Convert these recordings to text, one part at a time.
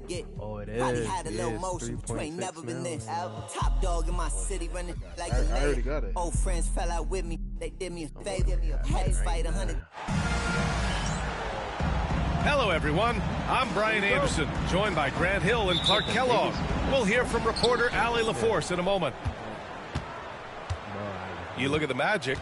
get. Oh, it Probably is. had a little motion, but you ain't 3.6 never been this. now. Top dog in my city, running like a I already got it. Old friends fell out with me, they did me a favor. Had to fight 100. Hello, everyone. I'm Brian Anderson, joined by Grant Hill and Clark Kellogg. We'll hear from reporter Allie LaForce in a moment. You look at the Magic.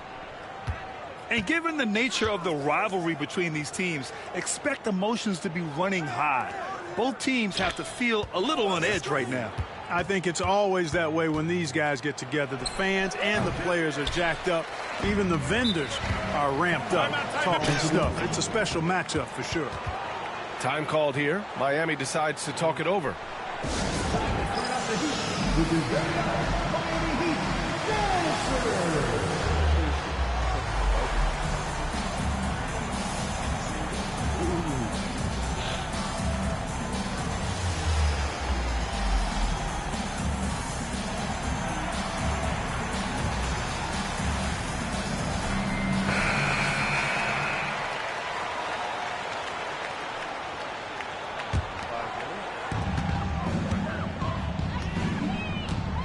And given the nature of the rivalry between these teams, expect emotions to be running high. Both teams have to feel a little on edge right now. I think it's always that way when these guys get together. The fans and the players are jacked up. Even the vendors are ramped up, talking stuff. It's a special matchup for sure. Time called here. Miami decides to talk it over.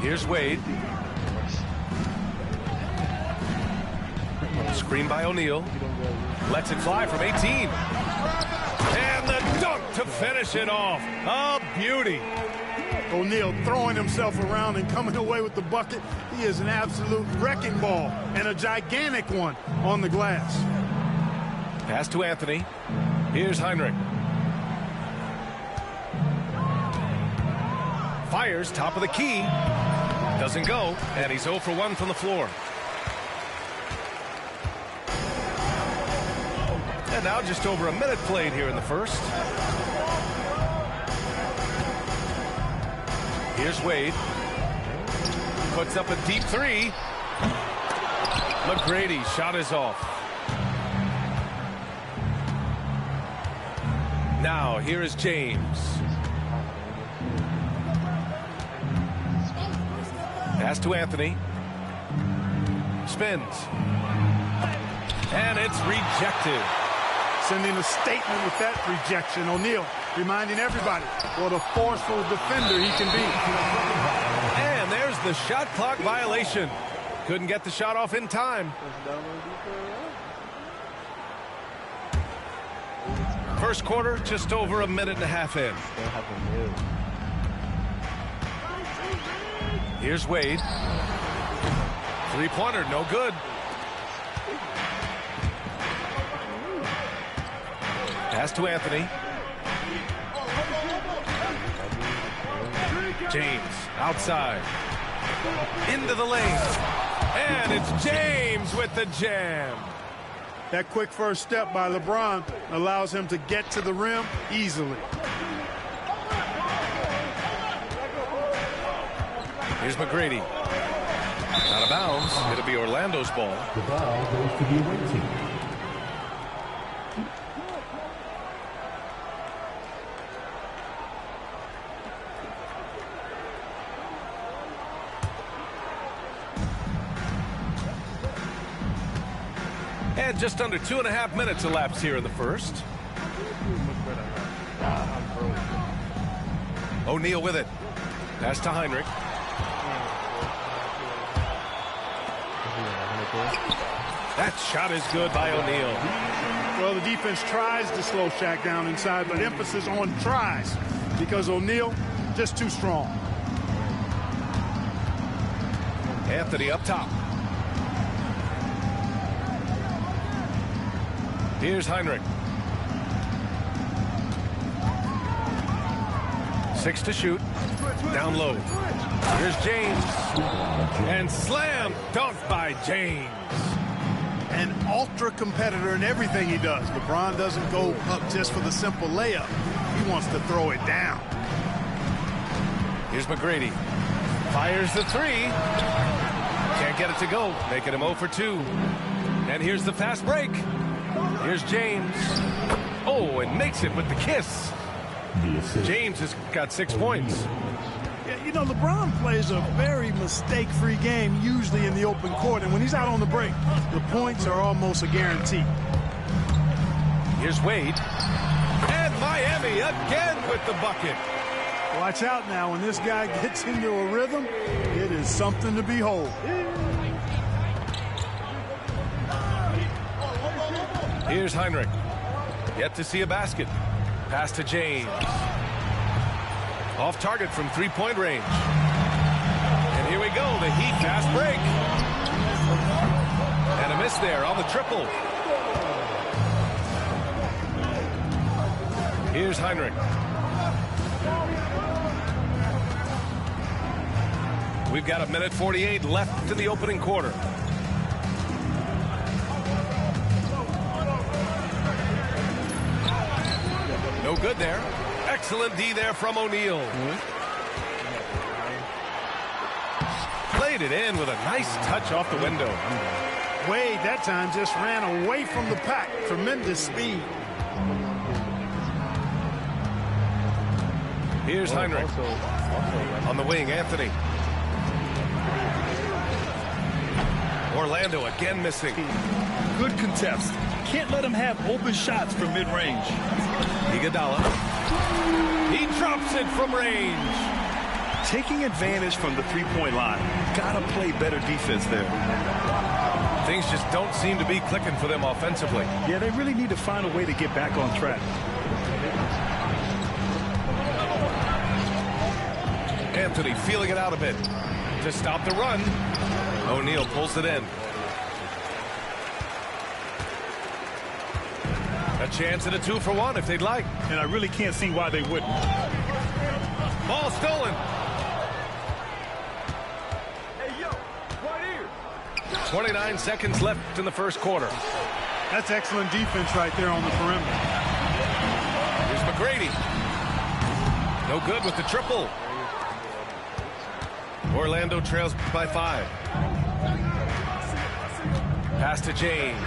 Here's Wade. Screen by O'Neal. Lets it fly from 18. And the dunk to finish it off. A beauty. O'Neal throwing himself around and coming away with the bucket. He is an absolute wrecking ball and a gigantic one on the glass. Pass to Anthony. Here's Heinrich. Fires top of the key. Doesn't go, and he's 0 for 1 from the floor. And now just over a minute played here in the first. Here's Wade. Puts up a deep three. McGrady shot is off. Now here is James. Pass to Anthony. Spins. And it's rejected. Sending a statement with that rejection. O'Neal reminding everybody what a forceful defender he can be. And there's the shot clock violation. Couldn't get the shot off in time. First quarter, just over a minute and a half in. Here's Wade. Three-pointer, no good. Pass to Anthony. James, outside. Into the lane. And it's James with the jam. That quick first step by LeBron allows him to get to the rim easily. Here's McGrady. Out of bounds. It'll be Orlando's ball. The ball goes to the away team. And just under 2.5 minutes elapsed here in the first. O'Neal with it. Pass to Heinrich. That shot is good by O'Neal. Well, the defense tries to slow Shaq down inside, but emphasis on tries because O'Neal just too strong. Anthony up top. Here's Heinrich. 6 to shoot. Down low. Here's James. And slam dunk by James. An ultra competitor in everything he does. LeBron doesn't go up just for the simple layup. He wants to throw it down. Here's McGrady. Fires the three. Can't get it to go. Making him 0 for 2. And here's the fast break. Here's James. Oh, and makes it with the kiss. James has got 6 points. Yeah, you know, LeBron plays a very mistake-free game, usually in the open court. And when he's out on the break, the points are almost a guarantee. Here's Wade. And Miami again with the bucket. Watch out now. When this guy gets into a rhythm, it is something to behold. Here's Heinrich. Yet to see a basket. Pass to James. Off target from three-point range. And here we go, the Heat fast break. And a miss there on the triple. Here's Heinrich. We've got 1:48 left in the opening quarter. No good there. Excellent D there from O'Neal. Played it in with a nice touch off the window. Wade that time just ran away from the pack. Tremendous speed. Here's Heinrich. On the wing, Anthony. Orlando again missing. Good contest. Can't let him have open shots from mid-range. Iguodala. He drops it from range. Taking advantage from the three-point line. Gotta play better defense there. Things just don't seem to be clicking for them offensively. Yeah, they really need to find a way to get back on track. Anthony feeling it out a bit to stop the run. O'Neal pulls it in. A chance at a 2-for-1 if they'd like. And I really can't see why they wouldn't. Ball stolen. 29 seconds left in the first quarter. That's excellent defense right there on the perimeter. Here's McGrady. No good with the triple. Orlando trails by 5. Pass to James.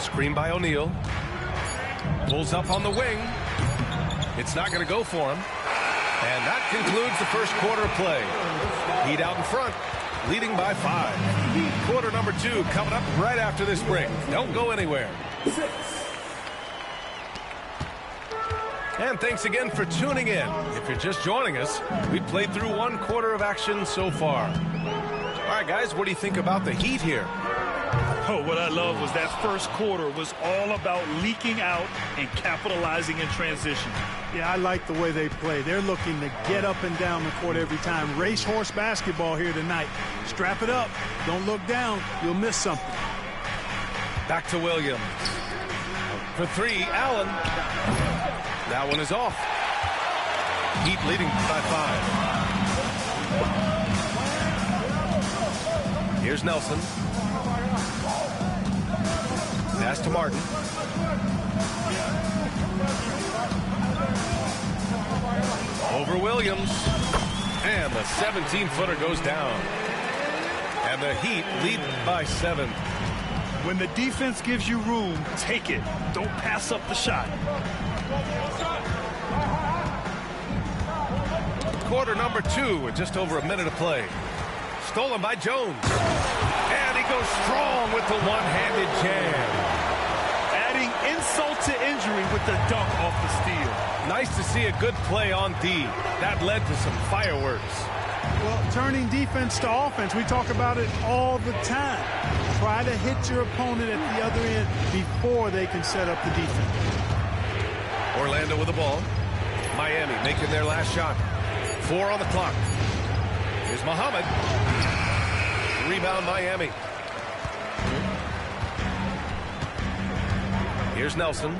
Screen by O'Neal. Pulls up on the wing. It's not going to go for him. And that concludes the first quarter of play. Heat out in front, leading by 5. Quarter number 2 coming up right after this break. Don't go anywhere. And thanks again for tuning in. If you're just joining us, we played through 1 quarter of action so far. All right, guys, what do you think about the Heat here? Oh, what I love was that first quarter was all about leaking out and capitalizing in transition. Yeah, I like the way they play. They're looking to get up and down the court every time. Racehorse basketball here tonight. Strap it up. Don't look down. You'll miss something. Back to Williams. For 3, Allen. That one is off. Heat leading by 5. Here's Nelson. Pass to Martin. Over Williams. And the 17-footer goes down. And the Heat lead by 7. When the defense gives you room, take it. Don't pass up the shot. Quarter number 2 with just over a minute to play. Stolen by Jones. And he goes strong with the one-handed jam. Adding insult to injury with the dunk off the steal. Nice to see a good play on D. That led to some fireworks. Well, turning defense to offense, we talk about it all the time. Try to hit your opponent at the other end before they can set up the defense. Orlando with the ball. Miami making their last shot. 4 on the clock. Here's Muhammad. Rebound Miami. Here's Nelson.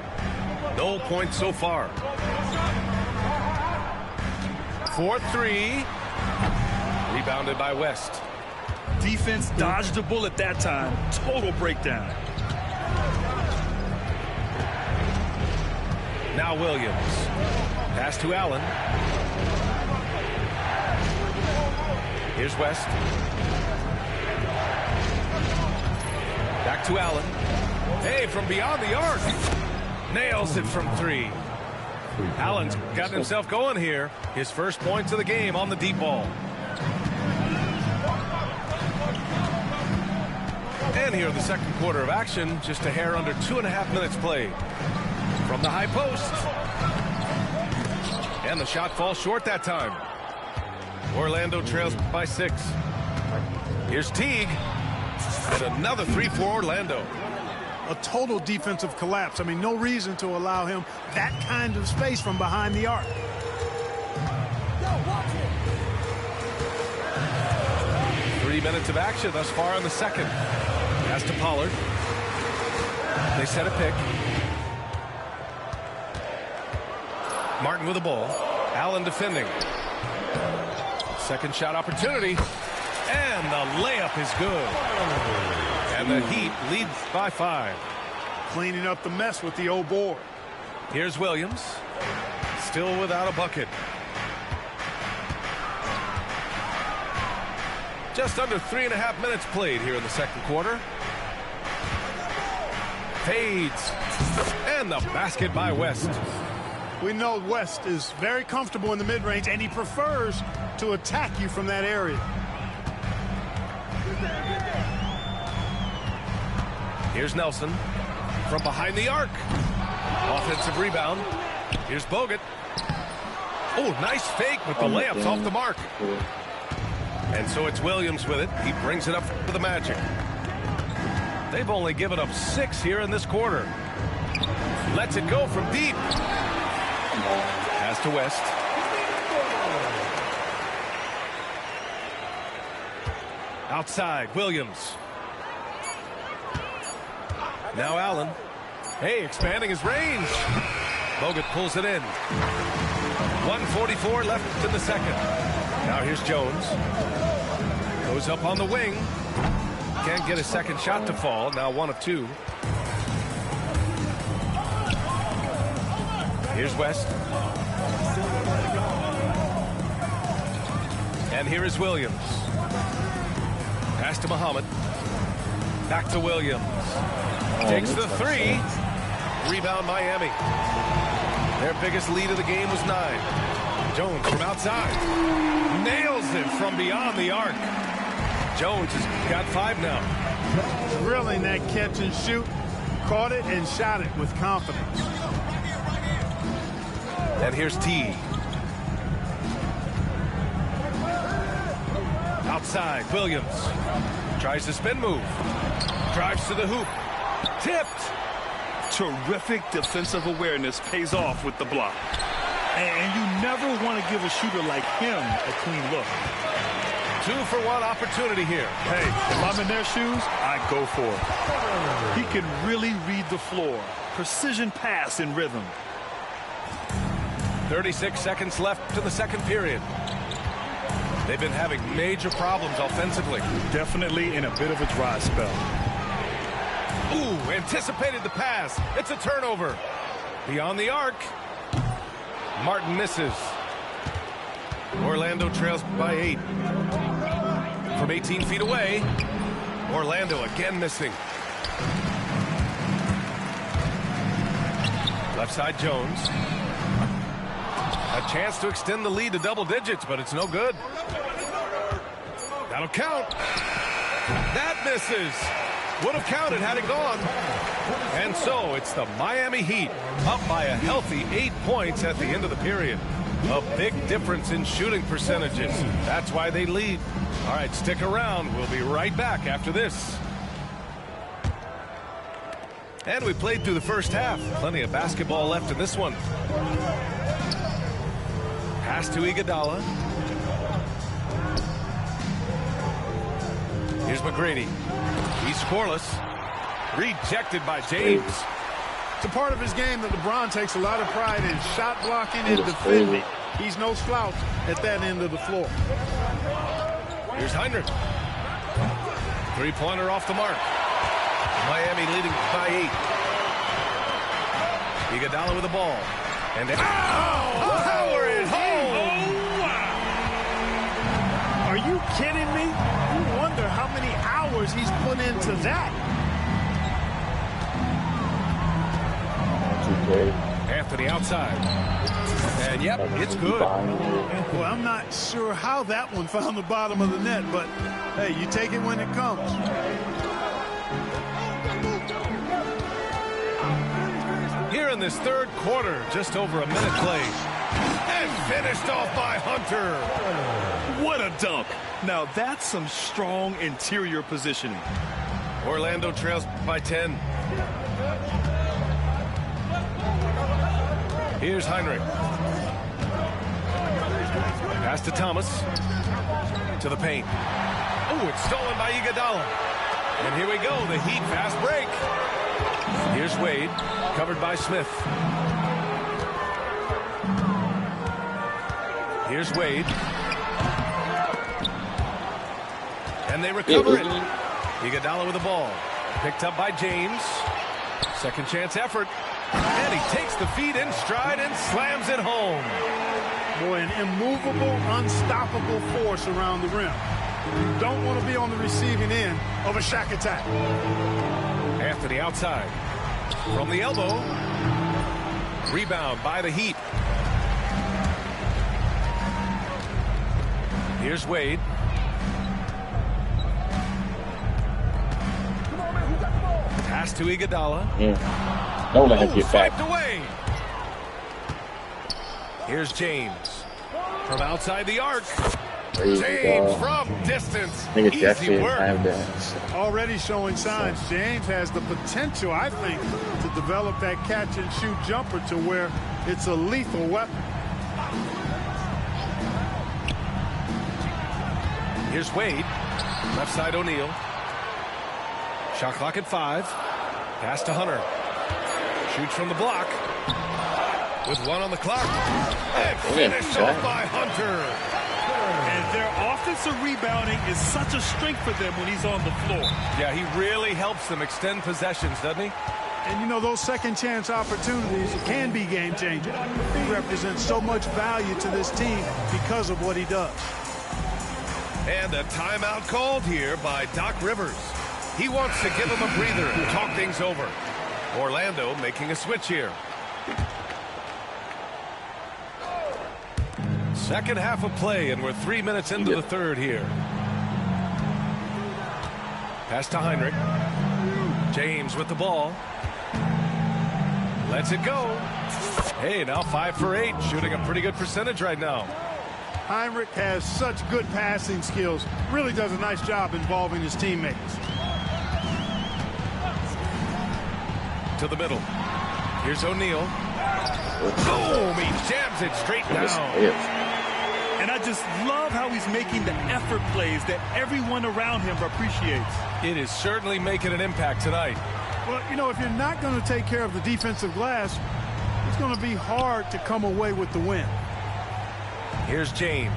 No points so far. 4-3. Rebounded by West. Defense dodged a bullet that time. Total breakdown. Now Williams. Pass to Allen. Here's West. Back to Allen. Hey, from beyond the arc. Nails it from 3. Allen's got himself going here. His first points of the game on the deep ball. And here in the second quarter of action, just a hair under 2.5 minutes played. From the high post. And the shot falls short that time. Orlando trails by 6. Here's Teague. And another 3 for Orlando. A total defensive collapse. I mean, no reason to allow him that kind of space from behind the arc. 3 minutes of action thus far in the second. Pass to Pollard. They set a pick. Martin with the ball. Allen defending. Second shot opportunity. And the layup is good. And the Heat lead by 5. Cleaning up the mess with the old board. Here's Williams. Still without a bucket. Just under 3.5 minutes played here in the second quarter. Fades. And the basket by West. We know West is very comfortable in the mid-range, and he prefers to attack you from that area. Here's Nelson from behind the arc. Offensive rebound. Here's Bogut. Oh, nice fake, but the layup's off the mark. And so it's Williams with it. He brings it up for the Magic. They've only given up 6 here in this quarter. Lets it go from deep. Pass to West. Outside, Williams. Now Allen. Hey, expanding his range. Bogut pulls it in. 1:44 left in the second. Now here's Jones. Goes up on the wing. Can't get a second shot to fall. Now 1 of 2. Here's West. And here is Williams. Pass to Muhammad. Back to Williams. Takes the 3. Rebound Miami. Their biggest lead of the game was 9. Jones from outside. Nails it from beyond the arc. Jones has got 5 now. Drilling that catch and shoot. Caught it and shot it with confidence. And here's T. Outside, Williams. Tries the spin move. Drives to the hoop. Tipped. Terrific defensive awareness pays off with the block. And you never want to give a shooter like him a clean look. 2 for 1 opportunity here. Hey, if I'm in their shoes, I go for it. He can really read the floor. Precision pass in rhythm. 36 seconds left to the second period. They've been having major problems offensively. Definitely in a bit of a dry spell. Ooh, anticipated the pass. It's a turnover. Beyond the arc. Martin misses. Orlando trails by 8. From 18 feet away. Orlando again missing. Left side Jones. A chance to extend the lead to double digits, but it's no good. That'll count. That misses. Would have counted had it gone. And so it's the Miami Heat up by a healthy 8 points at the end of the period. A big difference in shooting percentages. That's why they lead. All right, stick around. We'll be right back after this. And we played through the first half. Plenty of basketball left in this one. Pass to Iguodala. Here's McGrady. He's scoreless. Rejected by James. It's a part of his game that LeBron takes a lot of pride in. Shot blocking and defending. He's no slouch at that end of the floor. Here's Heinrich. Three-pointer off the mark. Miami leading by 8. Iguodala with the ball. And power it home. Oh, wow. Are you kidding me? You wonder how many hours he's put into that. Anthony outside. And yep, it's good. Well, I'm not sure how that one found the bottom of the net, but hey, you take it when it comes. here in this third quarter. Just over a minute played. And finished off by Hunter. What a dunk. Now that's some strong interior positioning. Orlando trails by 10. Here's Heinrich. Pass to Thomas. To the paint. Oh, it's stolen by Iguodala. And here we go, the Heat fast break. Here's Wade, covered by Smith. Here's Wade. And they recover it. Iguodala with the ball. Picked up by James. Second chance effort. And he takes the feed in stride and slams it home. Boy, an immovable, unstoppable force around the rim. You don't want to be on the receiving end of a Shaq attack. Anthony outside. From the elbow. Rebound by the Heat. Here's Wade. Pass to Iguodala. Don't let him get back. Away. Here's James. From outside the arc. James from distance. Easy work. Already showing signs. James has the potential, I think, to develop that catch-and-shoot jumper to where it's a lethal weapon. Here's Wade. Left side O'Neal. Shot clock at 5. Pass to Hunter. Shoots from the block. With 1 on the clock. And finished off by Hunter. And their offensive rebounding is such a strength for them when he's on the floor. Yeah, he really helps them extend possessions, doesn't he? And, you know, those second-chance opportunities can be game-changing. He represents so much value to this team because of what he does. And a timeout called here by Doc Rivers. He wants to give him a breather and talk things over. Orlando making a switch here. Second half of play, and we're 3 minutes into the third here. Pass to Heinrich. James with the ball. Lets it go. Hey, now 5 for 8, shooting a pretty good percentage right now. Heinrich has such good passing skills. Really does a nice job involving his teammates. To the middle. Here's O'Neal. Boom! He jams it straight down. And I just love how he's making the effort plays that everyone around him appreciates. It is certainly making an impact tonight. Well, you know, if you're not going to take care of the defensive glass, it's going to be hard to come away with the win. Here's James.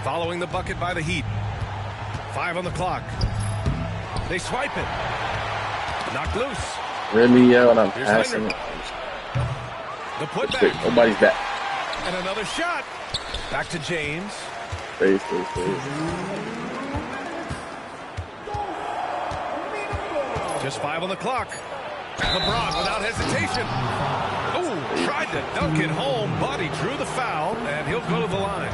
Following the bucket by the Heat. 5 on the clock. They swipe it. Knocked loose. Really, when I'm passing it. The putback. Nobody's back. And another shot. Back to James. Face. Just 5 on the clock. LeBron without hesitation. Oh, tried to dunk it home, but he drew the foul, and he'll go to the line.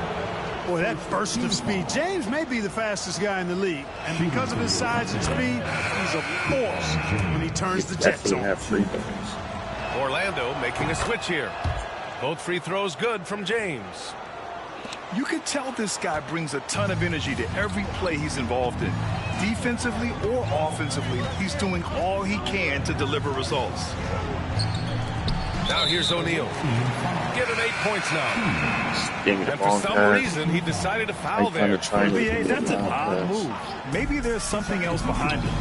Boy, that burst of speed. James may be the fastest guy in the league, and because of his size and speed, he's a force when he turns the jets on. Orlando making a switch here. Both free throws good from James. You can tell this guy brings a ton of energy to every play he's involved in. Defensively or offensively, he's doing all he can to deliver results. Now here's O'Neal. Given 8 points now. And for some reason, he decided to foul there. NBA, that's an odd move. Maybe there's something else behind it.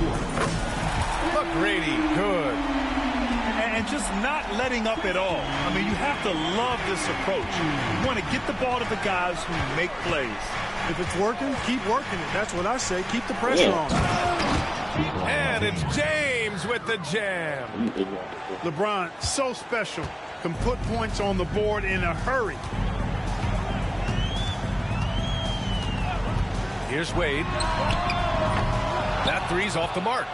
McGrady, good. And just not letting up at all. I mean, you have to love this approach. You want to get the ball to the guys who make plays. If it's working, keep working it. That's what I say. Keep the pressure on. And it's James with the jam. LeBron, so special. Can put points on the board in a hurry. Here's Wade. That three's off the mark.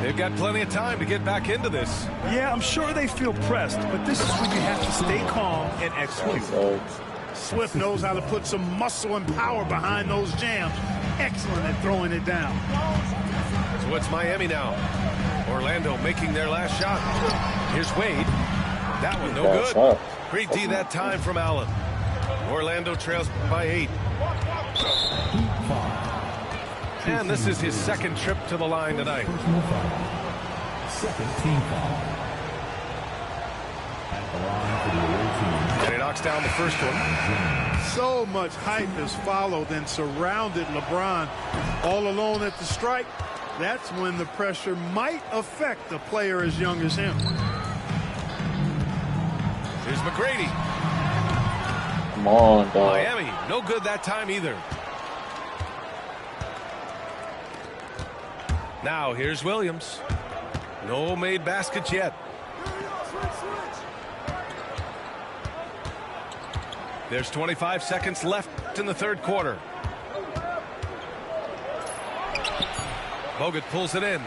They've got plenty of time to get back into this. Yeah, I'm sure they feel pressed, but this is when you have to stay calm and execute. Swift knows how to put some muscle and power behind those jams. Excellent at throwing it down. So it's Miami now. Orlando making their last shot. Here's Wade. That one no That's good. up. Great D that time from Allen. Orlando trails by 8. And this is his second trip to the line tonight. Personal foul. Second team foul. At the line for the away team. And he knocks down the first one. So much hype has followed and surrounded LeBron all alone at the stripe. That's when the pressure might affect a player as young as him. Here's McGrady. Come on, dog. Miami, no good that time either. Now here's Williams. No made baskets yet. There's 25 seconds left in the third quarter. Bogut pulls it in.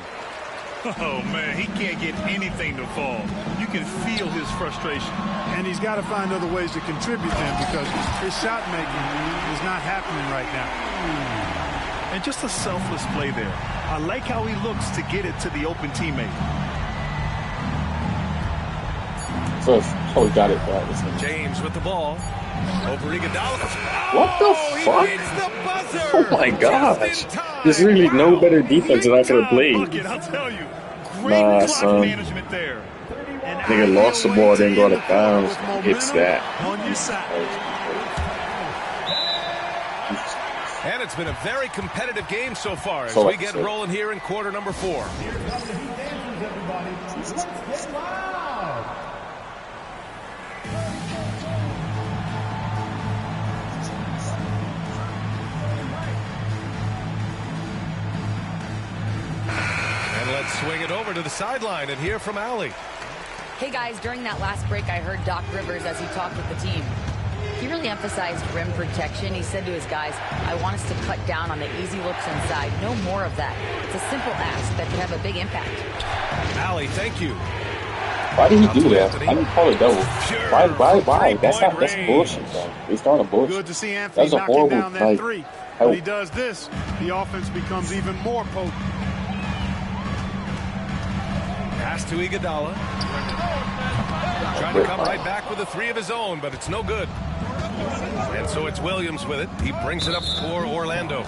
Oh, man, he can't get anything to fall. You can feel his frustration. And he's got to find other ways to contribute then because his shot making is not happening right now. And just a selfless play there. I like how he looks to get it to the open teammate. So he got it back. James with the ball. Over Iguodala. What the fuck? He hits the buzzer. Oh my gosh. Just in time. There's really no better defense that I could have played. Bucket, I'll tell you. Great Nah, clock son. management there. Nigga lost the ball, then go out of bounds. Hits that. On your side. And it's been a very competitive game so far as So we like get so. rolling here in quarter number 4. And let's swing it over to the sideline and hear from Allie. Hey guys, during that last break, I heard Doc Rivers as he talked with the team. He really emphasized rim protection. He said to his guys, I want us to cut down on the easy looks inside. No more of that. It's a simple ask that could have a big impact. Allie, thank you. Why did he do that? I didn't call it double. Why? That's bullshit, bro. He's starting to bullshit. Good to see Anthony That's a knocking horrible, down that like, three. help. When he does this, the offense becomes even more potent. Pass to Iguodala. Trying to come right back with a 3 of his own, but it's no good. And so it's Williams with it. He brings it up for Orlando.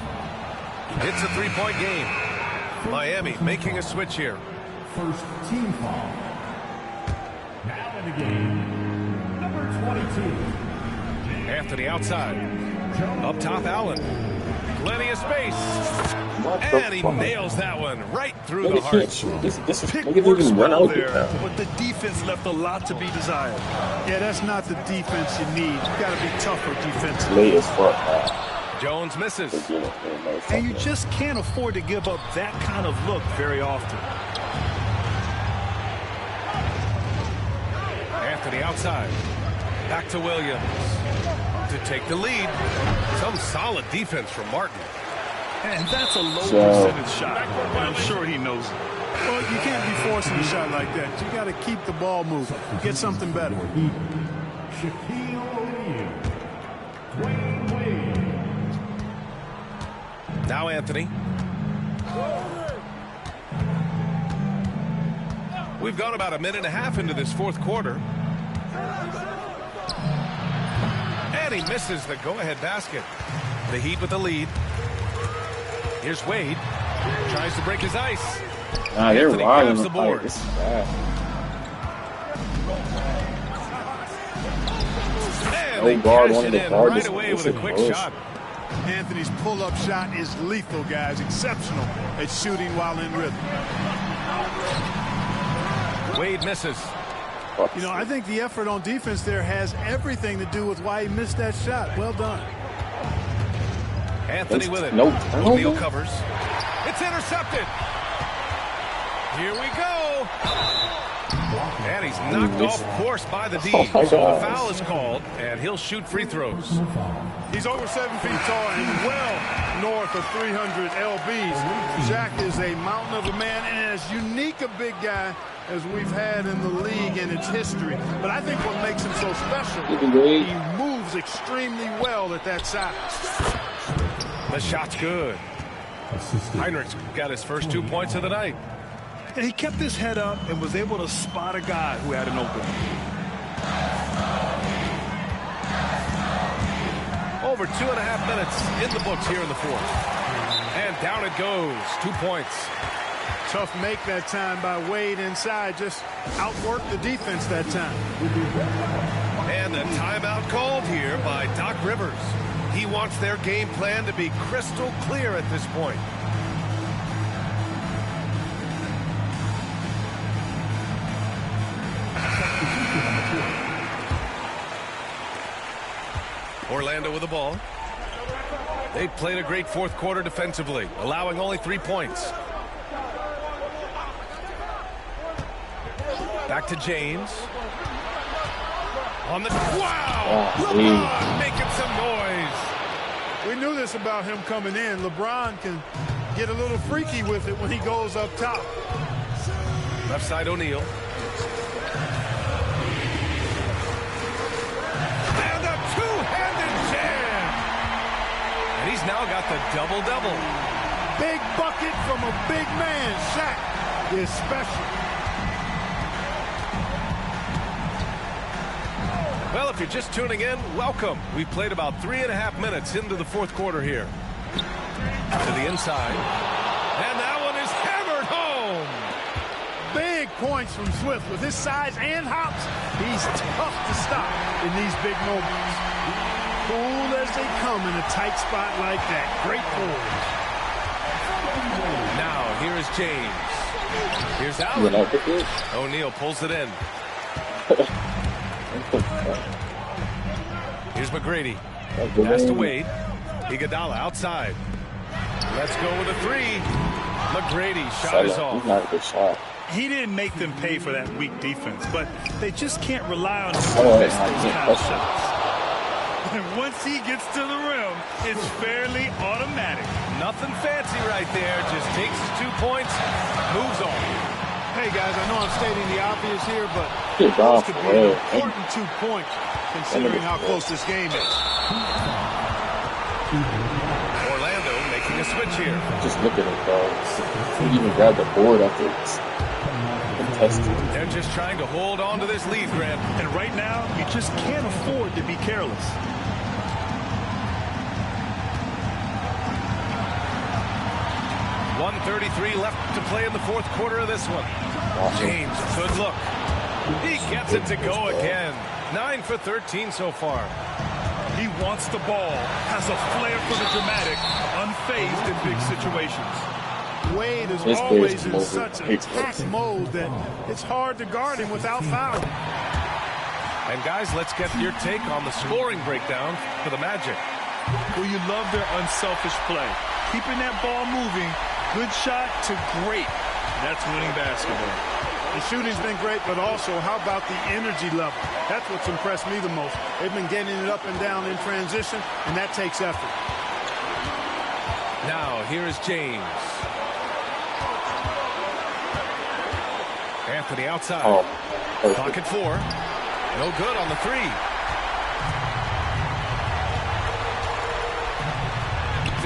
It's a 3-point game. Miami making a switch here. First team foul. Now in the game, number 22. Anthony outside. Up top, Allen. Plenty of space. What the And he fuck? nails that one right through the Nigga heart. can't shoot. This is Pick nigga works didn't run well out there, there. but the defense left a lot to be desired. Yeah, that's not the defense you need. You got to be tougher defensively. Late as fuck, man. Jones misses. And you just can't afford to give up that kind of look very often. Anthony outside. Back to Williams to take the lead. Some solid defense from Martin. And that's a low So- percentage shot. And I'm sure he knows it. Well, you can't be forcing a shot like that. You got to keep the ball moving. Get something better. Shaquille O'Neal. Dwayne Wade. Now Anthony. We've gone about a minute and a half into this fourth quarter. And he misses the go-ahead basket. The Heat with the lead. Here's Wade. Tries to break his ice. Nah, they're Anthony wild. grabs the board. This is bad. And No they guard cash wanted it to in guard right this. away This with a is quick bullshit. shot. Anthony's pull-up shot is lethal, guys. Exceptional at shooting while in rhythm. Wade misses. Fuck. You know, I think the effort on defense there has everything to do with why he missed that shot. Well done. Anthony with it. No O'Neal turnover? covers. It's intercepted. Here we go. And he's knocked off course by the D. Oh my So the gosh. foul is called, and he'll shoot free throws. He's over 7 feet tall and well north of 300 lbs. Shaq is a mountain of a man and as unique a big guy as we've had in the league in its history. But I think what makes him so special, he moves extremely well at that size. The shot's good. Assistant. Heinrich's got his first 2 points of the night. And he kept his head up and was able to spot a guy who had an opening. Over 2.5 minutes in the books here in the fourth. And down it goes. 2 points. Tough make that time by Wade inside. Just outworked the defense that time. And a timeout called here by Doc Rivers. He wants their game plan to be crystal clear at this point. Orlando with the ball. They played a great fourth quarter defensively, allowing only 3 points. Back to James. On the... Wow! LeBron making some noise. We knew this about him coming in. LeBron can get a little freaky with it when he goes up top. Left side O'Neal. And a two-handed jam. And he's now got the double-double. Big bucket from a big man. Shaq is special. Well, if you're just tuning in, welcome. We played about 3.5 minutes into the fourth quarter here. To the inside. And that one is hammered home. Big points from Swift. With his size and hops, he's tough to stop in these big moments. Cool as they come in a tight spot like that. Great forward. Now, here is James. Here's Allen. O'Neal pulls it in. Here's McGrady. Pass to Wade. Iguodala outside. Let's go with a three. McGrady shot is off. Not a good shot. He didn't make them pay for that weak defense, but they just can't rely on him to Oh, miss I those can't kind of question. shots. And once he gets to the rim, it's fairly automatic. Nothing fancy right there. Just takes his 2 points, moves on. Hey, guys, I know I'm stating the obvious here, but Good those job could for be an real. important 2 points considering how close this game is. Orlando making a switch here. Just look at it, bro. He even grabbed the board after it's contested. They're just trying to hold on to this lead, Grant. And right now, you just can't afford to be careless. .133 left to play in the fourth quarter of this one. James, good look. He gets it to go again. 9 for 13 so far. He wants the ball, has a flair for the dramatic, unfazed in big situations. Wade is This always plays in mode. such Hates attack it. mode that it's hard to guard him without fouling. And guys, let's get your take on the scoring breakdown for the Magic. Well, you love their unselfish play. Keeping that ball moving, good shot to great. That's winning basketball. The shooting's been great, but also, how about the energy level? That's what's impressed me the most. They've been getting it up and down in transition, and that takes effort. Now, here is James. Anthony outside. Oh, Clock at 4. No good on the three.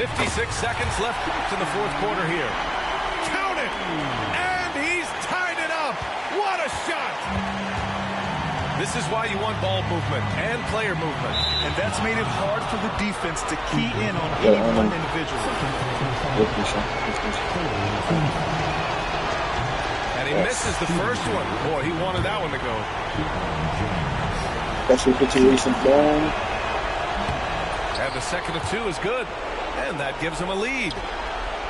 56 seconds left in the fourth quarter here. Count it! And he's tied it up! What a shot! This is why you want ball movement and player movement. And that's made it hard for the defense to key in on any one individual. And he misses the first one. Boy, he wanted that one to go. Special situation down. And the second of 2 is good. And that gives him a lead.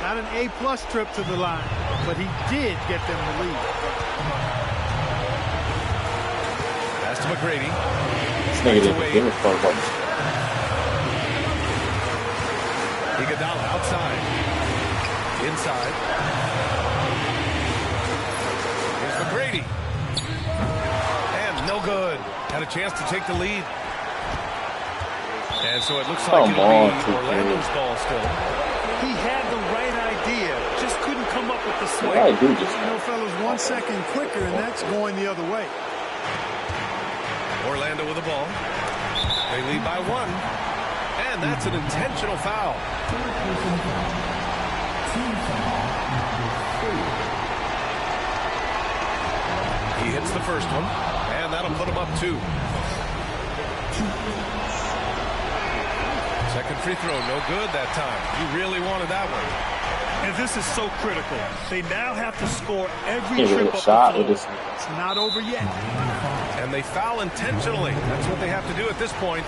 Not an A-plus trip to the line, but he did get them the lead. Pass to McGrady. This nigga didn't give a fuck about this. Iguodala outside. Inside. Here's McGrady. And no good. Had a chance to take the lead. And so it looks like Come it'll on, be Orlando's ball still. He had the right idea, just couldn't come up with the swing. I do just. You know, fellas, 1 second quicker, and that's going the other way. Orlando with the ball. They lead by 1. And that's an intentional foul. He hits the first one, and that'll put him up 2. Second free throw, no good that time. He really wanted that one. And this is so critical. They now have to score every Can't trip really up the shot floor. with this. It's not over yet. And they foul intentionally. That's what they have to do at this point.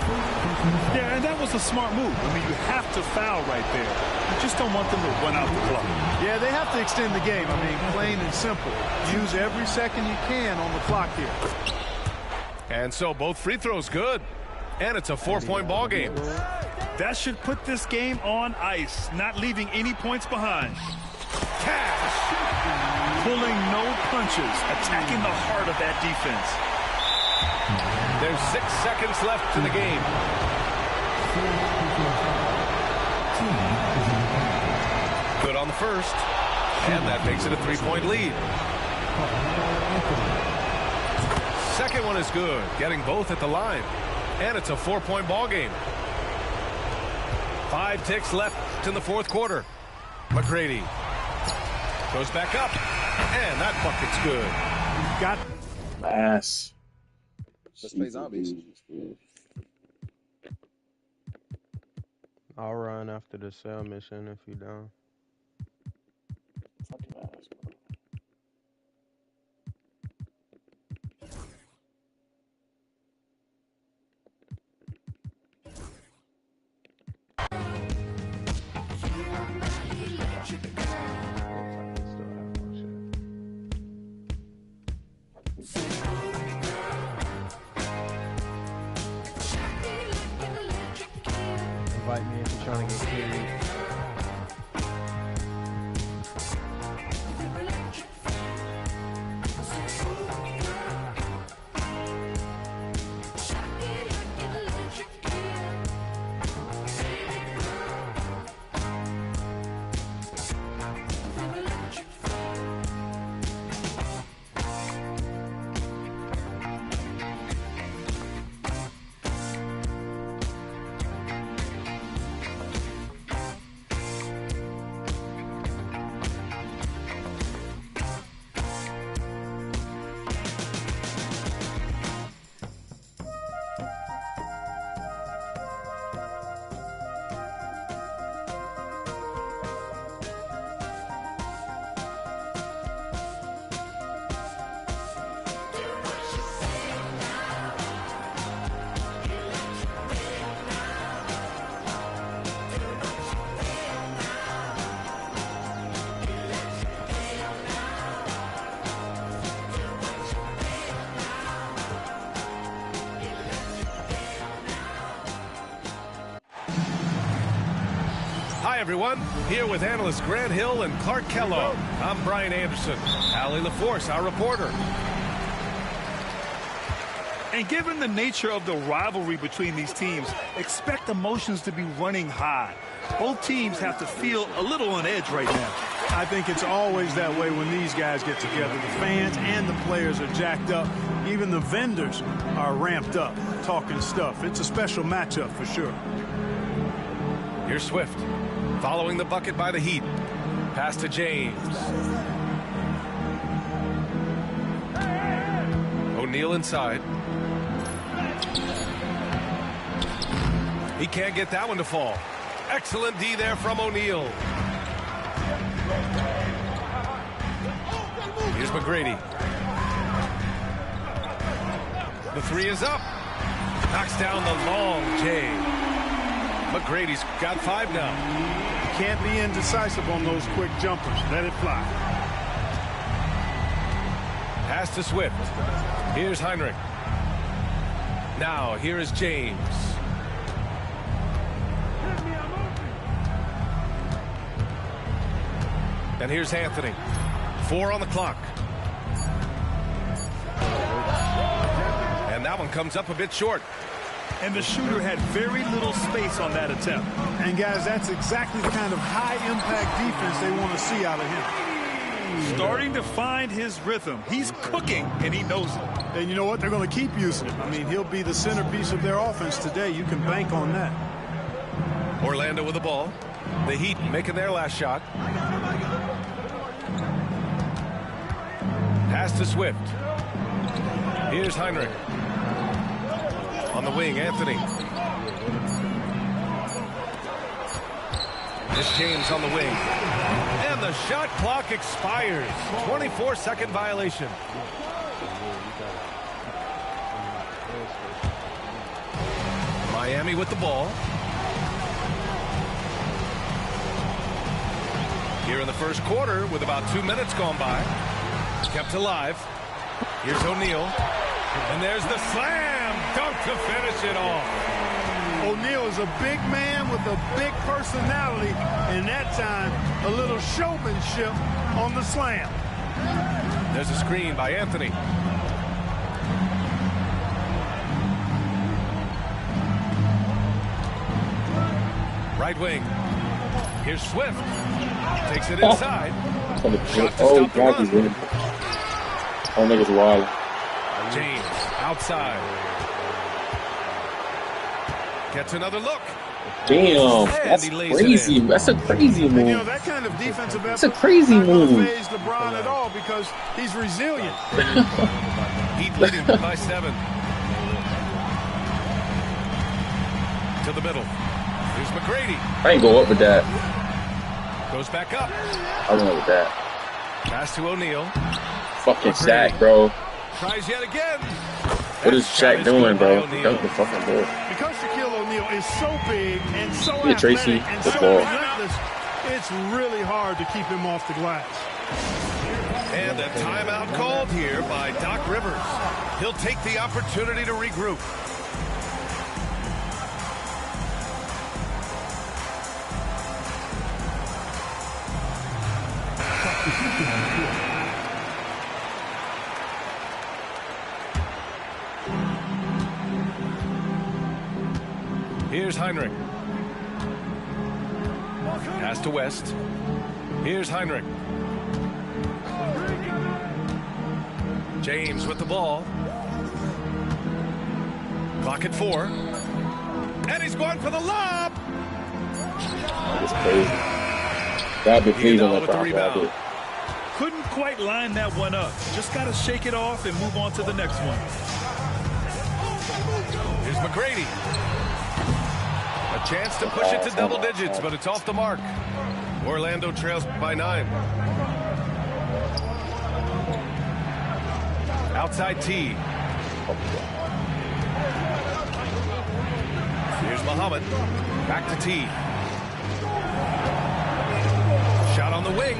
Yeah, and that was a smart move. I mean, you have to foul right there. You just don't want them to run out the clock. Yeah, they have to extend the game. I mean, plain and simple. Use every second you can on the clock here. And so both free throws good. And it's a 4-point ball game. That should put this game on ice, not leaving any points behind. Cash. Pulling no punches, attacking the heart of that defense. There's 6 seconds left in the game. Good on the first. And that makes it a 3-point lead. Second one is good, getting both at the line. And it's a 4-point ball game. 5 ticks left in the fourth quarter. McGrady goes back up, and that bucket's good. Got Nice. Let's play zombies. I'll run after the cell mission if you down. Fucking ass, bro. Invite me if you're trying to get carried. Hi, everyone. Here with analysts Grant Hill and Clark Kellogg. I'm Brian Anderson. Allie LaForce, our reporter. And given the nature of the rivalry between these teams, expect emotions to be running high. Both teams have to feel a little on edge right now. I think it's always that way when these guys get together. The fans and the players are jacked up. Even the vendors are ramped up, talking stuff. It's a special matchup for sure. Here's Swift, following the bucket by the Heat. Pass to James. O'Neal inside. He can't get that one to fall. Excellent D there from O'Neal. Here's McGrady. The three is up. Knocks down the long J. McGrady's got 5 now. Can't be indecisive on those quick jumpers. Let it fly. Pass to Swift. Here's Heinrich. Now here is James. And here's Anthony. 4 on the clock. And that one comes up a bit short. And the shooter had very little space on that attempt. And guys, that's exactly the kind of high-impact defense they want to see out of him. Starting to find his rhythm. He's cooking, and he knows it. And you know what? They're going to keep using him. I mean, he'll be the centerpiece of their offense today. You can bank on that. Orlando with the ball. The Heat making their last shot. Pass to Swift. Here's Heinrich. On the wing, Anthony. Here's James on the wing. And the shot clock expires. 24-second violation. Miami with the ball. Here in the first quarter with about 2 minutes gone by. Kept alive. Here's O'Neal. And there's the slam dunk to finish it off. O'Neal is a big man with a big personality, and that time a little showmanship on the slam. There's a screen by Anthony. Right wing. Here's Swift. Takes it inside. Shot to stop the run. Oh, niggas wild. James outside. Gets another look. Damn, that's crazy. That's a crazy move. And, you know, that kind of defensive effort. That's a crazy move. Not phase LeBron at all because he's resilient. Heat leading by 7. To the middle. Here's McGrady. I ain't go up with that. Goes back up. I went up with that. Pass to O'Neal. Fucking Shaq, bro. Tries yet again. What is Shaq doing, bro? Dunk the fucking ball. Because Shaquille O'Neal is so big and so Yeah, Tracy, athletic and good so ball. relentless, it's really hard to keep him off the glass. And a timeout called here by Doc Rivers. He'll take the opportunity to regroup. Here's Heinrich. Pass to West. Here's Heinrich. James with the ball. Clock at 4. And he's going for the lob. That's crazy. Gotta be pleased on that rebound. Couldn't quite line that one up. Just got to shake it off and move on to the next one. Here's McGrady. A chance to push it to double digits, but it's off the mark. Orlando trails by 9. Outside T. Here's Muhammad. Back to T. Shot on the wing.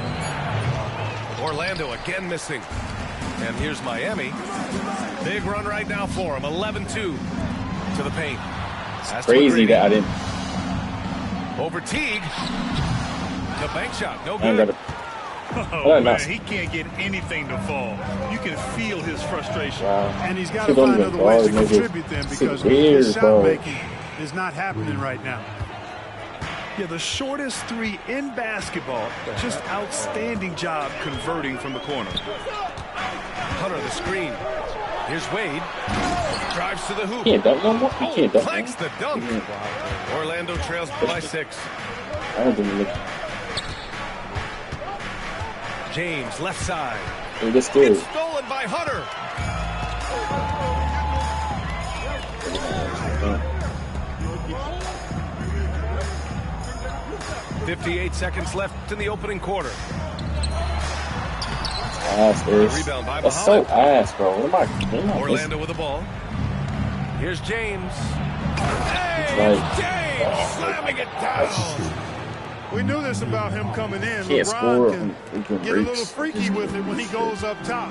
Orlando again missing. And here's Miami. Big run right now for him. 11-2 to the paint. It's crazy that I didn't. Over Teague. The bank shot. No good. Oh, man, he can't get anything to fall. You can feel his frustration. Wow. And he's got to find other ways to contribute them because his shot making is not happening right now. Yeah, the shortest 3 in basketball. Just outstanding job converting from the corner. Hunter the screen. Here's Wade. Drives to the hoop. He can't dunk no more. He can't dunk. Planks the dunk. Orlando trails by 6. I don't think James left side. it's good. It's stolen by Hunter. 58 seconds left in the opening quarter. Rebound by That's so ass, bro. What am I Orlando with the ball. Here's James. Hey, James slamming it down. We knew this about him coming in. Can't score. LeBron can get a little freaky with it when he goes up top.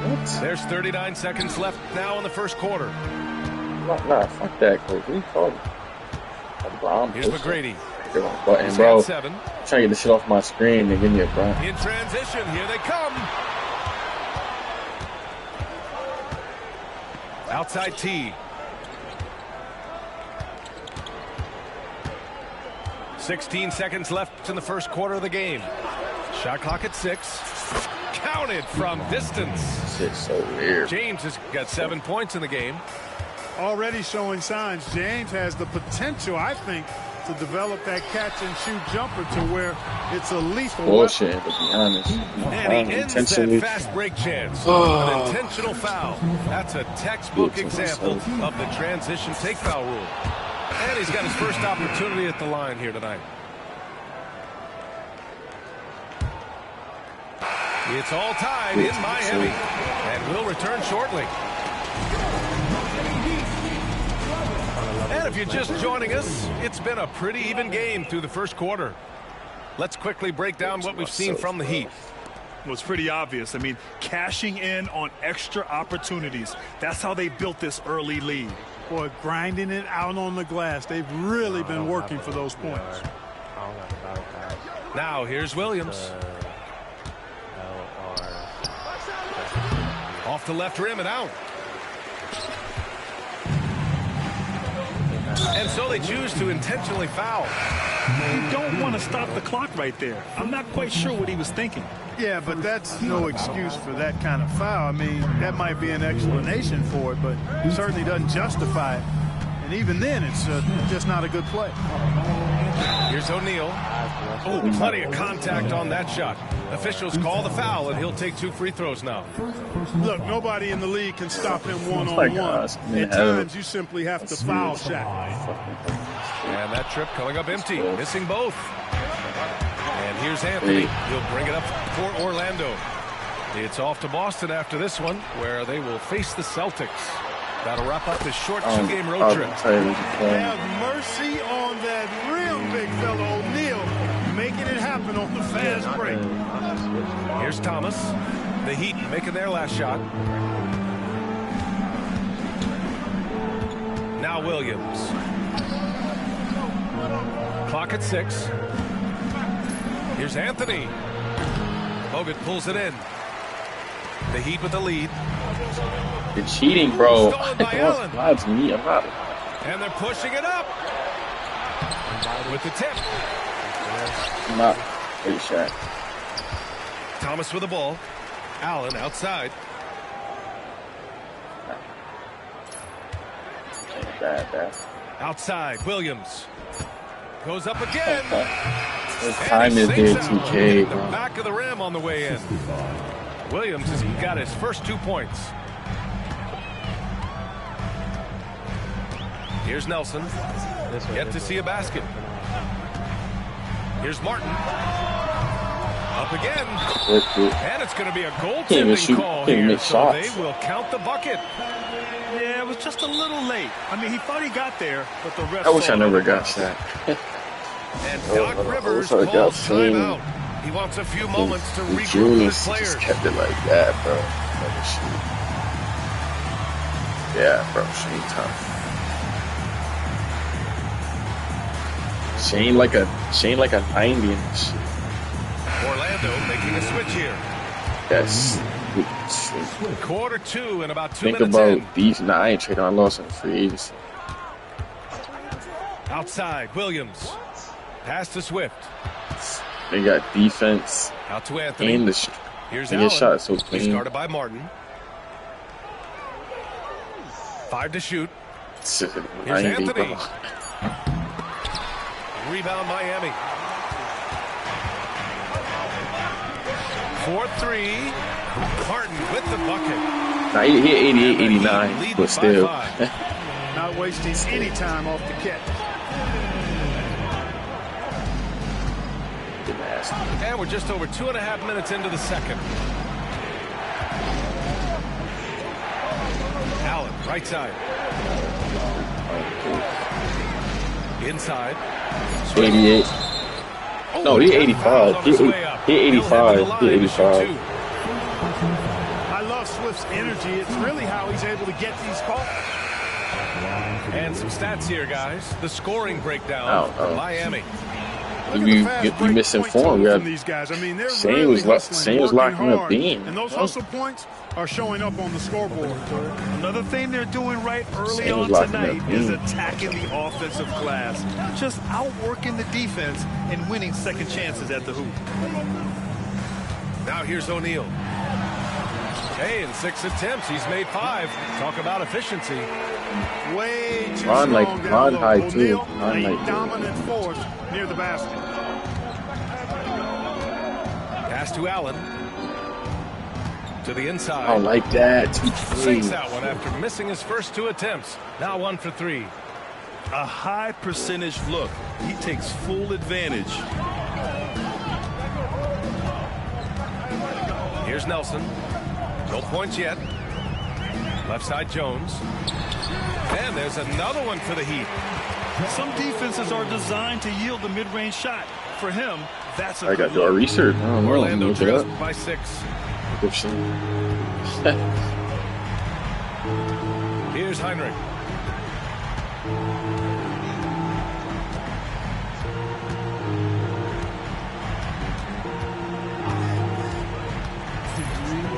What? There's 39 seconds left now in the first quarter. Nah, fuck that, coach. What are you talking about? Here's McGrady. Button, bro. Trying to get the shit off my screen and give me a button. In transition, here they come. Outside T. 16 seconds left in the first quarter of the game. Shot clock at 6. Counted from distance. Shit's so weird. James has got 7 points in the game. Already showing signs. James has the potential, I think, to develop that catch-and-shoot jumper to where it's a lethal bullshit, weapon. to be honest. And he ends that fast break chance. An intentional foul. That's a textbook example of the transition take foul rule. And he's got his first opportunity at the line here tonight. It's all tied in Miami. And will return shortly. And if you're just joining us, it's been a pretty even game through the first quarter. Let's quickly break down what we've seen from the Heat. Well, it's pretty obvious. I mean, cashing in on extra opportunities. That's how they built this early lead. Boy, grinding it out on the glass. They've really been working for those points. Now here's Williams. Off the left rim and out. And so they choose to intentionally foul. You don't want to stop the clock right there. I'm not quite sure what he was thinking. Yeah, but that's no excuse for that kind of foul. I mean, that might be an explanation for it, but it certainly doesn't justify it. And even then, it's just not a good play. Here's O'Neal. Oh, plenty of contact on that shot. Officials call the foul, and he'll take 2 free throws now. Look, nobody in the league can stop him one-on-one. At times, you simply have to foul Shaq. And that trip coming up empty, missing both. And here's Anthony. He'll bring it up for Orlando. It's off to Boston after this one, where they will face the Celtics. That'll wrap up this short 2-game road trip. Have mercy on that real big fella O'Neal, making it happen on the fast break. Here's Thomas. The Heat making their last shot. Now Williams. Clock at 6. Here's Anthony. Bogut pulls it in. The Heat with the lead. The cheating, bro. That's me. I'm not. And they're pushing it up. With the tip. Not great shot. Thomas with the ball. Allen outside. Bad. Outside, Williams. Goes up again. This time is there, 2K. The back of the rim on the way in. Williams has got his first 2 points. Here's Nelson. Yet to see a basket. Here's Martin. Up again. And it's going to be a goaltending call here, so they will count the bucket. Yeah, it was just a little late. I mean, he thought he got there, but the rest... I wish I never got that. And Doc Rivers calls timeout. He wants a few moments to regroup his players. Just kept it like that, bro. Yeah, bro, Shane tough. Shane like a 90 in this shit. Orlando making a switch here. Yes. Quarter 2 and about 2 minutes Think about in. these. Nah, I ain't trading on loss in free agency. Outside, Williams. Pass to Swift. They got defense. Out to Anthony. And Here's Allen. Allen. Shot so clean. He's guarded by Martin. 5 to shoot. Here's Anthony. Rebound Miami. 4-3. Martin with the bucket. Nah, he hit 88, 89, but still. Not wasting any time off the catch. And we're just over 2.5 minutes into the second. Allen, right side. Inside. 88. No, he 85. He 85. He 85. I love Swift's energy. It's really how he's able to get these calls. And some stats here, guys. The scoring breakdown for Miami. You misinformed. These guys. I mean, they're Shane really was locking up Bean. And those hustle points are showing up on the scoreboard. Another thing they're doing right early on tonight is attacking the offensive glass. Just outworking the defense and winning second chances at the hoop. Now here's O'Neal. Hey, in 6 attempts, he's made 5. Talk about efficiency. Way too Ron like strong down Ron low. high too. O'Neal, Ron a like dominant force near the basket. Pass to Allen. To the inside. I don't like that. Sinks that one after missing his first 2 attempts. Now 1 for 3. A high percentage look. He takes full advantage. Here's Nelson. No points yet. Left side Jones. And there's another one for the Heat. Some defenses are designed to yield the mid-range shot. For him, that's a I got to do our research. I don't know. Orlando Look it trails up. by 6. Here's Heinrich.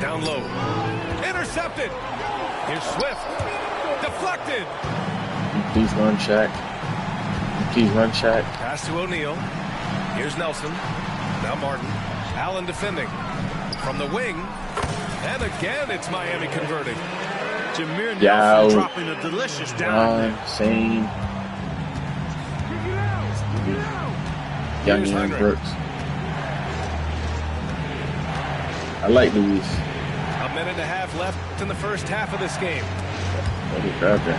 Down low. Intercepted. Here's Swift. Deflected. Please run, Shaq. Please run, Shaq. Pass to O'Neal. Here's Nelson. Now Martin. Allen defending. From the wing. And again, it's Miami converting. Jameer Yo. Nelson dropping a delicious down. Same. Young Here's man Heinrich. Brooks. I like these. A minute and a half left in the first half of this game. What is out there?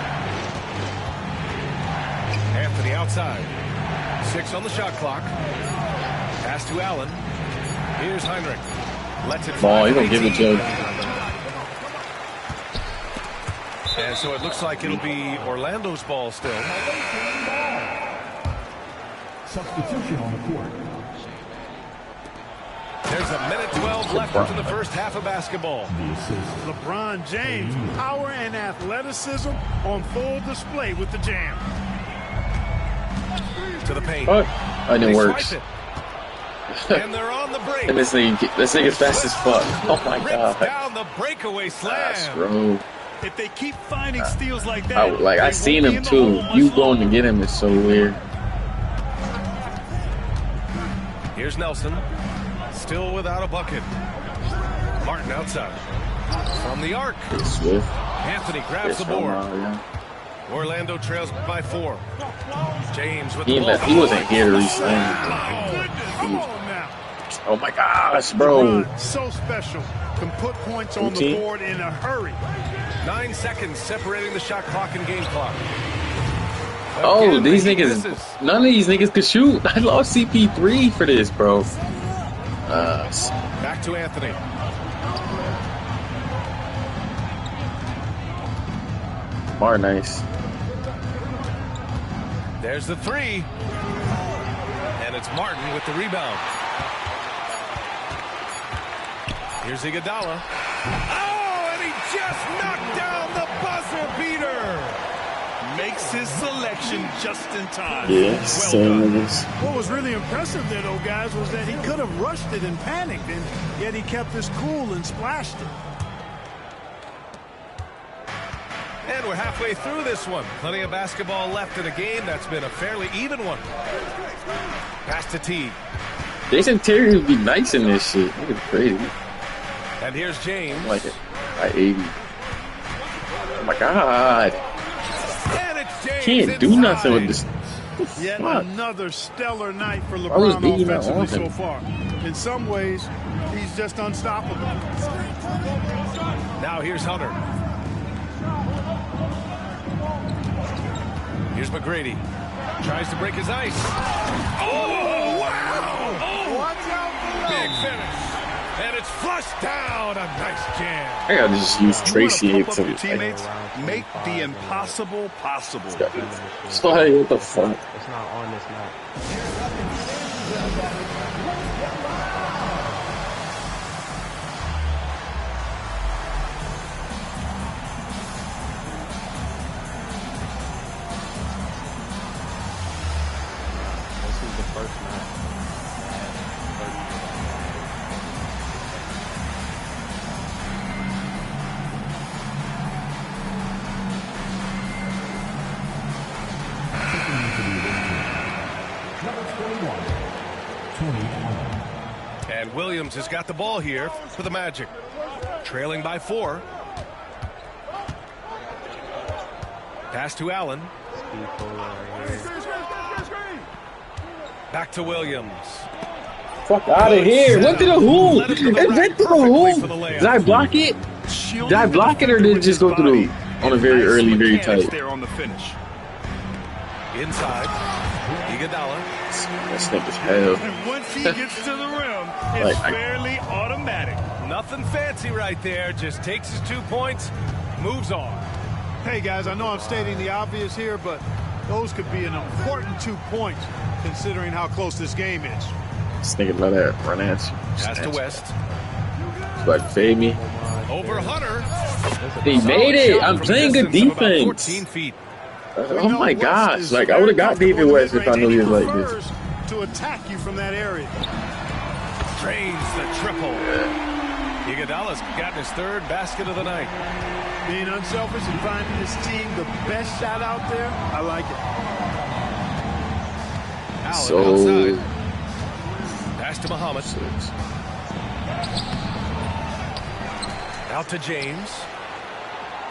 Anthony outside. 6 on the shot clock. Pass to Allen. Here's Heinrich. Lets it Ball, fly you for don't give it 18. to him. And so it looks like it'll be Orlando's ball still. Substitution on the court. There's a minute 12 left in the first half of basketball. LeBron James, power and athleticism on full display with the jam. To the paint. Fuck. That didn't They work. swipe it. And they're on the break. And this nigga's fast as fuck. Oh my Rips god. down the breakaway slam. That's bro. If they keep finding steals like that, I they seen won't be him in the too. hole much You longer. going to get him is so weird. Here's Nelson. Still without a bucket. Martin outside. From the arc. Swift. Anthony grabs the Yes, board. yeah. Orlando trails by 4. James with He, the ball. he wasn't here to reclaim. Come on now. Oh my gosh, bro. LeBron, so special. Can put points on the 18. board in a hurry. 9 seconds separating the shot clock and game clock. Oh, Again, these he niggas. misses. None of these niggas could shoot. I lost CP3 for this, bro. Back to Anthony. Mar nice. There's the 3. And it's Martin with the rebound. Here's Iguodala. Oh, and he just knocked down the buzzer beater. Makes his selection just in time. Yes, Well done. niggas. What was really impressive there, though, guys, was that he could have rushed it and panicked, and yet he kept his cool and splashed it. And we're halfway through this one. Plenty of basketball left in a game that's been a fairly even one. Pass to Teague. Jason Terry would be nice in this shit. Look at crazy. And here's James. I like it. By 80. Oh my god. And it's James Can't do inside. nothing with this. Yet Fuck. another stellar night for was LeBron beating that offensively on so him. far. In some ways, he's just unstoppable. Now here's Hunter. Here's McGrady. Tries to break his ice. Oh, wow! Oh, Watch out for big finish. And it's flushed down. A nice jam. I gotta just use Tracy You wanna to pump up your like, teammates? Make the impossible possible. so hey, what the fuck? It's not on this map. This is the first map. Number 21, Tony Allen. And Williams has got the ball here for the Magic. Trailing by 4. Pass to Allen. Back to Williams. Fuck out of here. What did a hoop? It went through the hoop. Did I block it? Did I block it or did it just go through on a very early, very tight? There on the finish. Inside. Iguodala. That snake is hell. And once he gets to the rim, it's fairly automatic. Nothing fancy right there. Just takes his 2 points, moves on. Hey, guys, I know I'm stating the obvious here, but those could be an important 2 points considering how close this game is. This nigga let that run at you. Pass to West. Like, fade me. Over Hunter. He made it. I'm playing good defense. 14 feet. Oh my gosh. Like, I would have got David West if I knew he was like this. To attack you from that area. Drains the triple. Iguodala's gotten his 3rd basket of the night. Being unselfish and finding his team the best shot out there, I like it. Allen outside. Pass to Muhammad. Out to James.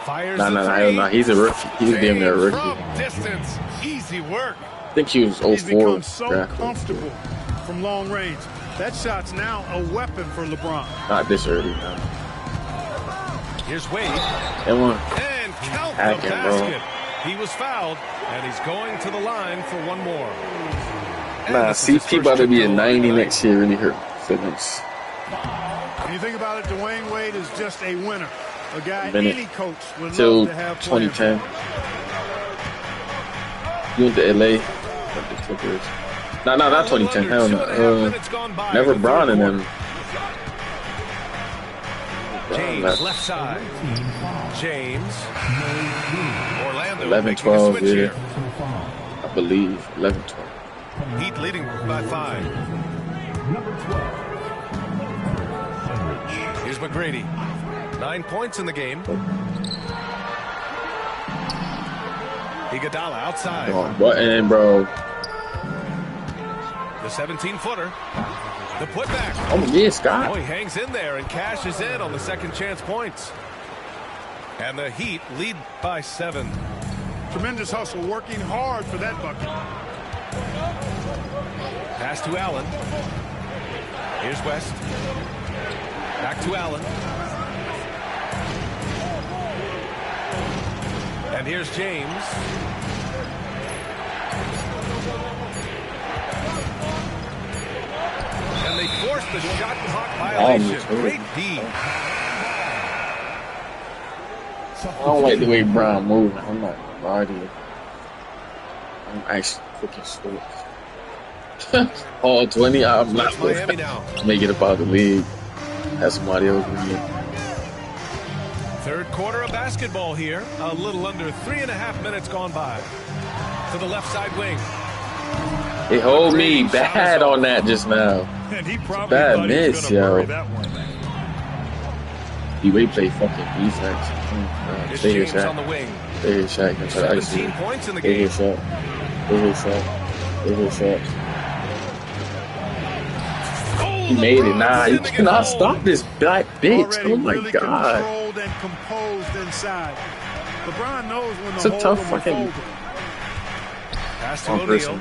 Fires the three. No. He's a rookie. He's damn near a rookie. From distance. Easy work. I think he was 04. He's become so comfortable from long range. That shot's now a weapon for LeBron. Not this early, no. Here's Wade. Come on. And count Hacking, the basket. He was fouled, and he's going to the line for one more. Nah, CP about to be a 90 next year. Really hurt fitness. When you think about it, Dwayne Wade is just a winner. A guy any coach would till love to have 2010. You went to LA. No, not 2010. Hell no. Never Bron in them. James left side. James. Orlando 11-12, yeah. I believe 11-12. Heat leading by 5. Here's McGrady. 9 points in the game. Iguodala outside. Oh, button, bro. The 17-footer. The putback. Oh, yeah, Scott. Oh, he hangs in there and cashes in on the second chance points. And the Heat lead by 7. Tremendous hustle, working hard for that bucket. Pass to Allen. Here's West. Back to Allen. And here's James. And they force the shot clock violation. Great D. I don't like the way Brown moving. I'm not gonna lie to you. I'm actually freaking stoked. All 20, I'm not Miami now. Make it about the league. Have somebody over me. Third quarter of basketball here. A little under 3.5 minutes gone by. To the left side wing. They hold me bad on that just now. And he probably Bad miss, yo. D-Wade play fucking defense. Stay here, Shaq. Stay here, Shaq. 17 points in the game. Stay here, Shaq. He made it. Nah, you cannot stop this black bitch. Oh my god. Controlled and composed inside. LeBron knows when It's a tough fucking pass to O'Neal.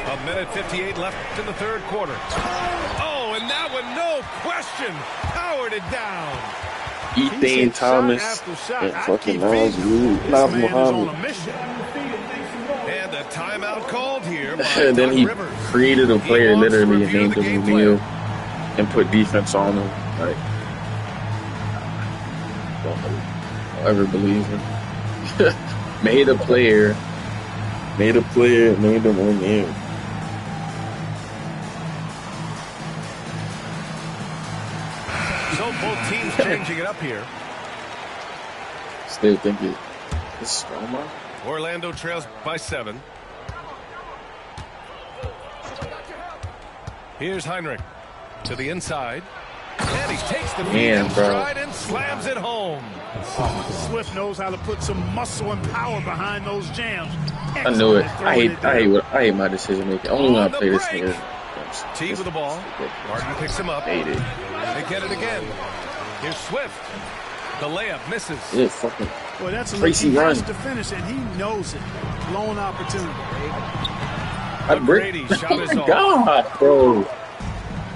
A minute 58 left in the third quarter. Oh, and that one, no question, powered it down. Ethan Thomas and fucking Nas Muhammad. And a timeout called here. And then he created a player literally and named him O'Neal and put defense on him. Like, don't ever believe him. Made a player, named him O'Neal. So both teams changing it up here. Still think it's Stroma. Orlando trails by 7. Here's Heinrich to the inside. And he takes the feet in stride and slams it home. Swift knows how to put some muscle and power behind those jams. I knew it. I hate my decision making. Only when I play this nigga. T with the ball. Martin picks him up. Hate it. They get it again. Here's Swift. The layup misses. Yeah, fucking Well, that's a crazy he run. has to finish, and he knows it. Blown opportunity. Brady shot Oh is my off. God, bro.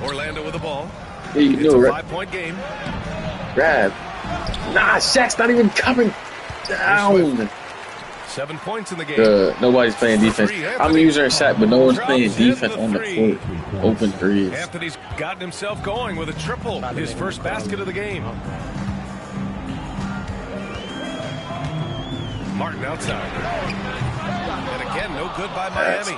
Orlando with the ball. Yeah, you It's know, a right? 5-point game. Grab. Nah, Shaq's not even coming down. 7 points in the game. Nobody's playing defense. I'm using Shaq, but no one's playing defense on the court. Open threes. Anthony's gotten himself going with a triple. His first basket of the game. Martin outside. And again, no good by Miami.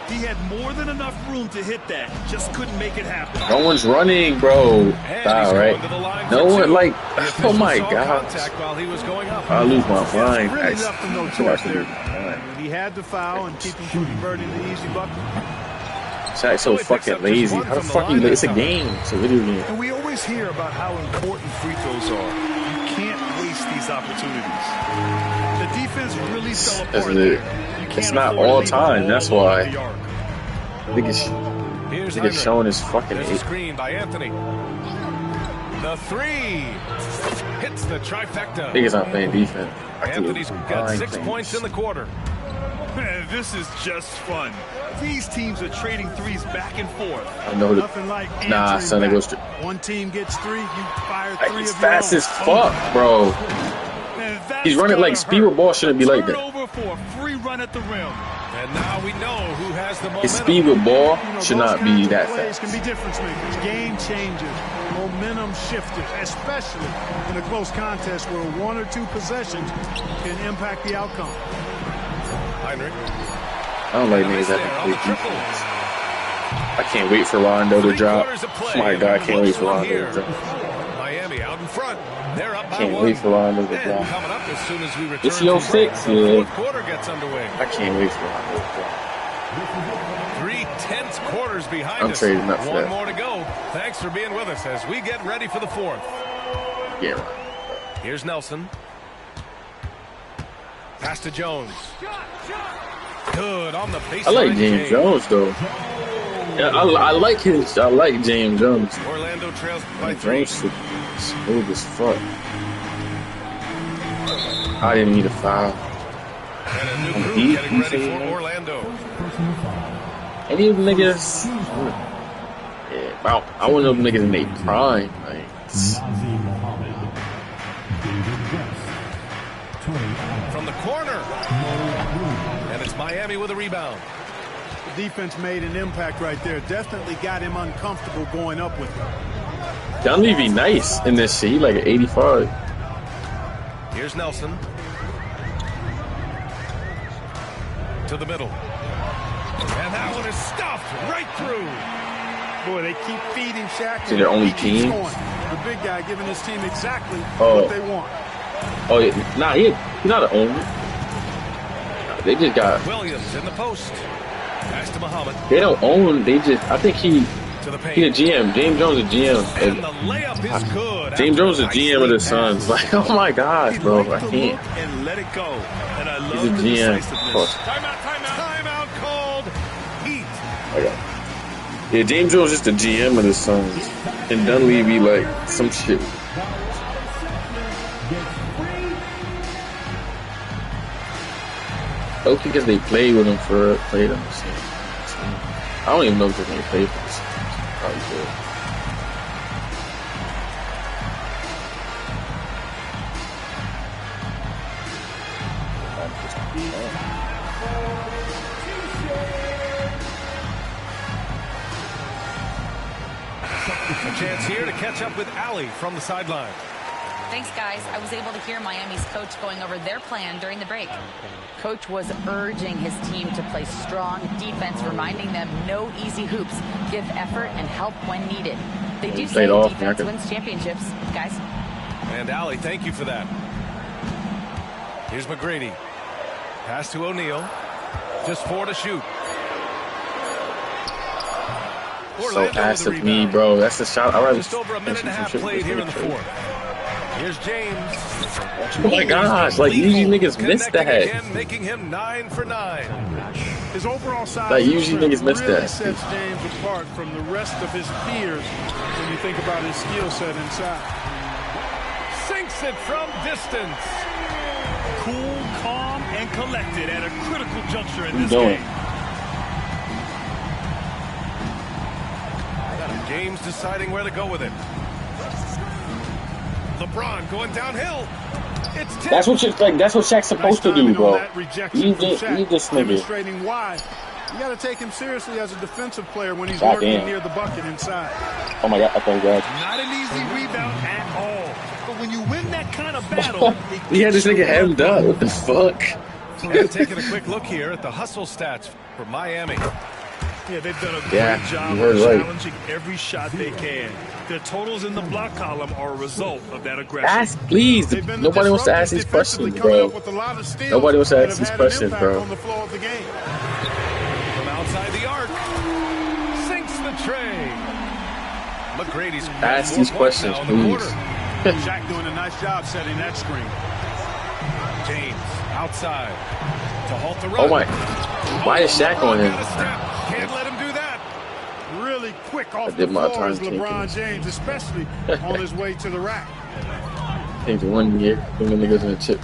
He had more than enough room to hit that. Just couldn't make it happen. No one's running, bro. And Foul, he's right? going to the line No for one, two. like, The oh official my saw God. contact while he was going up. I lose my mind. Really left him no Actually, choice there. He had to foul and keep him from converting the easy bucket. Shaq's so fucking lazy. How the fuck you? It's a game. It's a video game. And we always hear about how important free throws are. You can't waste these opportunities. The defense really fell apart That's there. it. You can't It's not afford to all leave the time, ball that's alone why. at the arc. Here's Nigga Heinrich. showing his fucking There's a eight. screen by Anthony. The three hits the trifecta. Niggas not playing defense. Anthony's got 6 points in the quarter. Man, this is just fun. These teams are trading threes back and forth. I know the. Nothing like Nah, answering son, it back. goes to. One team gets three, you fire Like, three he's of your fast own. as fuck, bro. Man, that's He's running like gotta speed hurt. with ball shouldn't be like that. Turnover for a free run at the rim. And now we know who has the momentum. His speed with ball You know, should those not kinds be of that plays fast. can be difference makers, game changers, momentum shifters, especially in a close contest where one or two possessions can impact the outcome. Heinrich. I don't like niggas that There can on play the triple. defense. I can't wait for Rondo to drop. 3/4 of play. Oh my God, I can't wait for One Rondo here. to drop. Miami out in front. They're up by Can't one. wait for Rondo to And drop. coming up as soon as we return It's from your break, six, the yeah. fourth quarter gets underway. I can't wait for Rondo to drop. 3 tense quarters behind I'm us. trading up for One that. more to go. Thanks for being with us as we get ready for the fourth. Yeah, right. Here's Nelson. Pass to Jones. Good on the baseline. I like James Jones though. Yeah, I like his. I like James Jones. Orlando trails by 3. Jones is smooth as fuck. I didn't need a foul. And a new On group deep, getting you ready say, for man? Orlando. Any of them niggas? Yeah, I want them niggas in their prime. Like, Nazi Mohammed. David West. Tony Allen. From the corner. And it's Miami with a rebound. The defense made an impact right there. Definitely got him uncomfortable going up with it. Dunleavy nice in this shit. He like an 85. Here's Nelson. To the middle. And that one is stuffed right through. Boy, they keep feeding Shaq. So they're only he keeps team? going. The big guy giving his team exactly Oh. what they want. Oh yeah, nah, he's not an owner. Nah, they just got. Williams in the post. Pass to Muhammad. They don't own. They just. I think he To the paint. a GM. James Jones is a GM. And the layup is good. James Jones is After a GM of the nice Suns. pass. Like, oh my gosh, bro, He I liked the can't. look and let it go. And I He's love a the GM. decisiveness. Timeout called. Heat. Yeah, James Jones is the GM of the Suns, and Dunleavy like some shit. Okay, because they played with him played on the same team. I don't even know if they're gonna play for the Suns. Probably good. A chance here to catch up with Allie from the sideline. Thanks, guys. I was able to hear Miami's coach going over their plan during the break. Coach was urging his team to play strong defense, reminding them no easy hoops, give effort, and help when needed. They do say off, defense Marcus. wins championships, guys. And Allie, thank you for that. Here's McGrady. Pass to O'Neal. Just 4 to shoot. So Orlando with ass the of me, rebound. bro. That's the shot. I rather Just over a minute and a half played here in the fourth. Here's James. Oh my gosh, like usually niggas miss Connecting that. again, making him 9 for 9. His overall size Like, usually niggas miss really that. sets James apart from the rest of his peers when you think about his skill set inside. Sinks it from distance. Cool, calm, and collected at a critical juncture in this doing? game. James deciding where to go with it. LeBron going downhill. It's tipped. That's what Shaq's supposed to do, bro. You He this nigga. demonstrating why. You got to take him seriously as a defensive player when he's God working damn. near the bucket inside. Oh my God, I thought God. Not an easy rebound at all. But when you win that kind of battle, He had this nigga hemmed up. What the fuck? And taking a quick look here at the hustle stats for Miami. yeah, they've done a great Yeah, job you of heard right. challenging every shot they can. Their totals in the block column are a result of that aggression. Ask, please. They've been Nobody wants to ask these defensively questions, coming bro. up with a lot of steals Nobody wants to that ask have these had an questions, impact bro. on the flow of the game. From outside the arc. Sinks the tray. McGrady's Ask these questions, please. Shaq doing a nice job setting that screen. James outside to halt the run. Oh my. Why is Shaq on him? Got a step. Can't let him do that. Really quick off I the did my floor is time LeBron taking. James, especially on his way to the rack. Take the 1 year. When the niggas in the chip.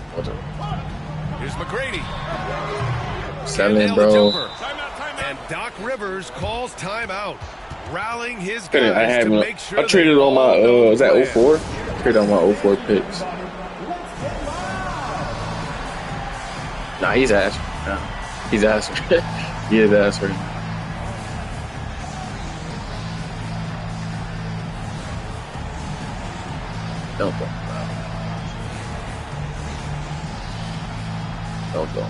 Here's McGrady. Selling, Nailed the bro. jumper. And Doc Rivers calls timeout, rallying his I guys had to one. make sure I traded they on my all know was the that plan. 04? Traded on my 04 picks. Nah, he's ass. Nah, he's ass. He is ass right now. Don't go. Don't go.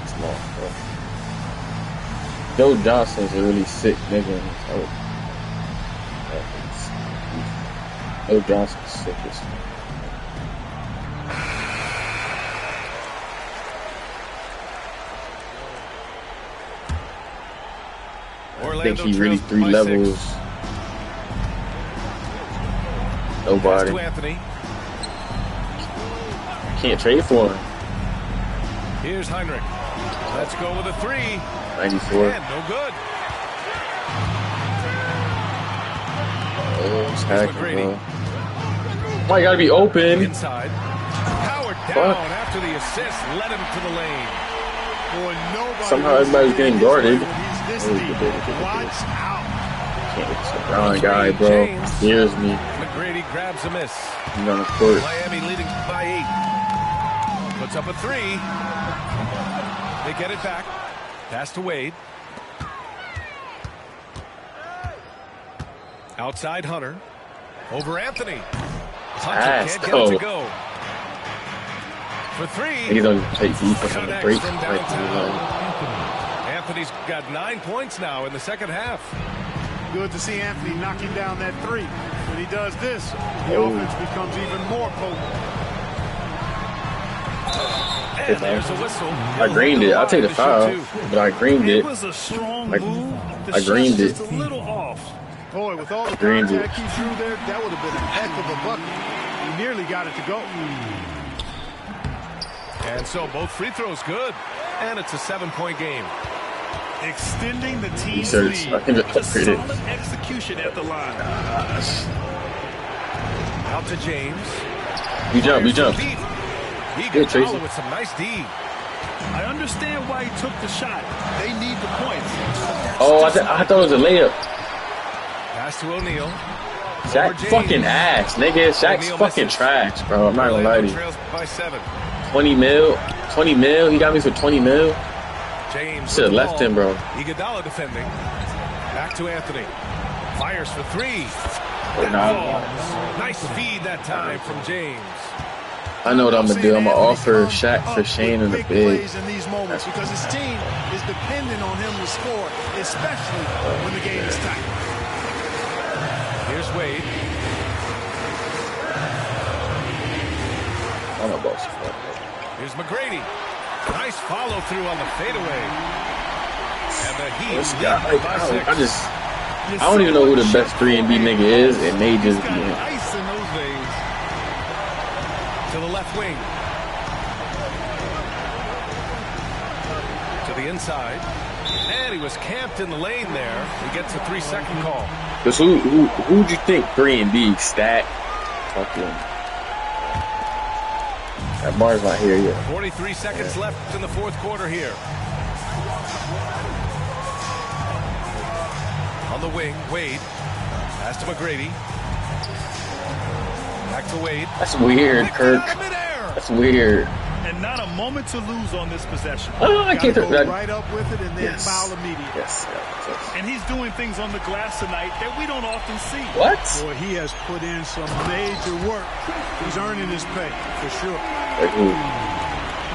Small, bro. Joe Johnson's a really sick nigga in his heart. Joe Johnson's sick as fuck. I think he really trails 3 by 6. levels. Pass Nobody. to Anthony. Can't trade for him. Here's Heinrich. Let's go with a 3. 94. And no good. Oh, it's hacking, McGrady. bro. Why you gotta be open? Inside. Howard down Fuck. after the assist. Led him to the lane. Boy, nobody Somehow everybody's getting guarded. This Oh, deep. good. Watch out. Can't get this brown guy, bro. Scares me. McGrady grabs a miss. He's on the court. Miami leading by 8. Puts up a 3. They get it back. Pass to Wade. Outside Hunter. Over Anthony. Hunter can't get it to go. For 3. He's gonna take defense on the break. Connects from Right to the downtown. line. Anthony's got 9 points now in the second half. Good to see Anthony knocking down that 3. When he does this, the offense becomes even more potent. And there's a whistle. I greened it. I'll take the foul, but I greened It it. was a strong move. The I greened shot's it. just a little off. Boy, with all the Greened it. contact he drew there, that would have been a heck of a bucket. He nearly got it to go. And so both free throws good. And it's a 7-point game. Extending the team's Research. lead. I can just Just upgrade it. solid execution at the line. Out to James. You jump. You jump. Deep. He Good, gets Tracy. Fowler with some nice D. I understand why he took the shot. They need the points. Oh, I thought it was a layup. Pass to O'Neal. Shaq fucking ass, nigga. Shaq's fucking trash, bro. I'm not gonna lie to you. Trails by 7. 20 mil. 20 mil. He got me for 20 mil. James Should have with the left ball. him, bro. Iguodala defending. Back to Anthony. Fires for 3. But nah, Falls. Nice feed that time from James. I know what I'm gonna do. I'm gonna offer Shaq for Shane in the big big. plays in these moments because his team is dependent on him to score, especially when the game is tight. Here's Wade. I'm a boss. Here's McGrady. Nice follow through on the fadeaway. And the Heat This lead guy, by 6. I don't even know who the best 3-and-B nigga is, and they just be him. Ice in those veins. To the left wing. To the inside. And he was camped in the lane there. He gets a 3-second call. Because who'd you think 3-and-B stat? Talk to him. That bar's not here yet. 43 seconds left in the fourth quarter here. On the wing, Wade. Pass to McGrady. Back to Wade. That's weird, Kirk. That's weird. And not a moment to lose on this possession. Oh, I can't go right up with it and then foul immediately. Yes. And he's doing things on the glass tonight that we don't often see. What? Boy, he has put in some major work. He's earning his pay, for sure. Like who?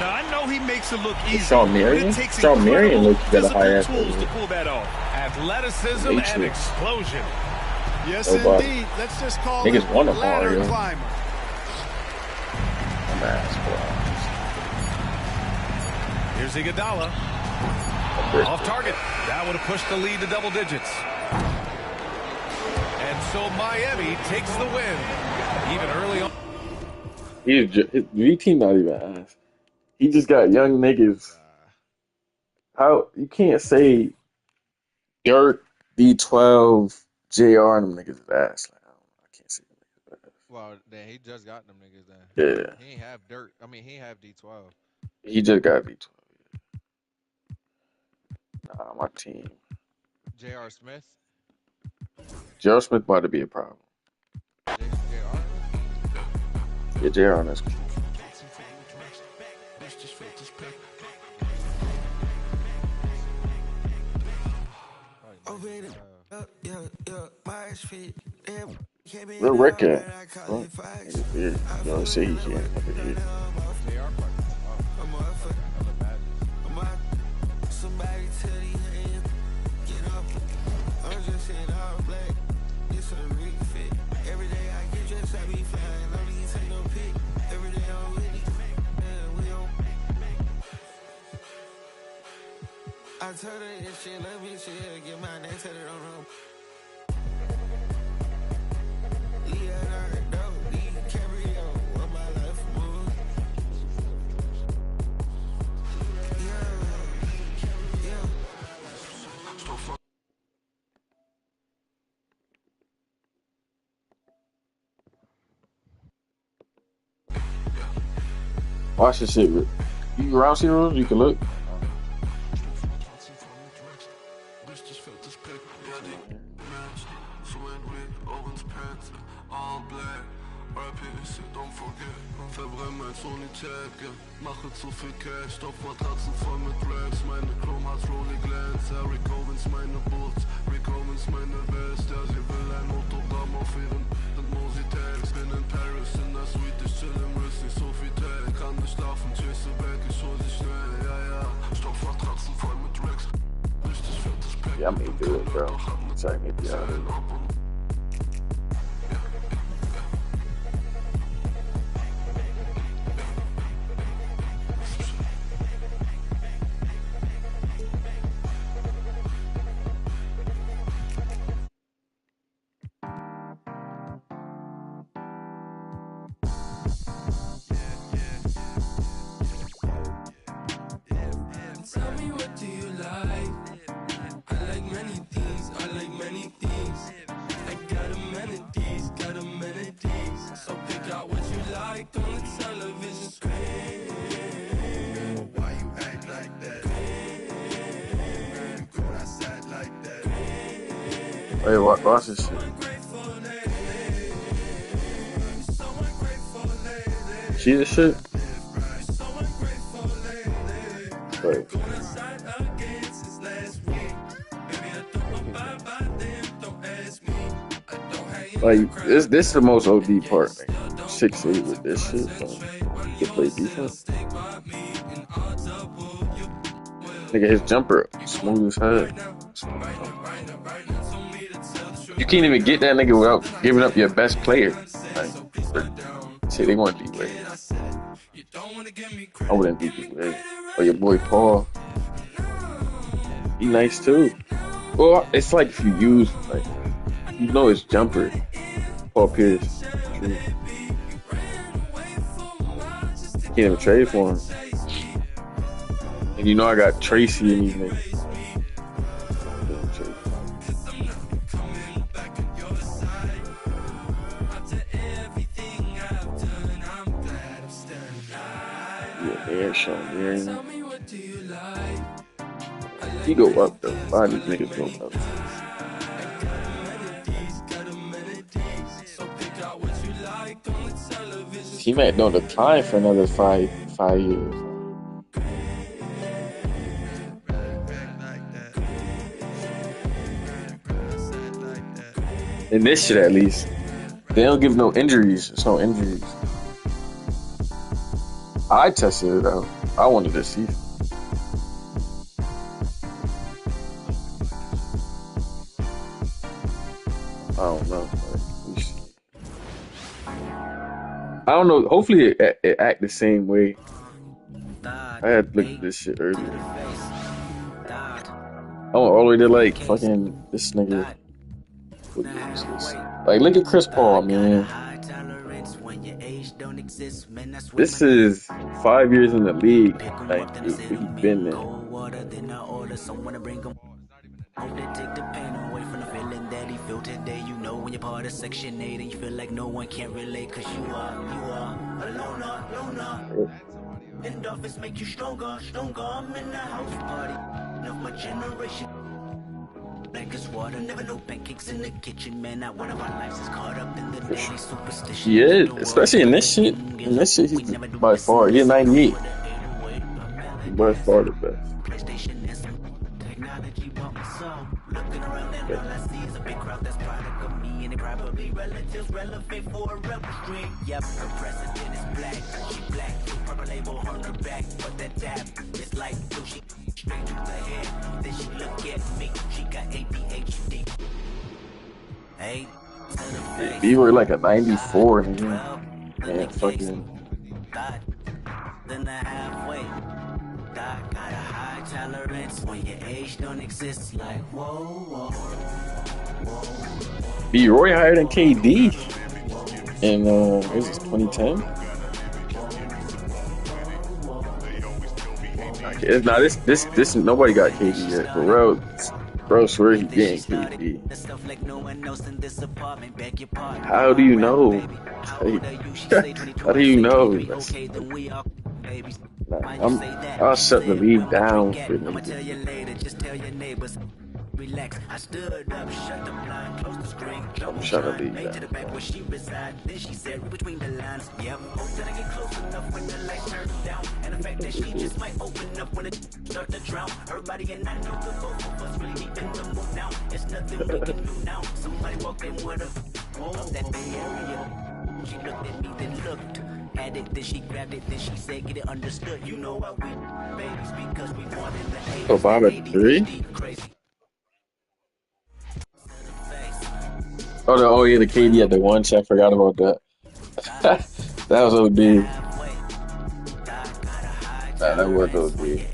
Now, I know he makes it look easy. Shawn Marion? But it takes Shawn Marion looks got a high ass. tools to pull that off. Athleticism and explosion. Yes, Nobody. indeed. Let's just call Niggas it won a ladder Mario. climber. I'm ass, Here's Iguodala. Off target. That would have pushed the lead to double digits. And so Miami takes the win. Even early on. His V team not even ass. He just got young niggas. How you can't say Dirk, D12, JR, and them niggas is ass. Like, I can't say them niggas ass. Well, then he just got them niggas then. Yeah. He ain't have Dirt. I mean, he ain't have D12. He just got D12. Nah, my team. J.R. Smith. J.R. Smith about to be a problem. J.R. Yeah, J.R. on this. Where Rick at? Oh, you don't say he can't. Somebody tell these hands, get up. I'm just saying all black. This a real fit. Every day I get dressed, I be flying. No need to take no pic. Every day I'm with it. Man, we on. I told her this shit, let me chill. Get my name tatted on her. Leonardo, DiCaprio, what my life was. Watch this shit. You around see rooms? You can look. Mache zu viel Cash, Stoffmatratzen voll mit Raps. Meine Chrome Hearts, Rolling Glance. Rick Owens, meine Boots. Rick Owens, meine West. Ja, sie will ein Autogramm auf ihren Mosi-Tags. Bin in Paris, in der Suite, ich chill im Wrist, nicht so viel Tag. Kann nicht schlafen, chase back, ich hol sie schnell. Ja, ja, Stoffmatratzen voll mit Racks. Richtig fettes Pack. Yeah, I may do it, bro. Check me out. Tell me, what do you like? I like many things, I like many things. I got amenities. So pick out what you like on the television screen. Why you act like that? You go outside like that. Hey, watch this shit. See this shit? Wait. Like this is the most OD part. Like, 6'8" with this shit. You can play defense. Nigga, his jumper smooth as hell. You can't even get that nigga without giving up your best player. Like, shit, they want D-Wade. I wouldn't beat D-Wade. Or your boy Paul. He nice too. Well, it's like if you use like his jumper, Paul Pierce. True. Can't even trade for him. And I got Tracy and these niggas. Yeah, Sean. He go up though. A lot of these niggas go up. He might don't decline for another five years. In this shit, at least, they don't give no injuries. There's no injuries. I tested it out. I wanted to see. I don't know. I don't know. Hopefully, it act the same way. I had looked at this shit earlier. I went all the way to like fucking this nigga. Like, look at Chris Paul, man. This is 5 years in the league. Like, he's been there. When you're part of Section 8 and you feel like no one can relate, cause you are a loner. Endorphins make you stronger. I'm in the house party of my generation. Black as water, never no pancakes in the kitchen, man. Not one of our lives is caught up in the daily superstition. Yeah, especially in this shit. He's by far. He's 98. He's by far the best. Looking around and all I see is a big crowd that's product of me, and it probably relatives relevant for a rebel stream. Yep, her president is black, she black, purple label on her back, but that tap is like she straight to the head. Then she look at me, she got ADHD. Hey, you were like a 94, man. Fucking. Then the halfway. Got a high tolerance when your age don't exist. Like whoa. B. Roy higher than KD in is this 2010? Nah, this nobody got KD yet. But bro, swear he getting KD. How do you know? How do you know? I'll shut the league down for them. Tell you later, just tell your neighbors. Relax. I stood up, shut the blind, close the screen. Shut the league down. To the back where she reside. Then she said, between the lines. Yep. Hope that I get close enough when the lights turn down. And the fact that she just might open up when it start to drown. Her body and I know the both of us really deep in the mood now. It's nothing we can do now. Somebody walked in with a that Bay Area. She looked at me, then looked. Had it, then she grabbed it, then she said, get it understood. You know why we babies, because we wanted the 80s. Oh, Bob at 3? Oh, yeah, the KD at the 1. I forgot about that. That was OD. Nah, that was OD.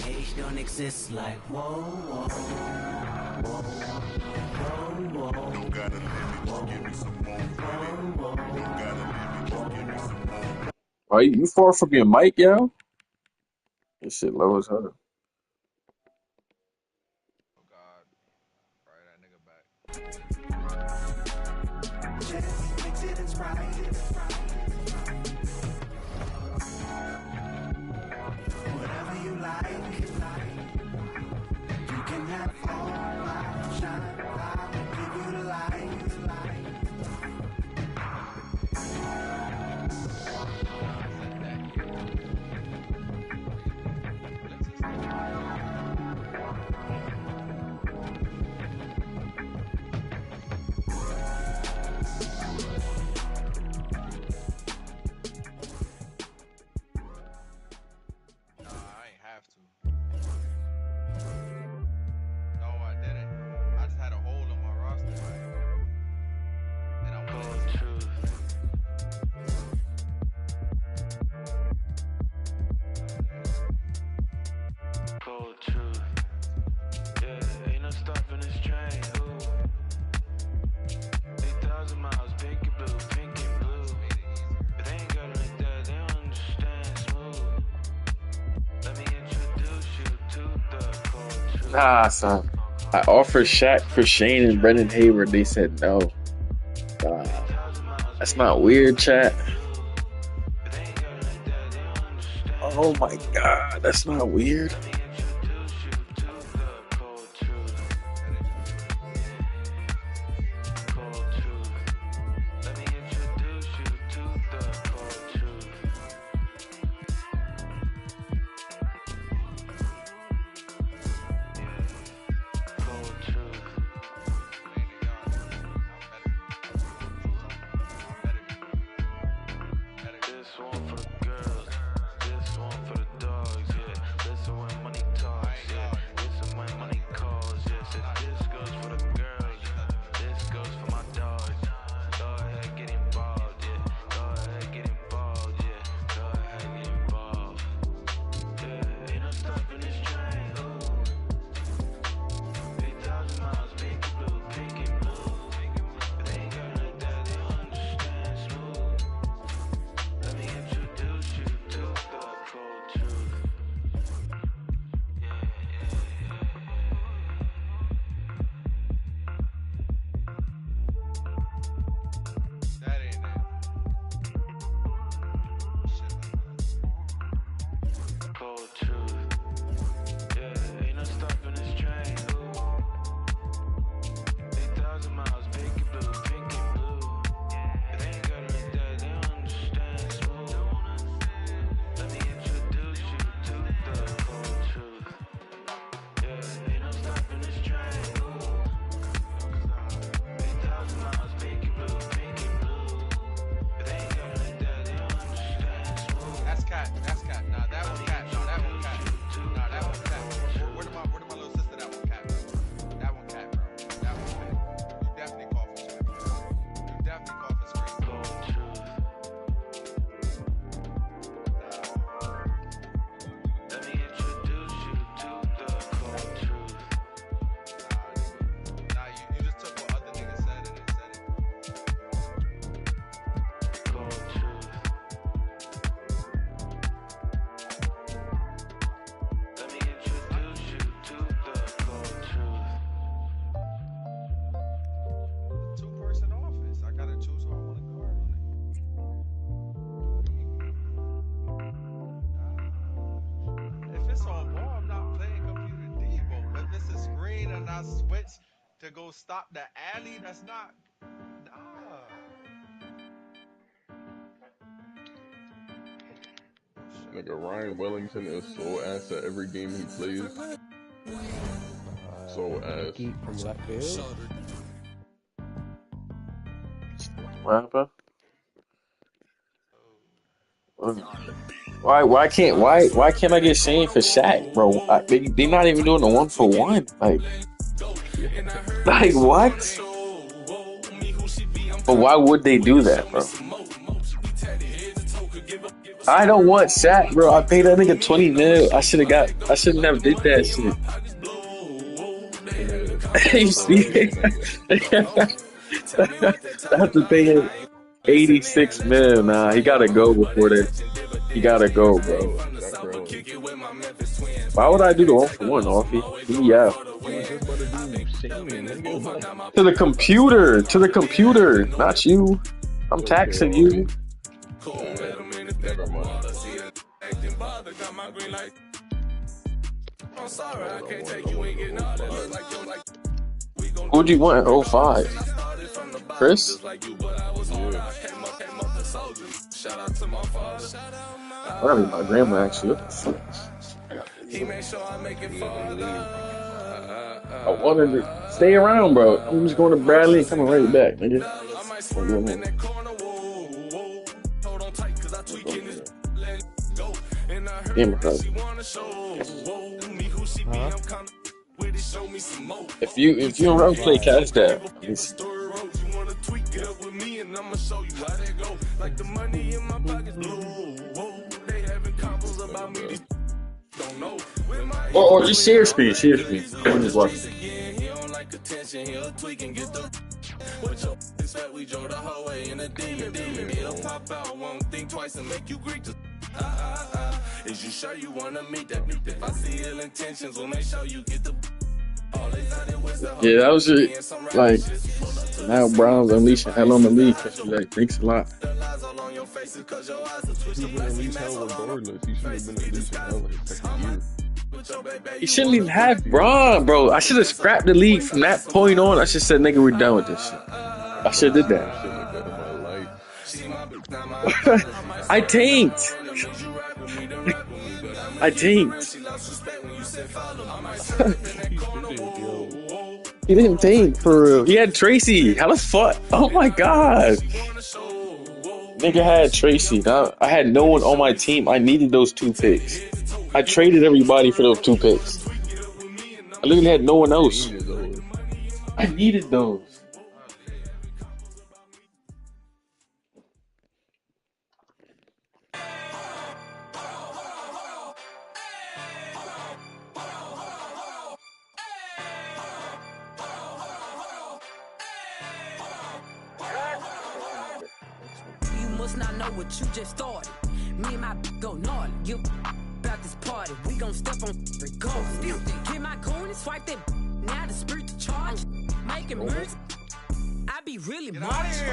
Are you far from your mic, yo? This shit low as hell. Oh God. Right, that nigga back. Just mix it and Sprite. Whatever you like. You can have all my shine. I will give you the light. Nah, son. I offered Shaq for Shane and Brendan Hayward. They said no. That's not weird, chat. Oh my God, that's not weird. To go stop the alley, that's not. Nah. Nigga, Ryan Wellington is so ass at every game he plays. So ass. From left field. What happened? Why can't I get Shane for Shaq, bro? They not even doing the 1-for-1. Like what? But why would they do that, bro? I don't want Shaq, bro. I paid that nigga 20 mil. I should never did that shit. You see? I have to pay him 86 mil. Nah, he gotta go before that. He gotta go, bro. Why would I do the 1-for-1, Offie? Yeah. To the computer, not you. I'm taxing you. Who'd you want? 05? Chris? I gotta be my grandma actually. I wanted to stay around, bro. I'm just going to Bradley and coming right back, nigga. Damn, bro. If you around, play cash that. Or just share screen. I'm just watching. Is you sure you wanna meet that? If I see ill intentions, we'll make sure you get the Yeah, that was it. Like, now Browns unleashing hell on the league. Like, thanks a lot. He was gonna unleash hell regardless. He should have been unleashing hell in his second year. He shouldn't even have Braun, bro. I should have scrapped the league from that point on. I should said, nigga, we're done with this shit. I should have did that. I tanked. I tanked. He didn't tank for real. He had Tracy. How the fuck? Oh my god. Nigga had Tracy. I had no one on my team. I needed those 2 picks. I traded everybody for those 2 picks. I literally had no one else. I needed those. You must not know what you just started. Me and my go gnarly. You about this party. We gon' step on regardless. Get my coin and swipe that. Now the spirit to charge. Making moves. I be really marching.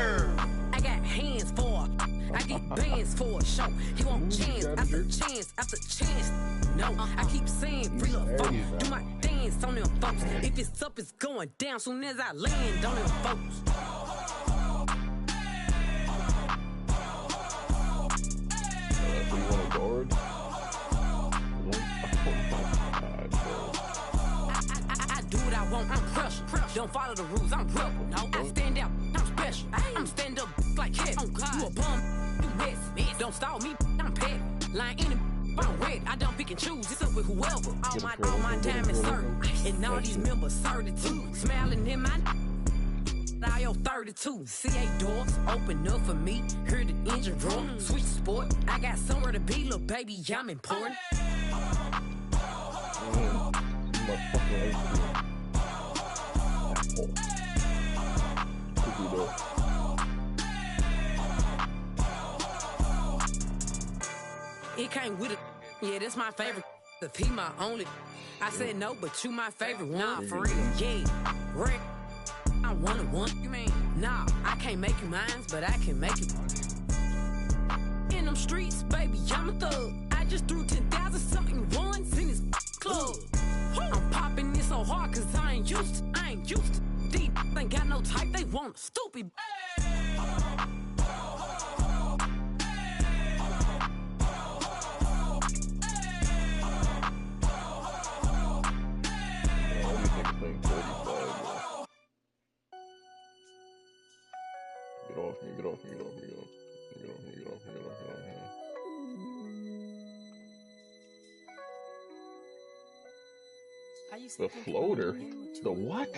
I got hands for it. I get bands for a show. He want chance after chance after chance. No, I keep saying free love folk. Do my dance on them folks. If it's up, it's going down soon as I land on them folks. So you want to guard? I do what I want, I'm pressure. Don't follow the rules, I'm rebel. No, I stand out, I'm special. I'm stand up like head. Oh God, you a bum, you mess. Don't stall me, I'm pet. Lying in the I'm red. I don't pick and choose, it's up with whoever. All my time is certain. And all these members 32. Smiling in my now yo 32. CA doors open up for me. Hear the engine roar. Switch sport. I got somewhere to be, little baby. I'm important. It came with it. Yeah, that's my favorite. The P my only. I said no, but you my favorite one. Nah, for real. Yeah. Rick. I wanna one. You mean? Nah, I can't make you mine, but I can make you. In them streets, baby, I'm a thug. I just threw 10,000 something ones in this club. I'm popping this so hard cause I ain't used to. Deep ain't got no type, they want stupid. Get off me, get off me, get off me, get off me, get off me, get off me, get off me, get off me. The floater? The what?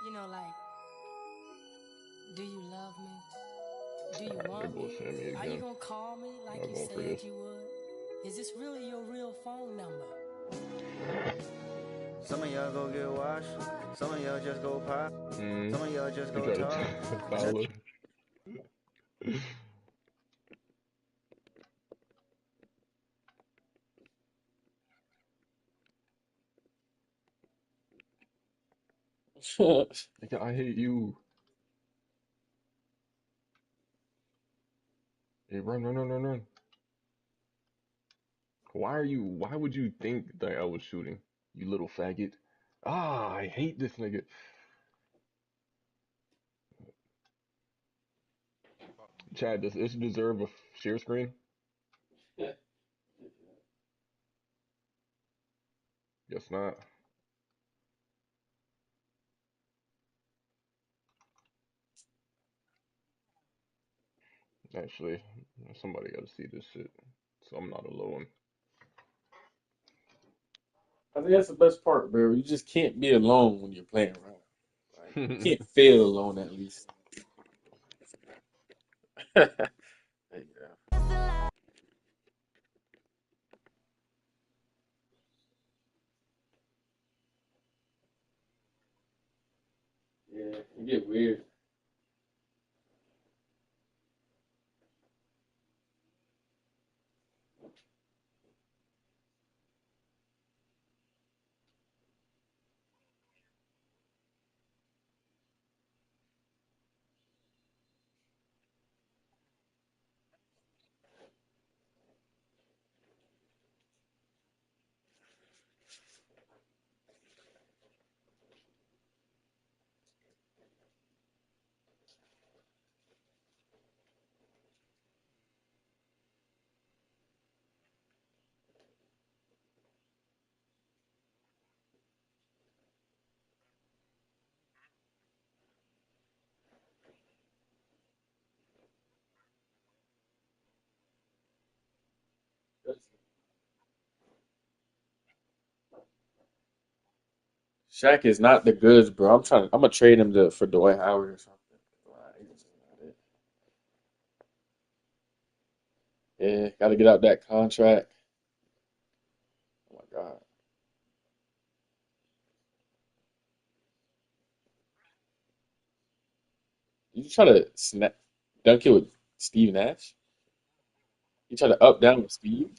You know, like, do you love me? Do you Alright, want they're me? bullshitting me Are again. you gonna call me like Not you going for said this. you would? Is this really your real phone number? Some of y'all go get washed. Some of y'all just go pop. Some of y'all just go talk. Follow. Nigga, I hate you. Hey, run, run, run, run, run. Why would you think that I was shooting? You little faggot. Ah, I hate this nigga. Chad, does this deserve a share screen? Guess not. Actually, somebody gotta see this shit, so I'm not alone. I think that's the best part, bro. You just can't be alone when you're playing around. Like, you can't feel alone at least. There you go. Yeah, you get weird. Shaq is not the goods, bro. I'm gonna trade him for Dwight Howard or something. He's just not it. Yeah, got to get out that contract. Oh my God. You try to dunk it with Steve Nash? You try to up down with Steve?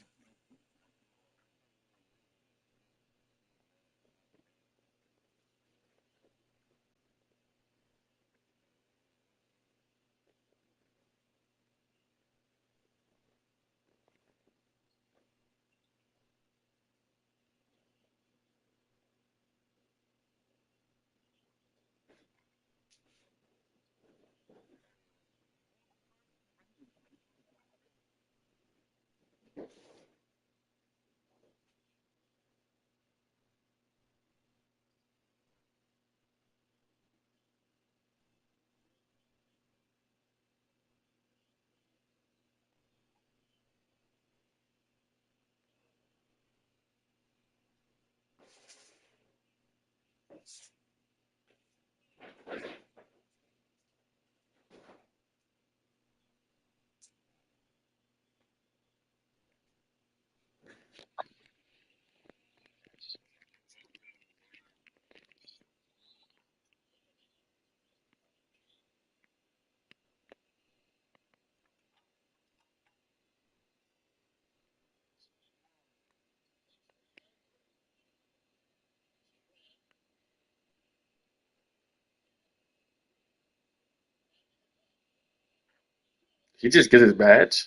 He just gets his badge?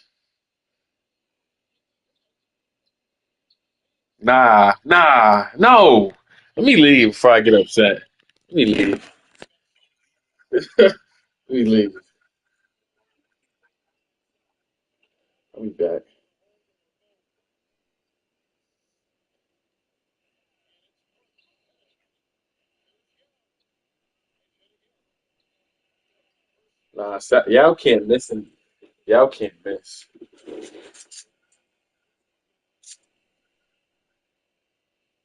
No. Let me leave before I get upset. Let me leave. Let me leave. I'll be back. Y'all can't miss him. Y'all can't miss.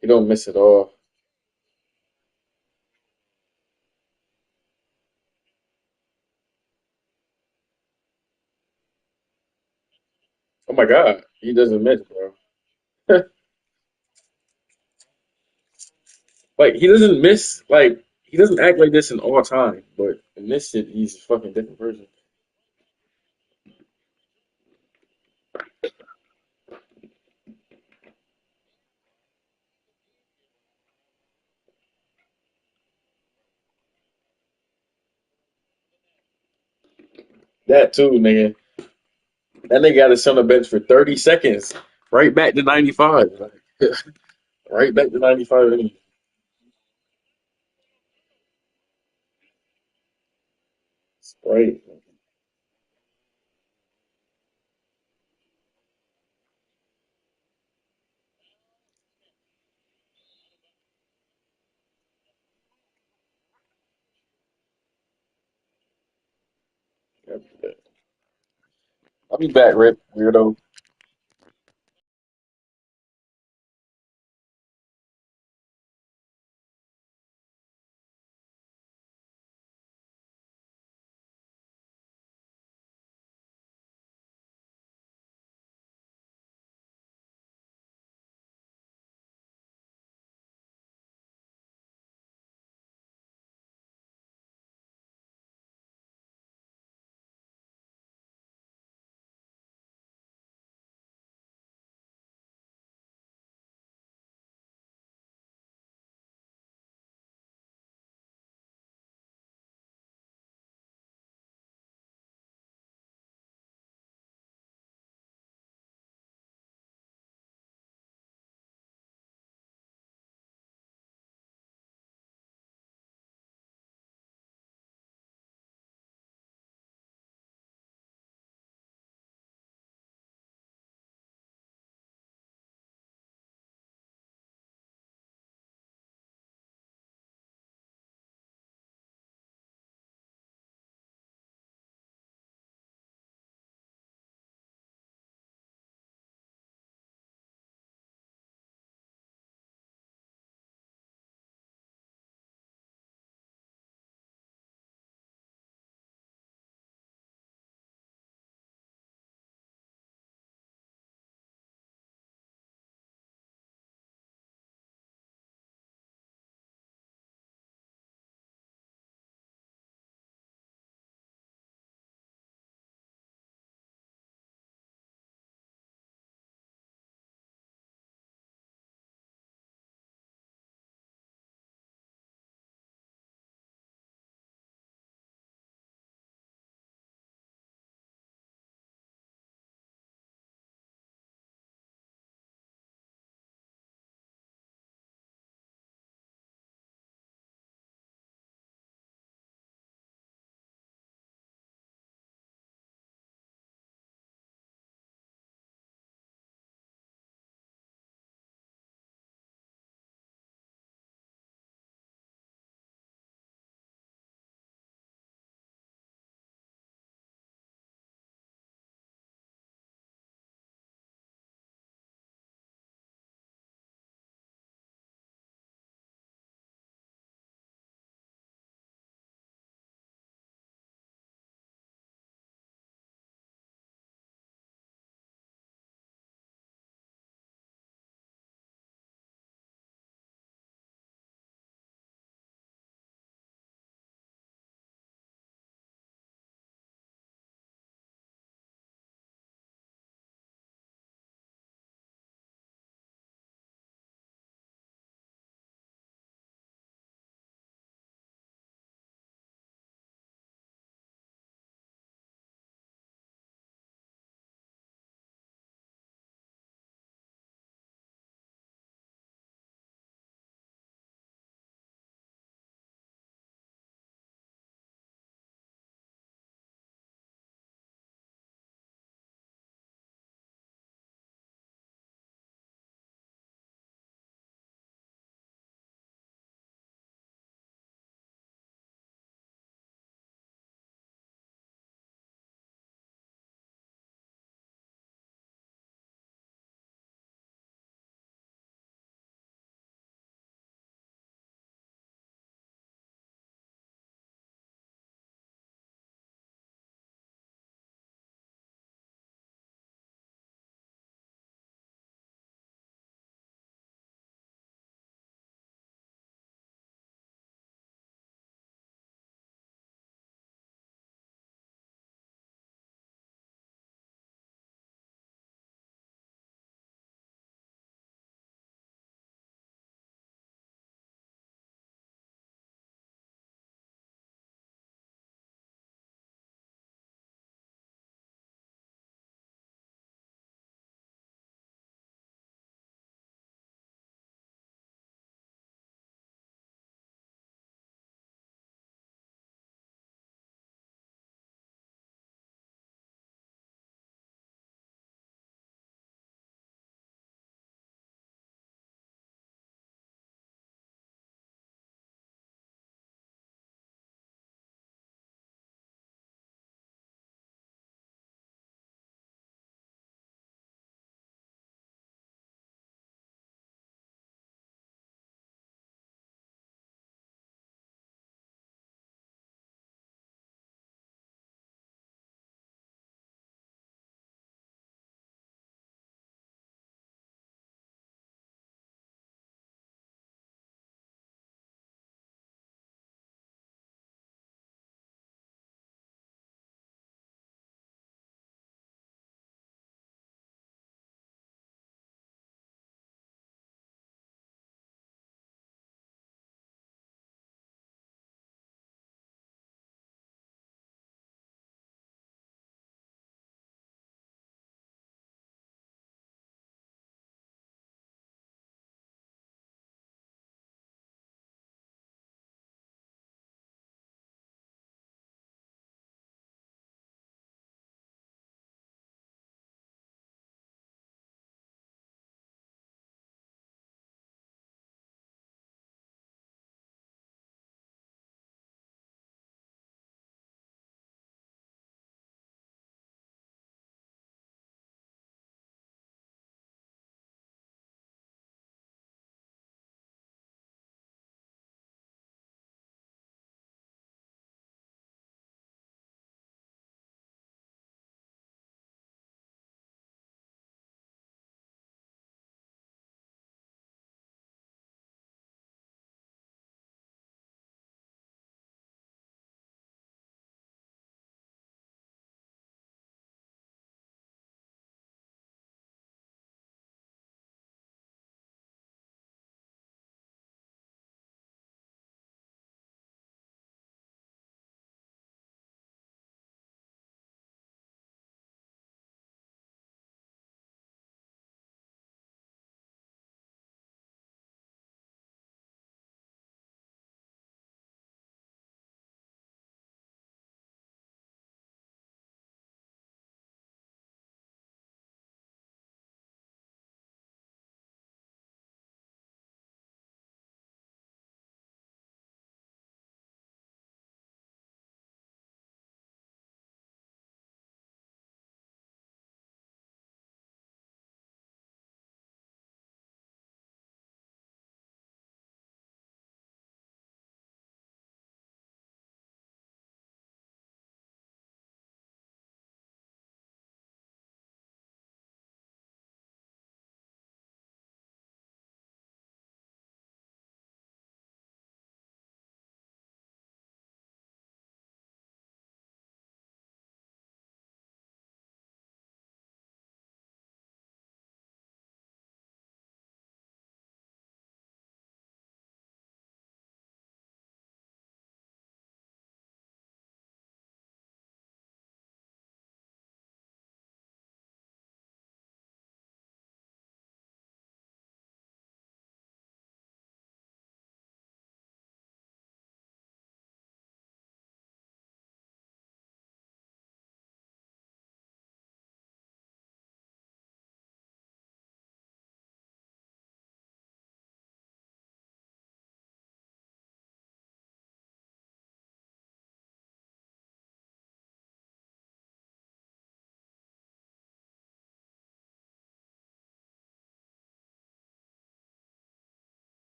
He don't miss at all. Oh my God, he doesn't miss, bro. Like he doesn't miss. Like he doesn't act like this in all time, but in this shit, he's a fucking different person. That too, nigga. That nigga got to sit on the bench for 30 seconds. Right back to 95. Like, right back to 95. Right. I'll be back, Rip. Weirdo.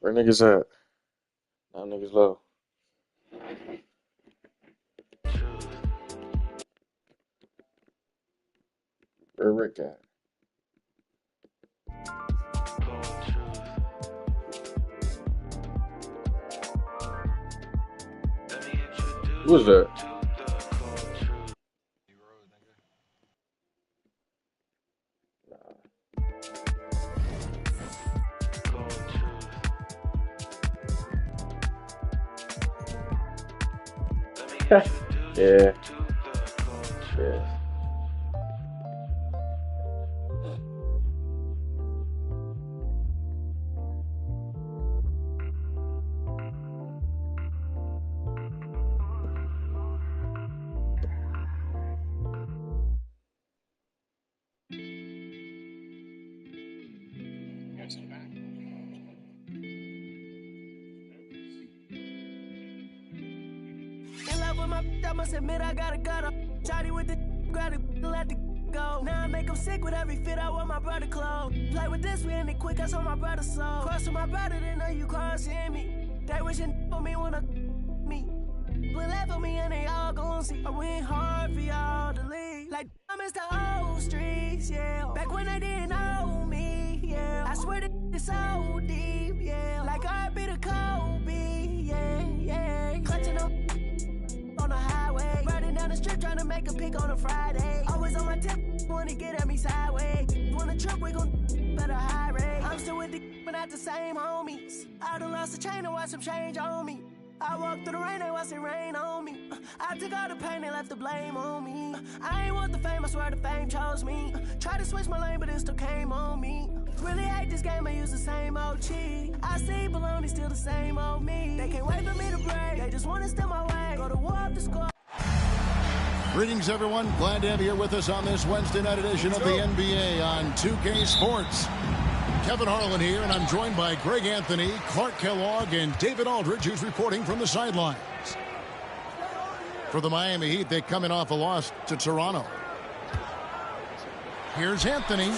Where niggas at? Now niggas low. Where Rick at? Who was that? Yeah. Yeah. In love with my I must admit I gotta gut up. Shawty with the grab it, let it go. Now I make them sick with every fit I want my brother clothes. Play with this, we end it quick, I saw my brother soul. Cross with my brother, then know you crossing me. They wishing for me wanna me. But left for me and they all gon' see. I went hard for y'all to leave. Like I'm Mr. Old Streets, yeah. Back when they didn't know me, yeah. I swear that it's so deep, yeah. Like I be the Kobe, yeah, yeah. Clutching up on the highway, riding down the strip trying to make a pick on a Friday. Always on my tip, wanna get at me sideways. Wanna trip, we gon' better high rate. I'm still with the but not the same homies. I done lost the chain and watch some change on me. I walked through the rain, they watched it rain on me. I took all the pain, they left the blame on me. I ain't want the fame, I swear the fame chose me. Tried to switch my lane, but it still came on me. Really hate this game, I use the same old cheat. I see baloney, still the same old me. They can't wait for me to break, they just wanna steal my way. Go to war up the score. Greetings, everyone. Glad to have you here with us on this Wednesday night edition of the NBA on 2K Sports. Kevin Harlan here, and I'm joined by Greg Anthony, Clark Kellogg, and David Aldridge, who's reporting from the sidelines. For the Miami Heat, they coming off a loss to Toronto. Here's Anthony.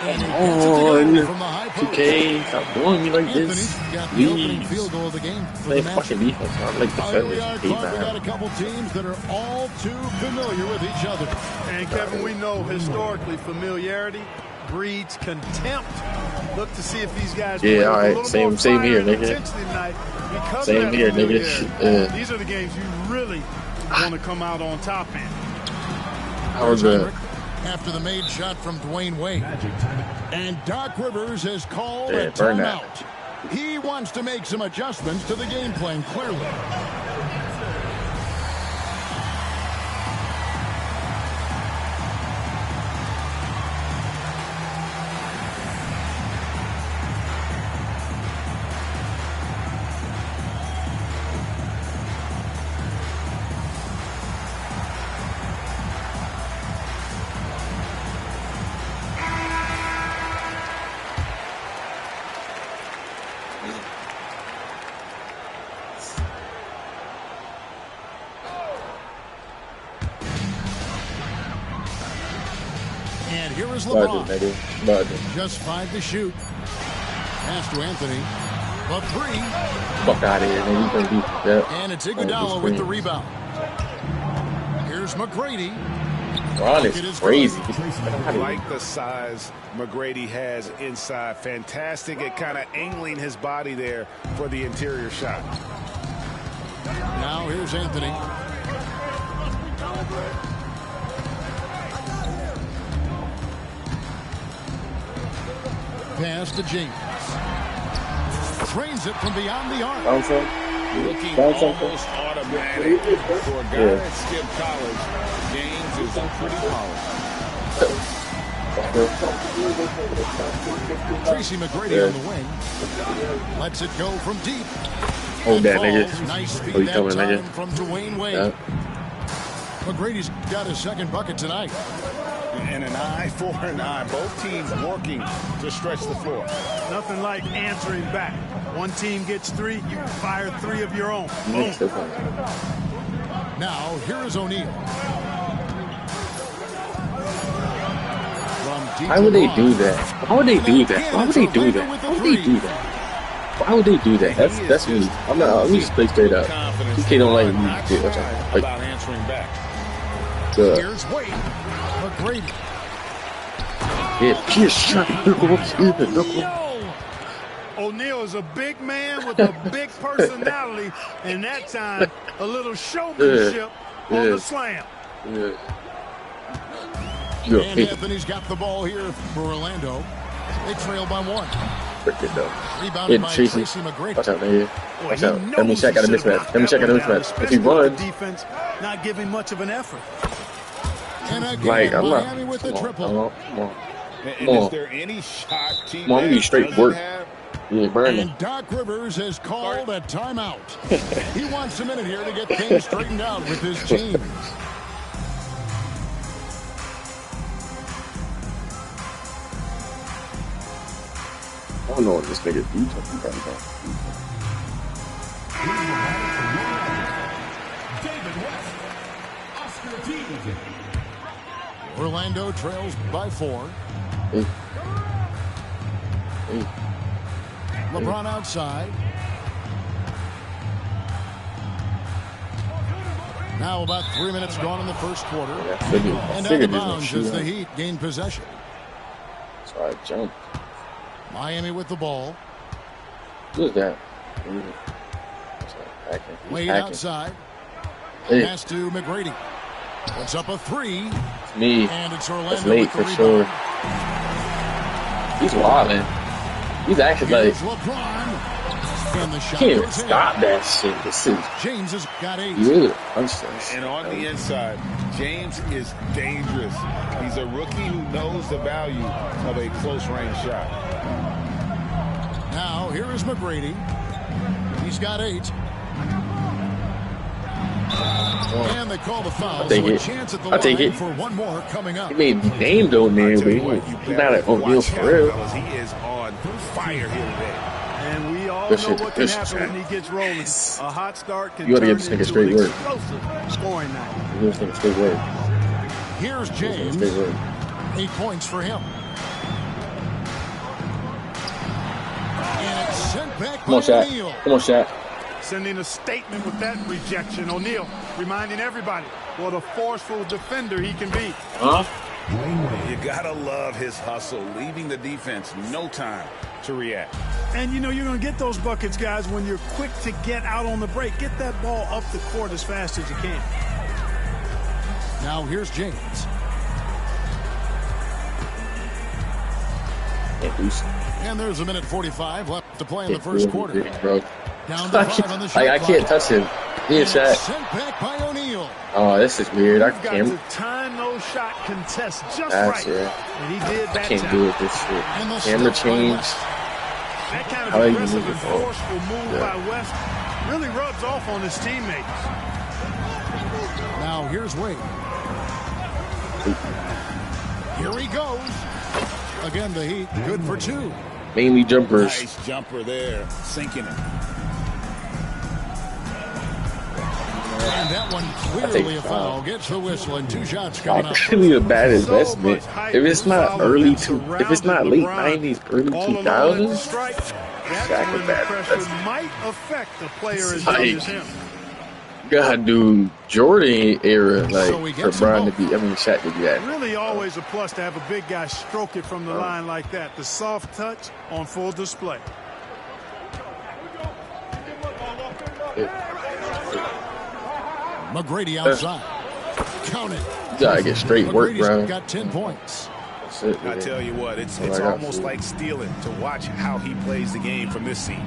And he gets it to go from the high post. 2K, stop doing me like this. Got the opening field goal of the game for Play the fucking defense. I like Here we defenders. are, Clark. We got a couple teams that are all too familiar with each other. And Kevin, we know historically familiarity breeds contempt. Look to see if these guys Yeah, all a right. little more Same fire here, and nigga. intensity tonight because of Same that here, nigga. familiarity. These are the games you really want to come out on top in. How was that? After the made shot from Dwayne Wade. And Doc Rivers has called a burn timeout. that. He wants to make some adjustments to the game plan, clearly. And here is LeBron. Just 5 to shoot. Pass to Anthony. The 3. Fuck out of here, nigga. You can't beat that. And it's Iguodala with the rebound. Here's McGrady. Ron is crazy. I like the size McGrady has inside. Fantastic at kind of angling his body there for the interior shot. Now here's Anthony. Pass to James. Trains it from beyond the arc. Looking almost automatic for a guy that skipped college. James is pretty polished. Tracy McGrady on the wing. Lets it go from deep. Hold that, nigga. Nice speed Oh, you that coming, time nigga? from Dwayne Wade. Yeah. McGrady's got his second bucket tonight. And an eye for an eye. Both teams working to stretch the floor. Nothing like answering back. One team gets 3, you fire 3 of your own. Boom. Now, here is O'Neal. Why would they do that? Why would they do that? Why would they do that? Why would they do that? Why would they do that? That's me. I'm not. Let me just play straight up. 2K don't like me. About answering back. Here's Wade. McGrady. Yeah, Pierce trying to O'Neal is a big man with a big personality, and that time a little showmanship on the slam. And Anthony's got the ball here for Orlando. They trail by 1. Rebounded by Tracy McGrady. Watch out, man. Watch out. Let me check out a mismatch. Let me check out a mismatch. If he runs, defense not giving much of an effort. And again, like, I'm not. Miami with the triple. Come on. And is there any shot team I'm gonna be straight work. Yeah, burn And Doc Rivers has called a timeout. He wants a minute here to get things straightened out with his team. I don't know what this nigga do. Orlando trails by 4. LeBron outside. Now about 3 minutes gone in the first quarter. And out of bounds as the Heat gain possession. So I jumped. Miami with the ball. Who's that? Wade outside. Pass to McGrady. Puts up a 3. It's me. And it's Orlando. It's late for sure. He's wilding. He's actually like, can't stop that shit. This is James has got 8. And on the inside, James is dangerous. He's a rookie who knows the value of a close range shot. Now here is McGrady. He's got 8. And they call the foul. I'll take so a it. chance at the I'll take line it. for one more coming up. He may be named O'Neal, but he's not an O'Neal for real. He is on fire here today. And we all Good know shit. what can happen when he gets rolling. A hot start can You gotta turn give this nigga into straight an work. explosive scoring night. Give this nigga straight work. Here's James. 8 points for him. And it's sent back Come on, by Shaq. O'Neal. Come on, Shaq. Sending a statement with that rejection. O'Neal reminding everybody what a forceful defender he can be. You gotta love his hustle, leaving the defense no time to react. And you know you're gonna get those buckets, guys, when you're quick to get out on the break. Get that ball up the court as fast as you can. Now here's James. And there's 1:45 left to play in the first quarter. Down to 5 on the shot I can't touch him. He is Shaq. Sent back by O'Neal. Oh, this is weird. I You've got can't. to time those shot contests just That's right. it. And he did that I can't time. do it this shit. Camera change. That kind How of you aggressive move and the ball? forceful move by West really rubs off on his teammates. Now here's Wade. Here he goes. Again, the Heat good for 2. Mainly jumpers. Nice jumper there, sinking it. And that one clearly a foul. Gets the whistle and 2 shots coming up. Actually, a bad investment. If it's not if it's not late 90s, early 2000s, Shaq a bad investment. Might affect the player as Like, young as him. gotta do Jordan era, like for Brian to be. I mean, Shaq to be that. Really always a plus to have a big guy stroke it from the line like that. The soft touch on full display. McGrady outside. Count it. You gotta get straight work, bro. Got 10 points. That's it, I tell you what, it's I got almost you. like stealing to watch how he plays the game from this seat.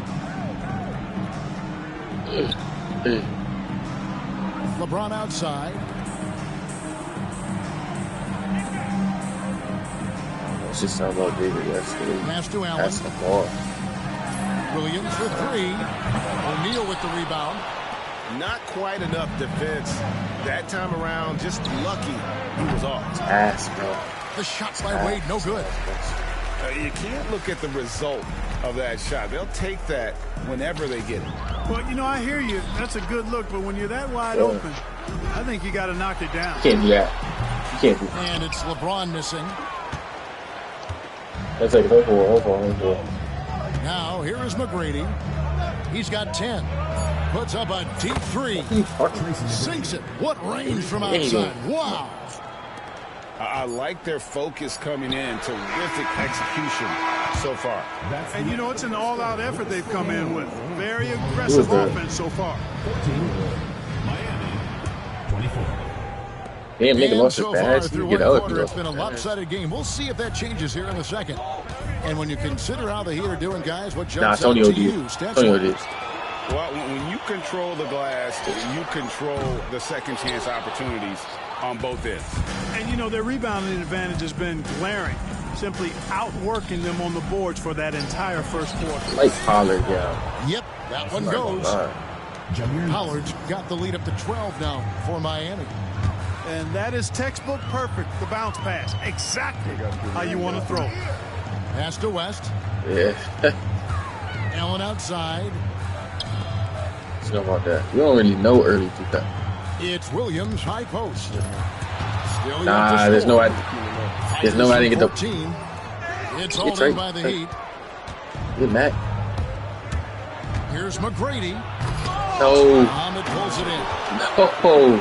LeBron outside. It's just sound about David West. Pass to Allen. That's the ball. Williams for 3. O'Neal with the rebound. Not quite enough defense that time around. Just lucky he was off. Ass, bro. The shot by Wade, no good. You can't look at the result of that shot. They'll take that whenever they get it. Well, you know, I hear you. That's a good look, but when you're that wide open, I think you got to knock it down. You can't do that. You can't do that. And it's LeBron missing. That's like over. Now, here is McGrady. He's got 10. Puts up a deep three. Sinks it. What range from outside. Wow. I like their focus coming in. Terrific execution so far. And, you know, it's an all-out effort they've come in with. Very aggressive offense so far. Miami, 24. Damn, nigga lost his So badge. far You through get one out. quarter, it's been a lopsided game. We'll see if that changes here in the second. And when you consider how the Heat are doing, guys, what jumps out to you? Well, when you control the glass, you control the second chance opportunities on both ends. And, you know, their rebounding advantage has been glaring, simply outworking them on the boards for that entire first quarter. Like Pollard, yeah. Yep, that one goes. Pollard's got the lead up to 12 now for Miami. And that is textbook perfect, the bounce pass. Exactly how you want to throw it. Pass to West. Yeah. Allen outside. You know about that. You don't really know early to that. It's Williams, high post. Still Nah, there's no I didn't get the. It's all in by the Heat. Good Matt. Here's McGrady. No. Muhammad pulls it in. No.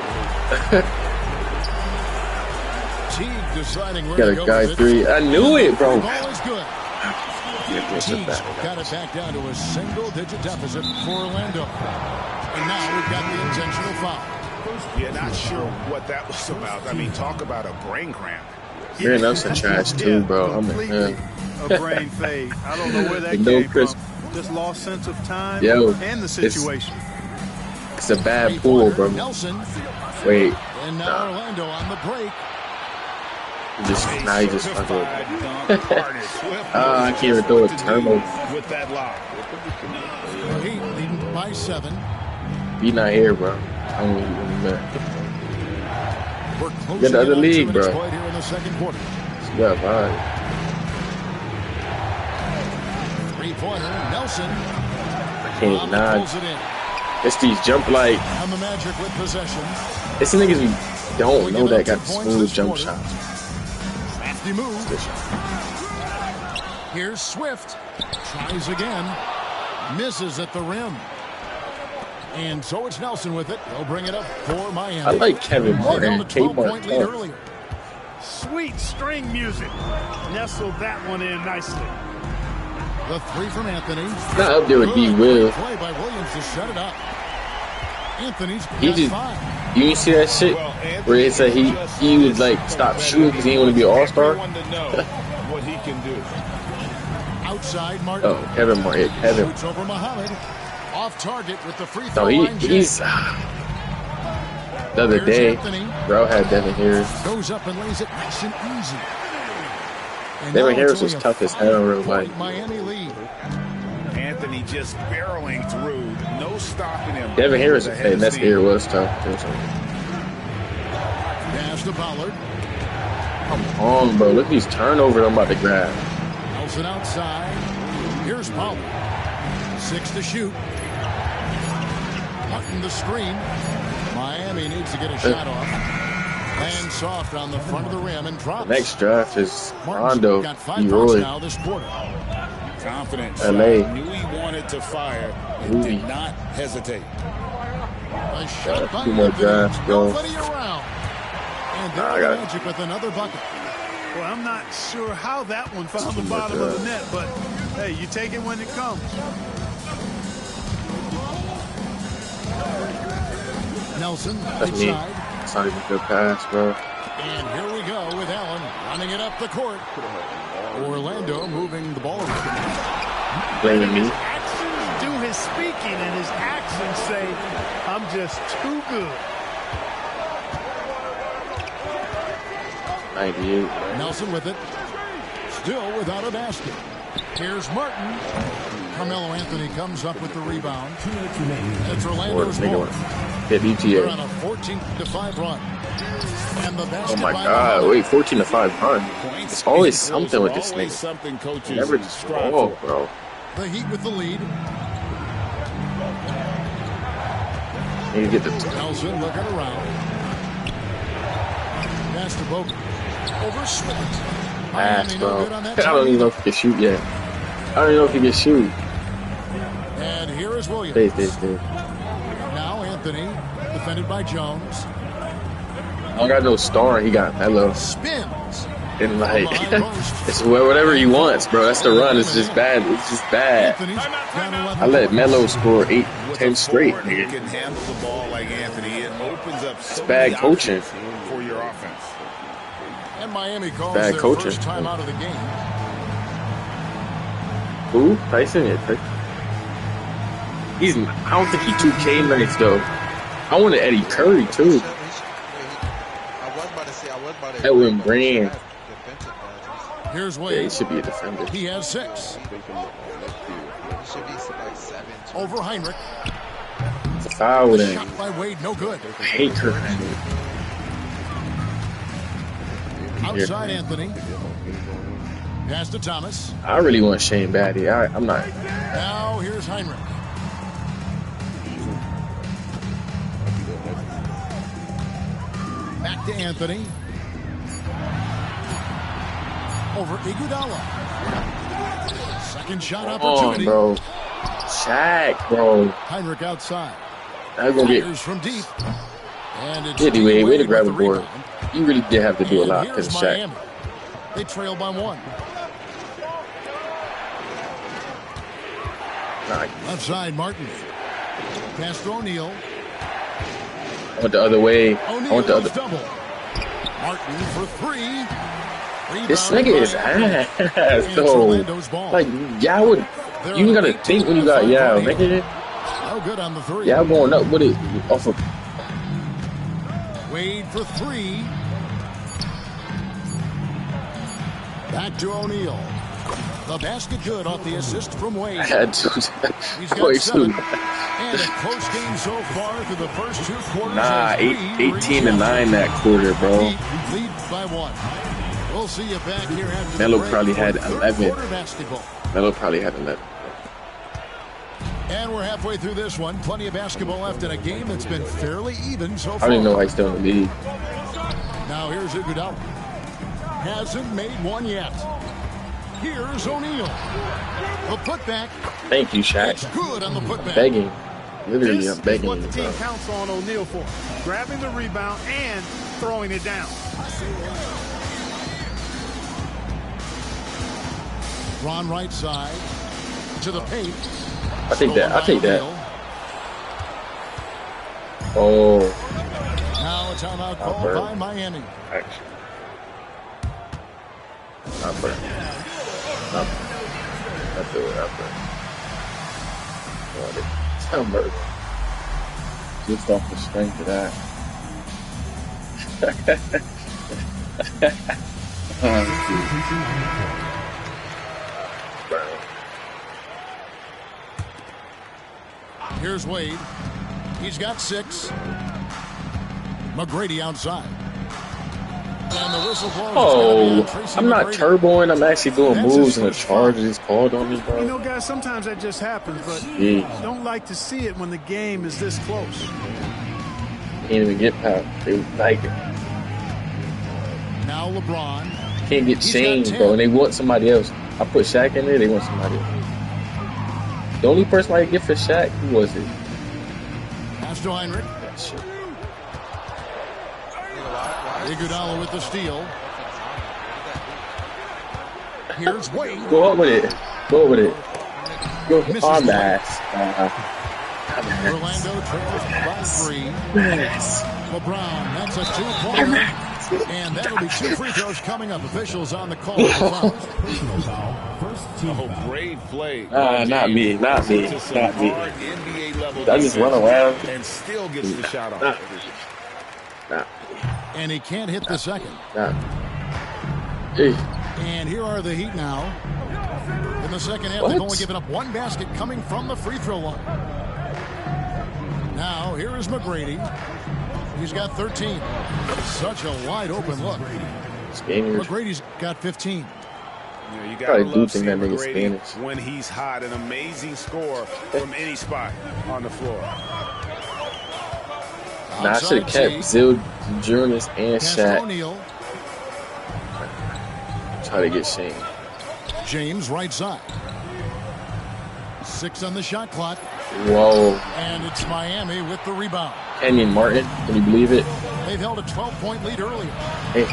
Teague deciding where Got to a go guy with three. I knew it, bro. Ball is good. Teague's got it back down to a single-digit deficit for Orlando. And now we've got the intentional foul. Yeah, not sure what that was about. I mean, talk about a brain cramp. Aaron Nelson trash too, bro. I'm like, a brain fade. I don't know where that came from. Just lost sense of time and the situation. It's a bad pull, bro. Nelson. Wait. And now Orlando on the break. He just fucking. I can't even throw a turnover. With that lock. Heat leading by 7. Be not here, bro. I'm We're closing get the other in on league, 2 minutes bro. played here in the second quarter. Yeah, fine. 3-pointer, Nelson. I can't pulls it in. It's these jump like. And the Magic with possession. It's the niggas we don't know that got smooth jump shots. Crafty move. Here's Swift. Tries again. Misses at the rim. And so it's Nelson with it. He'll bring it up for Miami. I like Kevin Martin. K-Point lead earlier. Sweet string music. Nestled that one in nicely. The 3 from Anthony. Not up there with D. Will. Play by Williams to shut it up. Anthony's He just. 5. You see that shit where it said he would like stop shooting because he didn't want to be an all-star. What he can do. Outside Martin. Oh, Kevin Martin. Kevin. Shoots over Muhammad. Off target with the free No, throw line. he's. The other day, bro had Devin Harris. Goes up and lays it nice and easy. And Devin Harris was tough as hell, real life. Miami lead. Anthony just barreling through, no stopping him. Devin Harris, hey, that's here was tough. Pass to Pollard. Come on, bro. Look at these turnovers I'm about to grab. Nelson outside. Here's Pollard. 6 to shoot. Cutting the screen. Miami needs to get a shot off. Land soft on the front of the rim and drops. The next draft is Rondo. Got 5 points Leroy. now this quarter. Confident. LA. Knew he wanted to fire and did not hesitate. A shot by 2 more drafts, bro. Nobody around. And there I got it. Magic with another bucket. Well, I'm not sure how that one found the bottom of the net, but hey, you take it when it comes. Nelson That's me. inside. It's not even a good pass, bro. And here we go with Allen running it up the court. Orlando moving the ball around. Blaming me. His actions do his speaking, and his actions say, I'm just too good. 98. Nelson with it. Still without a basket. Here's Martin. Carmelo Anthony comes up with the rebound. It's Orlando's ball. Hit They're on ETA. a 14-5 run. And the Oh basket my by God! Muhammad. Wait, 14-5 run. It's always something with this Always nigga. something coaches Never just ball, bro. The Heat with the lead. Need to get the. Nelson looking around. Pass to Bogut. Over Swift. Pass, bro. I don't even know if he can shoot yet. I don't know if he can shoot. And here is Williams. Stay. Now Anthony, defended by Jones. I don't got no star. He got Melo. Spins. And like, it's whatever he wants, bro. That's the run. It's just bad. It's just bad. I let Melo score 8-10 straight, nigga. You can handle the ball like Anthony. It opens up so bad many coaching for your offense. And Miami calls bad their coaching. first time out of the game. Who? Tyson? Yeah, Tyson. I don't think he 2K nice though. I wanted Eddie Curry too. Edwin Brand. Here's Wade. Yeah, he should be a defender. He has 6. Over Heinrich. It's a foul with him. Shot by Wade, no good. I hate Curry. Outside Anthony. Pass to Thomas. I really want Shane Batty. I'm not. Now here's Heinrich. Back to Anthony. Over Iguodala. Second shot opportunity. Bro. Shaq, bro. Heinrich outside. I'm gonna get from deep. And it's anyway, way to grab a board. You really did have to do a lot because of Shaq. They trail by 1. Left side, Martin. Pass to O'Neal. I went the other way. I went the other. Double. Martin for 3. This nigga is ass, though. Like, y'all would. You gotta think when you got Yao, nigga. No good on the 3. Y'all going up with it off of. Wade for 3. Back to O'Neal. The basket good off the assist from Wade. I had to. He's got 7. And a close game so far through the first 2 quarters. Nah, 18-9 that quarter, bro. Lead by 1. We'll see you back here after Melo the probably had 11. Basketball. Melo probably had 11. And we're halfway through this one. Plenty of basketball left in a game that's been fairly even so far. I don't even know why he's still in the league. Now here's Iguodala. Hasn't made one yet. Here's O'Neal. The putback. Thank you, Shaq. It's good on the putback. Begging. Literally, I'm begging. What the team counts on O'Neal for. Grabbing the rebound and throwing it down. Ron right side to the paint. I take that. I'll take that. Oh. Now a timeout called by Miami. Action. Not bad. Not do it. Not bad. Timber. Just off the strength of that. Here's Wade. He's got 6. McGrady outside. And the whistle blows. I'm not turboing. I'm actually doing moves, and the charge is called on me, bro. You know, guys, sometimes that just happens, but don't like to see it when the game is this close. Can't even get past. They like it. Now LeBron. Can't get Shane, bro, and they want somebody else. I put Shaq in there. They want somebody else. The only person I could get for Shaq, who was it? Pass to Heinrich. That shit. Iguodala with the steal. Here's Wade. Go up with it. Go up with it. Go on that. Orlando trails by 3. LeBron, that's a 2-pointer. And that'll be 2 free throws coming up. Officials on the call. Personal foul. First team foul. Great play. Not me. I just run around and still gets the shot off. And he can't hit the second. Hey. And here are the Heat now. In the second half, they've only given up 1 basket coming from the free throw line. Now, here is McGrady. He's got 13. Such a wide open look. McGrady's got 15. You gotta love seeing McGrady when he's hot. An amazing score from any spot on the floor. Nah, I should have kept Jonas and Shaq. Try to get Shane. James right side. 6 on the shot clock. Whoa. And it's Miami with the rebound. Kenyon Martin, can you believe it? They've held a 12-point lead earlier. Hey,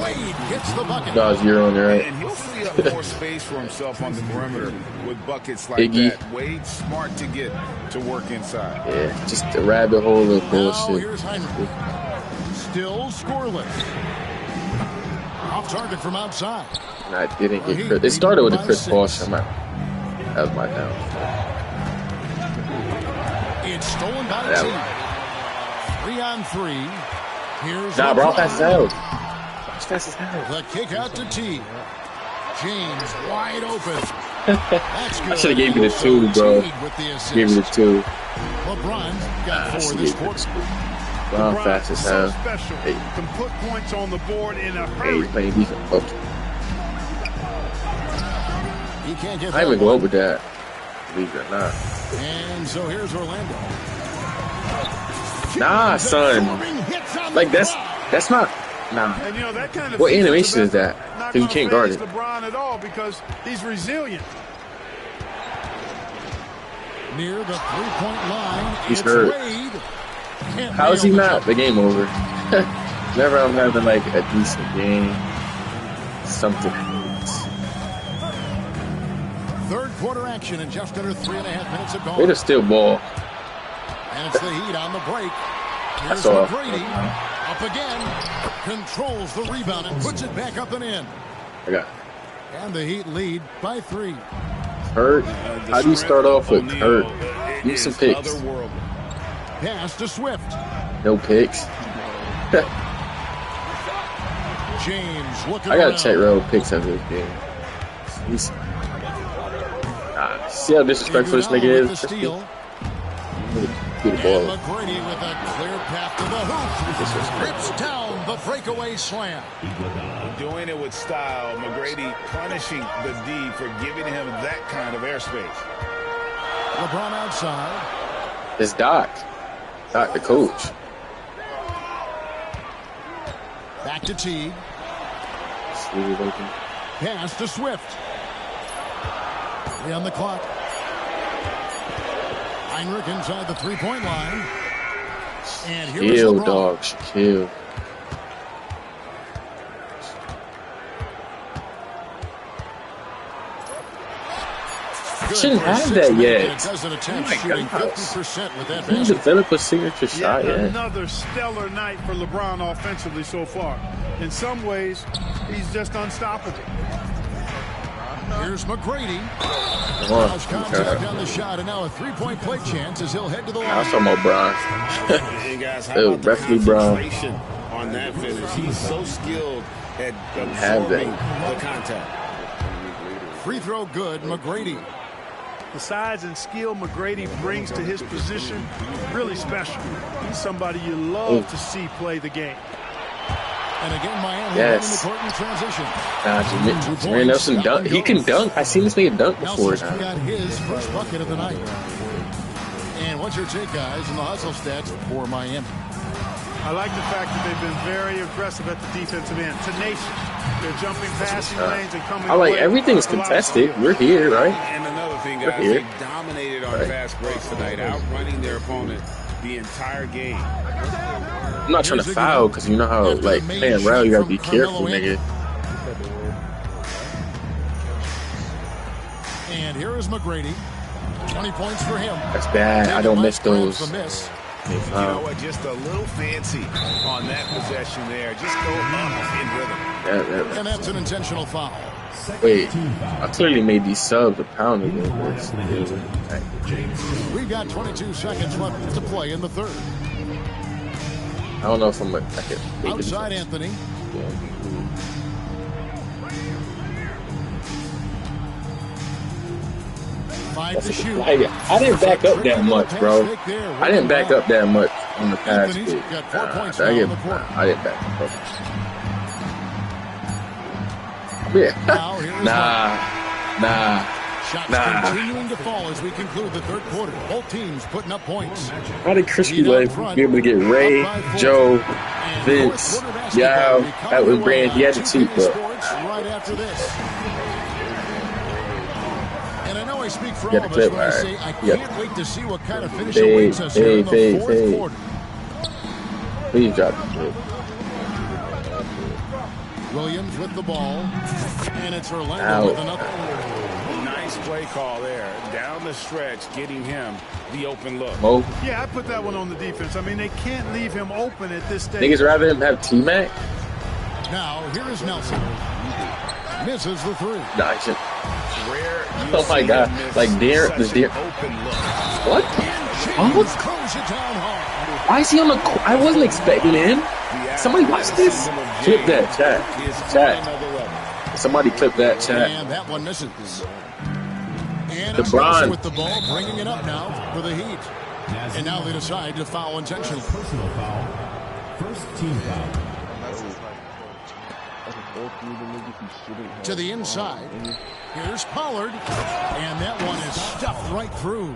Wade gets the bucket. Guys, you're on there, right? And he'll free up more space for himself on the perimeter with buckets like Iggy. that. Wade's smart to get to work inside. Yeah, just a rabbit hole of Now bullshit. here's Heinrich. Still scoreless. Off target from outside. And I didn't get Chris. It started with the Chris Paul shot. That was my downfall. It's stolen by the team. 3 on 3. Here's Nah, bro, pass it out. The kick out to T. James wide open. I should have gave you the 2, bro. Gave you the 2. LeBron's got 4 this quarter. LeBron fast as hell. Special. Hey. Can put points on the board in a Hey, hurry. he's playing defense. Oh, He can't get I even go up with that. Believe it or not. And so here's Orlando. Nah, son. Like that's not. Nah. And you know that kind of What animation is that? Not Because you can't guard gonna it. phase LeBron at all because he's resilient. Near the 3-point line. He's it's hurt. Wade. Can't How is he nail the not? jump. The game over. Never I'm having like a decent game. Something. Third quarter action in just under 3.5 minutes of Way gone. to steal ball. And it's the Heat on the break. Here's saw. McGrady. Up again. Controls the rebound and puts it back up and in. I got And the Heat lead by 3. Hurt. How do you start off with Hurt? Use some picks. Pass to Swift. No picks. James looking I gotta around. check real picks after this game. He's, see how disrespectful this nigga Iguodala with is? the steal. Get the And ball. McGrady with a clear path to the hoop. Rips down the breakaway slam. Doing it with style. McGrady punishing the D for giving him that kind of airspace. LeBron outside. It's Doc. Doc, the coach. Back to Teague. Really Pass to Swift. 3 on the clock. Heinrich inside the 3-point line. And here is Shaquille, LeBron. dog. Shaquille. Shouldn't have that yet. Doesn't attempt Oh my shooting God. 50% with that He basket. developed a signature shot Yet yet. another stellar night for LeBron offensively so far. In some ways, he's just unstoppable. Here's McGrady. Come on. Lost contact on the shot, and now a 3-point play chance as he'll head to the I was line. talking about Bron. Hey guys, how Ew, about the definitely Brown. concentration on that finish? He's so skilled at have absorbing that. the contact. Free throw good, McGrady. The size and skill McGrady brings to his position, really special. He's somebody you love to see play the game. And again, Miami Yes. running the court in transition. Jermaine Nelson dunk. He can dunk. I've seen this nigga dunk before. Nelson's got his first bucket of the night. And what's your take, guys, on the hustle stats for Miami? I like the fact that they've been very aggressive at the defensive end. Tenacious. They're jumping passing lanes and coming I like away everything's with a lot of contested. skill. We're here, right? And another thing, We're guys, here. they dominated on fast breaks tonight, outrunning their opponent the entire game. I'm not trying to foul because you know how, like, playing rail, you gotta be careful, nigga. And here is McGrady. 20 points for him. That's bad. I don't miss those. The miss. You know what? Just a little fancy on that possession there. Just go up in rhythm. And that's an intentional foul. Wait, I clearly made these subs a pound ago. We've got 22 seconds left to play in the third. I don't know if I'm I can make it. Outside Anthony. Five to shoot. Like, I didn't back up that much, bro. I didn't back up that much on the pass Anthony's pick. got 4 points I now in the quarter. didn't back up. Yeah. Nah. Shots continuing to fall as we conclude the third quarter. Both teams putting up points. How did Crispy Lake be able to get Ray, Joe, Vince, Yao, that was Brand? He had to cheat, but Right after this. And I know I speak for Get all the of us clip, when I all say right. I Yep. can't wait to see what kind of finish Fade, awaits us here in the fade, fourth fade. quarter. Please drop the clip. Williams with the ball, and it's Orlando Ow. with another. Nice play call there. Down the stretch, getting him the open look. Mo, Yeah, I put that one on the defense. I mean, they can't leave him open at this stage. niggas rather him have T-Mac? Now, here is Nelson. Misses the three. Nah, shit. Oh my God. Like, Darren. What? What? Close it down hard. Why is he on the court? I wasn't expecting him. Somebody watch this. Clip that, chat. Chat. Somebody clip that, chat. And that one misses. And LeBron. it's Nelson with the ball, bringing it up now for the Heat. And now they decide to foul intentionally. Personal foul. First team foul. To the inside. Here's Pollard. And that one is stuffed right through.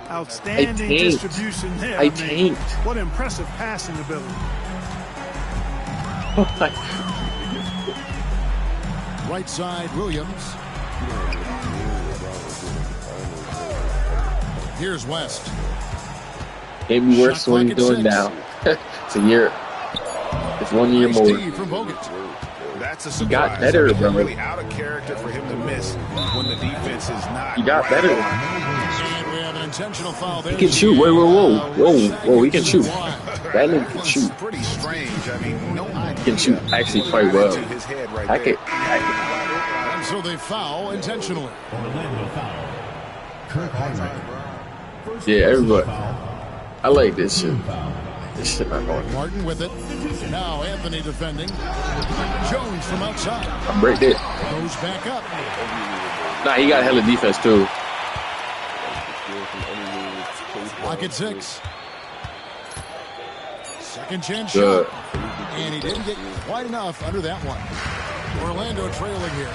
Outstanding distribution there. I tanked. What impressive passing ability. Right side, Williams. Here's West. Can't be worse than what he's doing now. It's a year. It's 1 year Nice more. D from Bogut. That's a He surprise. got better, bro. Really out of character for him to miss when the defense is not. He got better. And we have an intentional foul there. He can shoot. Whoa. He can shoot. That nigga can shoot. Pretty strange. I mean, no He can shoot actually quite well. his head right I there. can. And so they foul intentionally. Orlando foul. Kirk Hinrich. First Yeah, everybody. foul. I like this shit. This shit not going. Martin with it. Now Anthony defending. Jones from outside. I break it. Goes back up. Nah, he got hella defense too. Lock at 6. Second chance Good. shot. And he didn't get quite enough under that one. Orlando trailing here.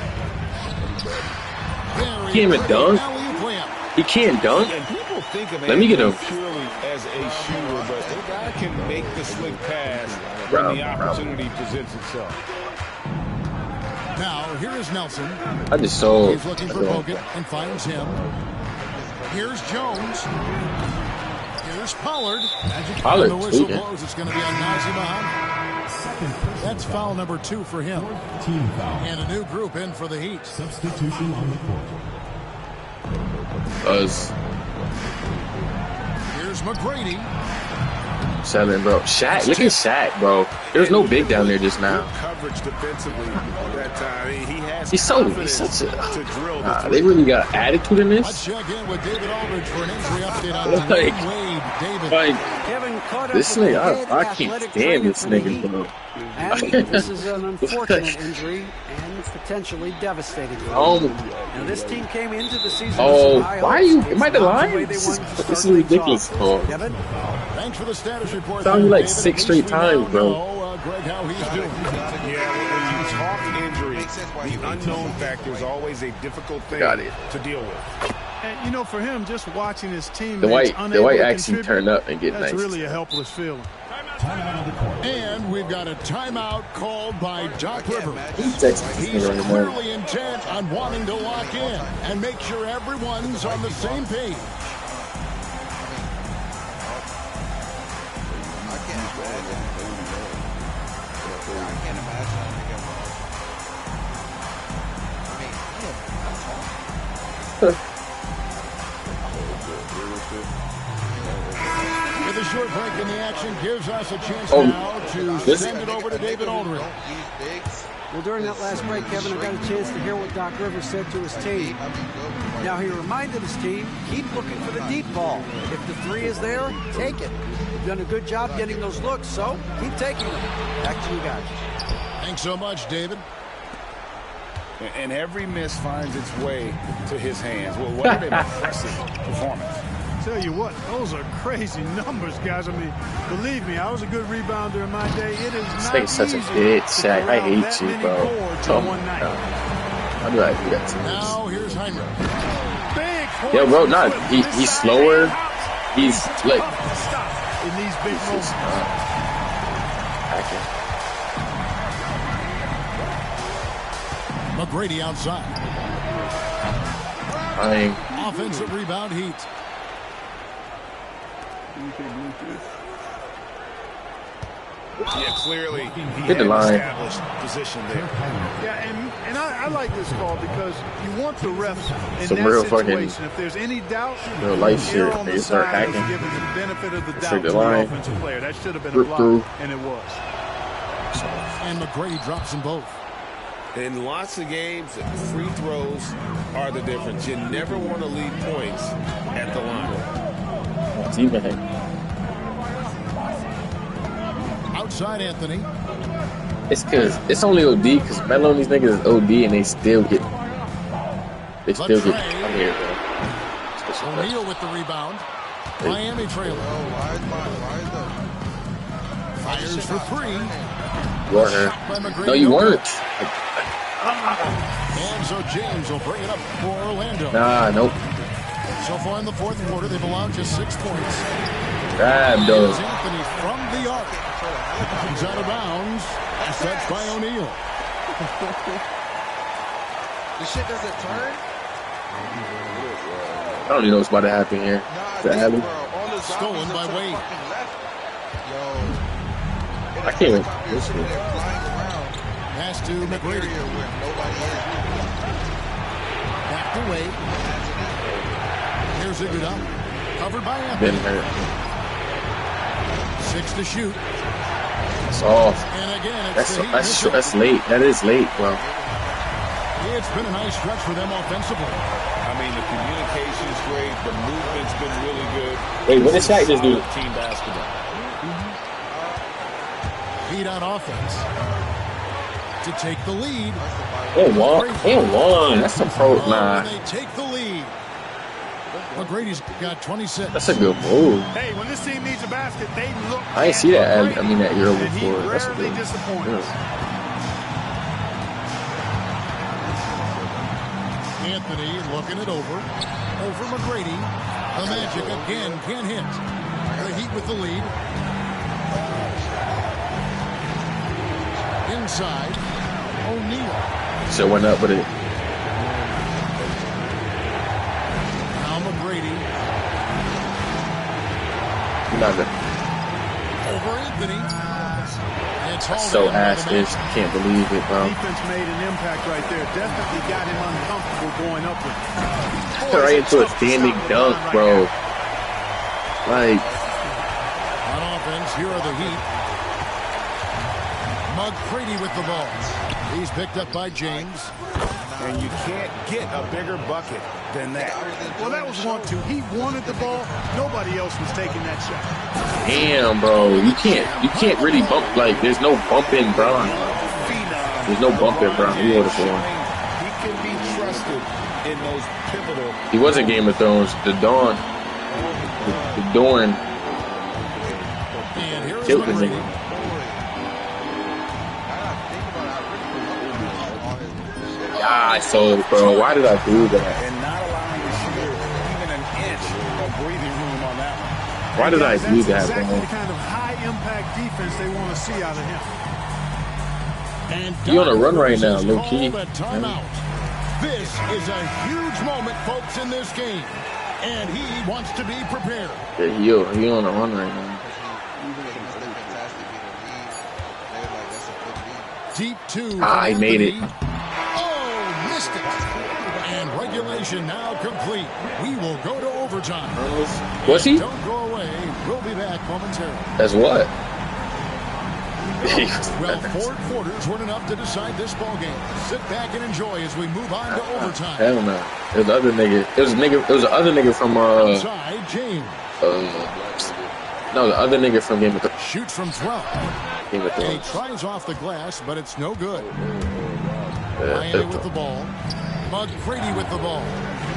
He can't even dunk. He can't dunk. And people think of Let me get him. purely as a shooter, but the guy can make the slick pass Bro, when the opportunity presents itself. Now, here is Nelson. I just sold. He's looking for Bogut and finds him. Here's Jones. Here's Pollard. Pollard, And the whistle tweaking. blows. It's going to be on Nazem Muhammad. That's foul number 2 for him. Team foul. And a new group in for the Heat. Substitution on the court. Us. Here's McGrady. 7, bro. Shaq. Look at Shaq, bro. There was no big down there just now. Coverage defensively that time. He has He's such a. to drill Nah, they really got attitude in Let's this. check in with David Aldridge for an injury update on Like- Dwayne Wade. David. Like, Kevin caught up this with the nigga, head I can't athletic stand trainer this for the nigga, Heat. bro. And this is an unfortunate injury and potentially devastating. Oh. Now this team came into the season. Oh, with some high why are hopes. you? It's Am I the not line? way they This wanted to is start ridiculous, things off. Paul. Kevin? Thanks for the status report. Sound there, like David. 6 At straight least we now times, bro. know, Greg, how he's doing. Yeah, when you talk injury, the unknown factor is always a difficult thing Got it. to deal with. And, you know, for him, just watching his team, The white actually turn up and get that's nice. really a helpless feeling. And we've got a timeout called by Doc Rivers. Texas He's is gonna run. clearly intent on wanting to lock in and make sure everyone's on the same page. With a short break in the action gives us a chance now to send it over to David Aldridge. Well, during that last break, Kevin, I got a chance to hear what Doc Rivers said to his team. Now, he reminded his team, keep looking for the deep ball. If the 3 is there, take it. You've done a good job getting those looks, so keep taking them. Back to you guys. Thanks so much, David. And every miss finds its way to his hands. Well, what an impressive performance. Tell you what, those are crazy numbers, guys. I mean, believe me, I was a good rebounder in my day. It is not This nigga's such a easy bitch, to Shaq. I corral hate that you, many bro. boards Oh in my one night. God. How do I do that to this? Now here's Heinrich. Big Yo, bro, points not from he's this side. slower. He's like Tough to stop in these big moments. McGrady outside. Lying. Offensive rebound Heat. Yeah, clearly he Hit the had line. established position there. Yeah, and I like this call because you want the refs in Some that real situation. fucking If there's any doubt, real life shit. err on They the start side of hacking. giving the benefit of the doubt Straight to the the line. offensive player. That should have been a Rip block, through. and it was. And McGrady drops them both. In lots of games, free throws are the difference. You never want to leave points at the line. Teammate. Outside Anthony. It's because it's only OD because Melo and these niggas is OD and they still get I'm here, bro. O'Neal with the rebound. Miami trailing. Fires for three. You weren't. No, you weren't. And so James will bring it up for Orlando. Nah, nope. So far in the fourth quarter, they've allowed just 6 points. Grab those. Here's Anthony from the arc. He's out of bounds. Set by O'Neal. This shit doesn't turn. I don't even know what's about to happen here. The alley. Stolen by Wade. I can't even. Pass to McGrady. Back to Wade. Here's Iguodala. Covered by Anthony. Been hurt. 6 to shoot. It's off. And again, That's late. That is late, bro. It's been a nice stretch for them offensively. I mean, the communication's great. The movement's been really good. Wait, what did Shaq just do? Team basketball. Heat on offense. To take the lead. They won. That's a pro. Nah. They take the lead. McGrady's got 26. That's a good move. Hey, when this team needs a basket, they look. I ain't see that. I mean, that year before. That's a Rarely good. disappoints. Anthony looking it over. Over McGrady. The Magic again can't hit. The Heat with the lead. Inside. O'Neal. So went up with it. Now McGrady. Not good. Over Anthony. That's so ass-ish. Can't believe it, bro. Defense made an impact right there. Definitely got him uncomfortable going up with it. Right into a standing dunk, bro. Like. On offense, here are the Heat. McGrady with the ball. He's picked up by James. And you can't get a bigger bucket than that. Well, that was 1-2. He wanted the ball. Nobody else was taking that shot. Damn, bro. You can't really bump. Like, there's no bumping, bro. There's no bumping, bro. He would have won. He can be trusted in those pivotal. He wasn't Game of Thrones. The Dawn. The Dorn. Killed the nigga. Ah, so, bro, why did I do that? And not allowing the shooter even an inch of breathing room on that one. Why did I do that, Exactly bro? the kind of high-impact defense they want to see out of him. And He on a run right now, low key. Timeout. This is a huge moment, folks, in this game. And he wants to be prepared. Yeah, he on a run right now. Deep two. Ah, he made it. Oh, missed it. And regulation now complete. We will go to overtime. Was he? Don't go away. We'll be back momentarily. That's what? Well, 4 quarters weren't enough to decide this ball game. Sit back and enjoy as we move on to overtime. Hell no. It was the other nigga. It was the other nigga from Outside, James. No, the other nigga from Game of Thrones. Shoots from 12. Game of He Thrones. tries off the glass, but it's no good. Miami with the ball. McGrady with the ball.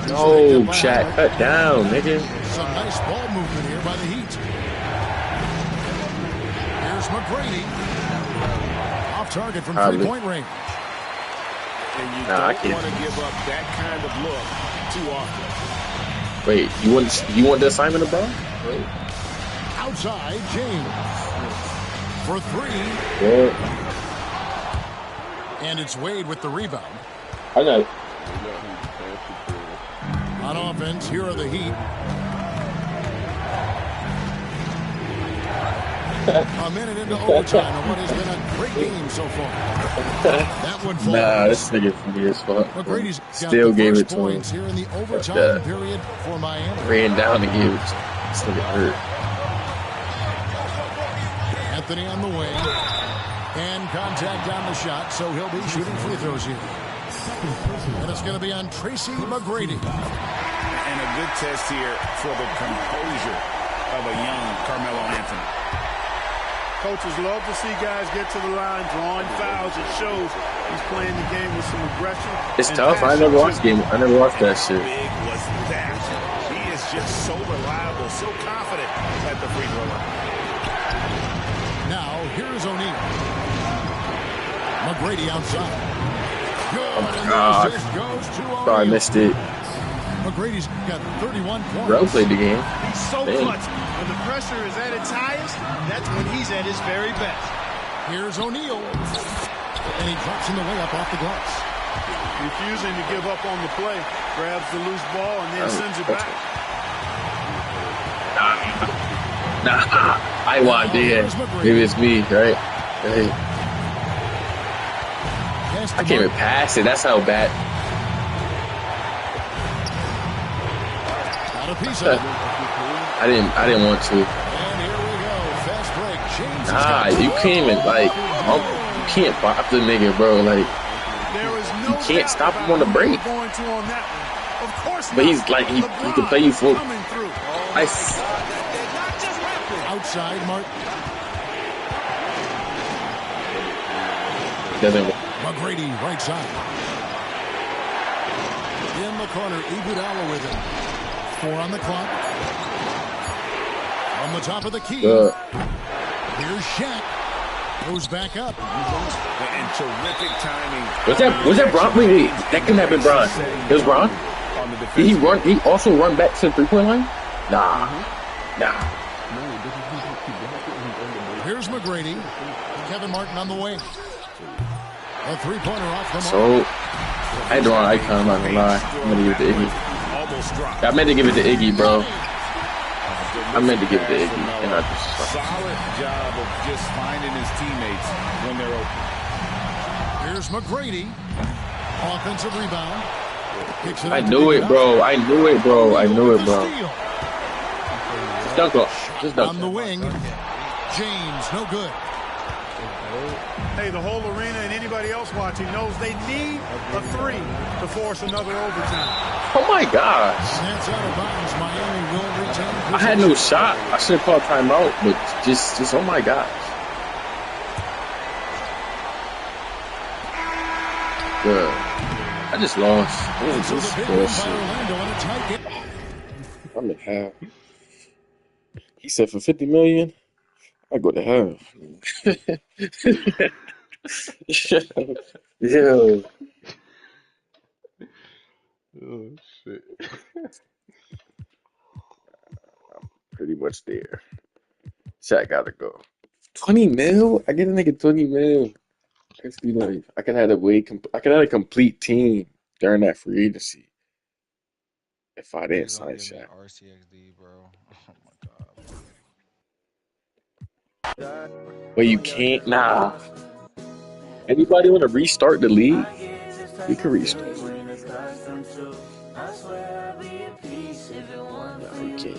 No, Shaq, cut down, nigga. Some nice ball movement here by the Heat. Here's McGrady. Off target from three-point range. And you I don't can't. want to give up that kind of look too often. Wait, you want the assignment, bro? Outside, James. For 3. Yeah. And it's Wade with the rebound. I got it. On offense, here are the Heat. A minute into overtime of what has been a great game so far. That one falls. Nah, this nigga from here as fuck. McGrady's still gave it to him. Here in the overtime period for Miami. Ran down to give it. This nigga hurt. Anthony on the wing. And contact on the shot, so he'll be shooting free throws here. And it's going to be on Tracy McGrady. And a good test here for the composure of a young Carmelo Anthony. Coaches love to see guys get to the line, drawing fouls. It shows he's playing the game with some aggression. It's tough. I never watched game. I never watched that shit. How big was that? He is just so reliable, so confident at the free throw line. Now, here's O'Neal. McGrady outside. Good. Oh my God. Sorry, I missed it. McGrady's got 31 points. Bro played the game. He's so clutch. When the pressure is at its highest, that's when he's at his very best. Here's O'Neal. And he drops in the way up off the glass. Refusing to give up on the play. Grabs the loose ball and then sends it back. Nah. I want it. Maybe it's me, right? Hey. I can't even pass it. That's how bad. I didn't want to. Nah, you can't even you can't block the nigga, bro. Like you can't stop him on the break. But he's like he can play you full. Outside, Mark. Doesn't. McGrady right side. In the corner, Iguodala with him. 4 on the clock. On the top of the key. Here's Shaq. Goes back up. And terrific timing. Was that Bron? Wait, that couldn't have been Bron. It was Bron? Did he run? He also run back to the 3-point line? Nah. Here's McGrady. Kevin Martin on the wing. A 3-pointer off the mark. So, I had the wrong icon, I'm not gonna lie. I'm gonna give it to Iggy. I meant to give it to Iggy, bro. I meant to give it to Iggy. And I just solid job of just finding his teammates when they're open. Here's McGrady. Offensive rebound. I knew it, bro. Just dunk off. Just dunk. On the wing. James, no good. Hey, the whole arena and anybody else watching knows they need a 3 to force another overtime. Oh my gosh. That's out of bounds. Miami will retain. I had no shot. I should have called timeout, but just oh my gosh. Good. I just lost. This is bullshit. I'm in half. He said for 50 million. I go to hell. Yo. Oh shit. I'm pretty much there. Shaq gotta go. 20 mil? I get a nigga 20 mil. I could have a complete team during that free agency if I didn't sign Shaq. RCXD, bro. Oh my god. Well, you can't. Nah. Anybody want to restart the league? We can restart. No, you can't.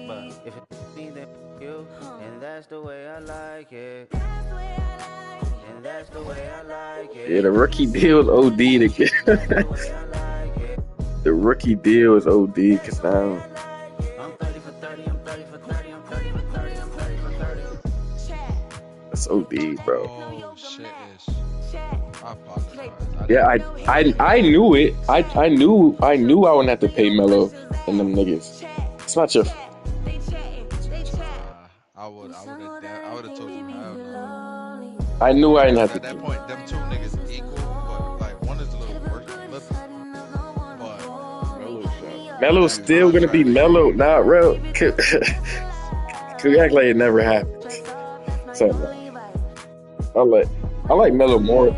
But if it's me, then you, and that's the way I like it. And that's the way I like it. Yeah, the rookie deal is OD to get. The rookie deal is OD because now. That's OD, bro. Oh shit! I apologize. Yeah, I knew it. I knew I wouldn't have to pay Melo and them niggas. It's not your. I would have told you hell no. I knew I didn't have to. At that point, them two niggas equal, but like one is a little worse than the other. But Melo's still gonna be Melo, not real. Could we act like it never happened? So I'll let I like Melo more.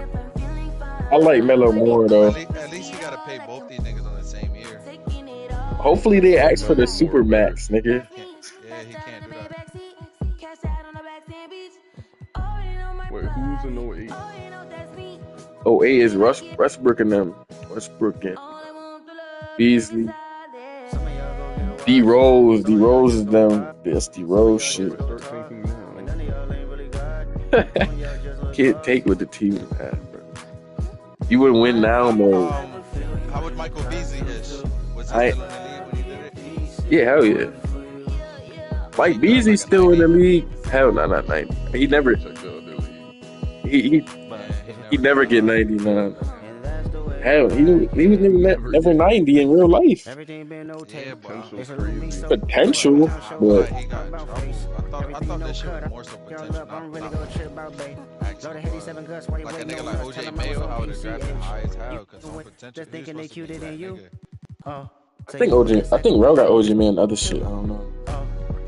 I like Melo more though. At least you gotta pay both these niggas on the same year. Hopefully they ask for the super max, nigga. Yeah, he can't do that. Wait, who's in 08? 08 is Westbrook and them. Westbrook and Beasley. D Rose. D Rose is them. That's D Rose shit. Start thinking now. Can't take what the team has, bro. You would win now, though. How would Michael Beasley ish? Was he still in the league when he did it? Yeah, hell yeah. Mike Beasley's still in the league. Hell no, not 90. He never. He never get 99. Hell, he was never 90 in real life. Potential, but I thought that shit was more so potential. Like a nigga like OJ Mayo, I would have drafted high as hell because on potential. He was supposed to be that nigga. I think Rel got OG man other shit. I don't know.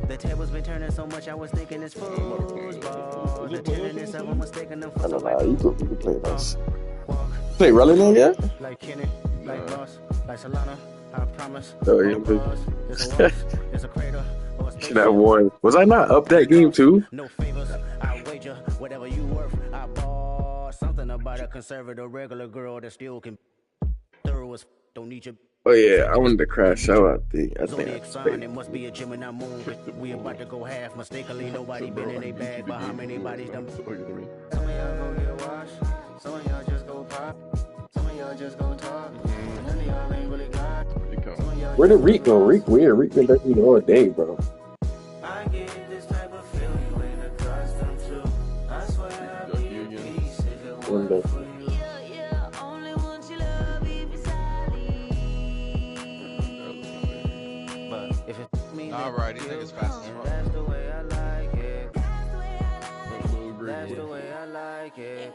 The tables been turning so much, I was thinking it's football. The tenderness of them was taking them for I don't know. You could play nice. Play Rel in there yet? like Kenny, like Boss, like Solana. I promise. Oh, yeah, It's a crater. Should have won. Was I not up that game too? No favors. I wager whatever you worth. I bought something about a conservative regular girl that still can thorough as don't need your. Oh yeah, I wanted to crash out. I think I It must be a Gemini moon. We about to go half. Mistakenly, nobody been in a bag, but how many bodies done? Some of y'all go get washed. Some of y'all just go pop. Some of y'all just go talk. None of y'all ain't really got. Where did Reek go? Reek weird. Reek been left me all day, bro. I get this type of feel you ain't accustomed to. I swear I'd be in peace if it wasn't for you. Alright, these niggas fast as fuck. That's the way I like it. That's the way I like it.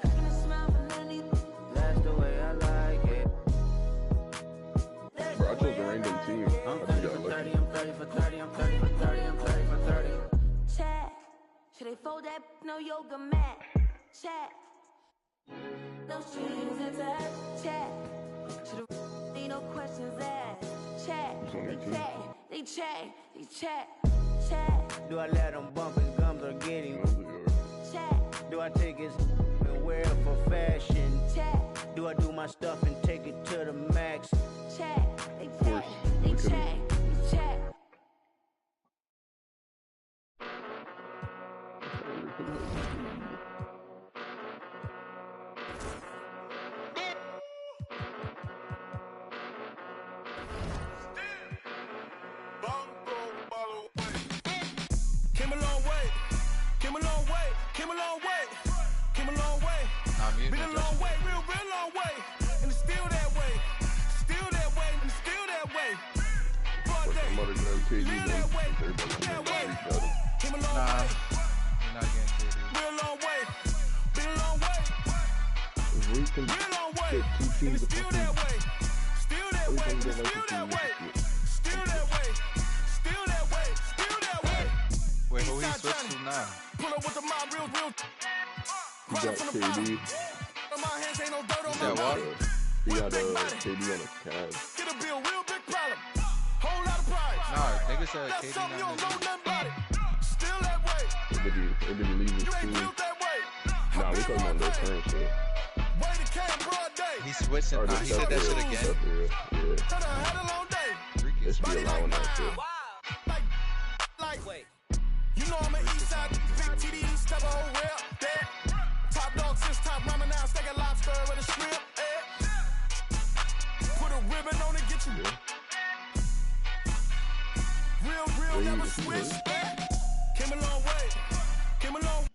That's the way I like it. Bro, I chose a random team. I'm 30 for 30, I'm 30 for 30, I'm 30 for 30, I'm 30 for 30. Chat. Should they fold that no yoga mat? Chat. No strings attached. Chat. Should need no questions asked. Chat. They chat. Do I let them bump his gums or get him? Chat. Do I take his and wear it for fashion? Chat. Do I do my stuff and take it to the max? Chat. They chat. Wait, who he switched to now? You got KD. He said what? He got KD on the Cavs. Nah, nigga said KD not It didn't leave his team. Nah, we talking about their current shit. He switched it. He said that shit again. Yeah. It's be allowing that shit. You know I'm an east side, big TD, step a whole rep, that. Top dog, since top ramen now, steak a lobster with a shrimp, Put a ribbon on it, get you. Real, never switch, Came a long way, came a long way.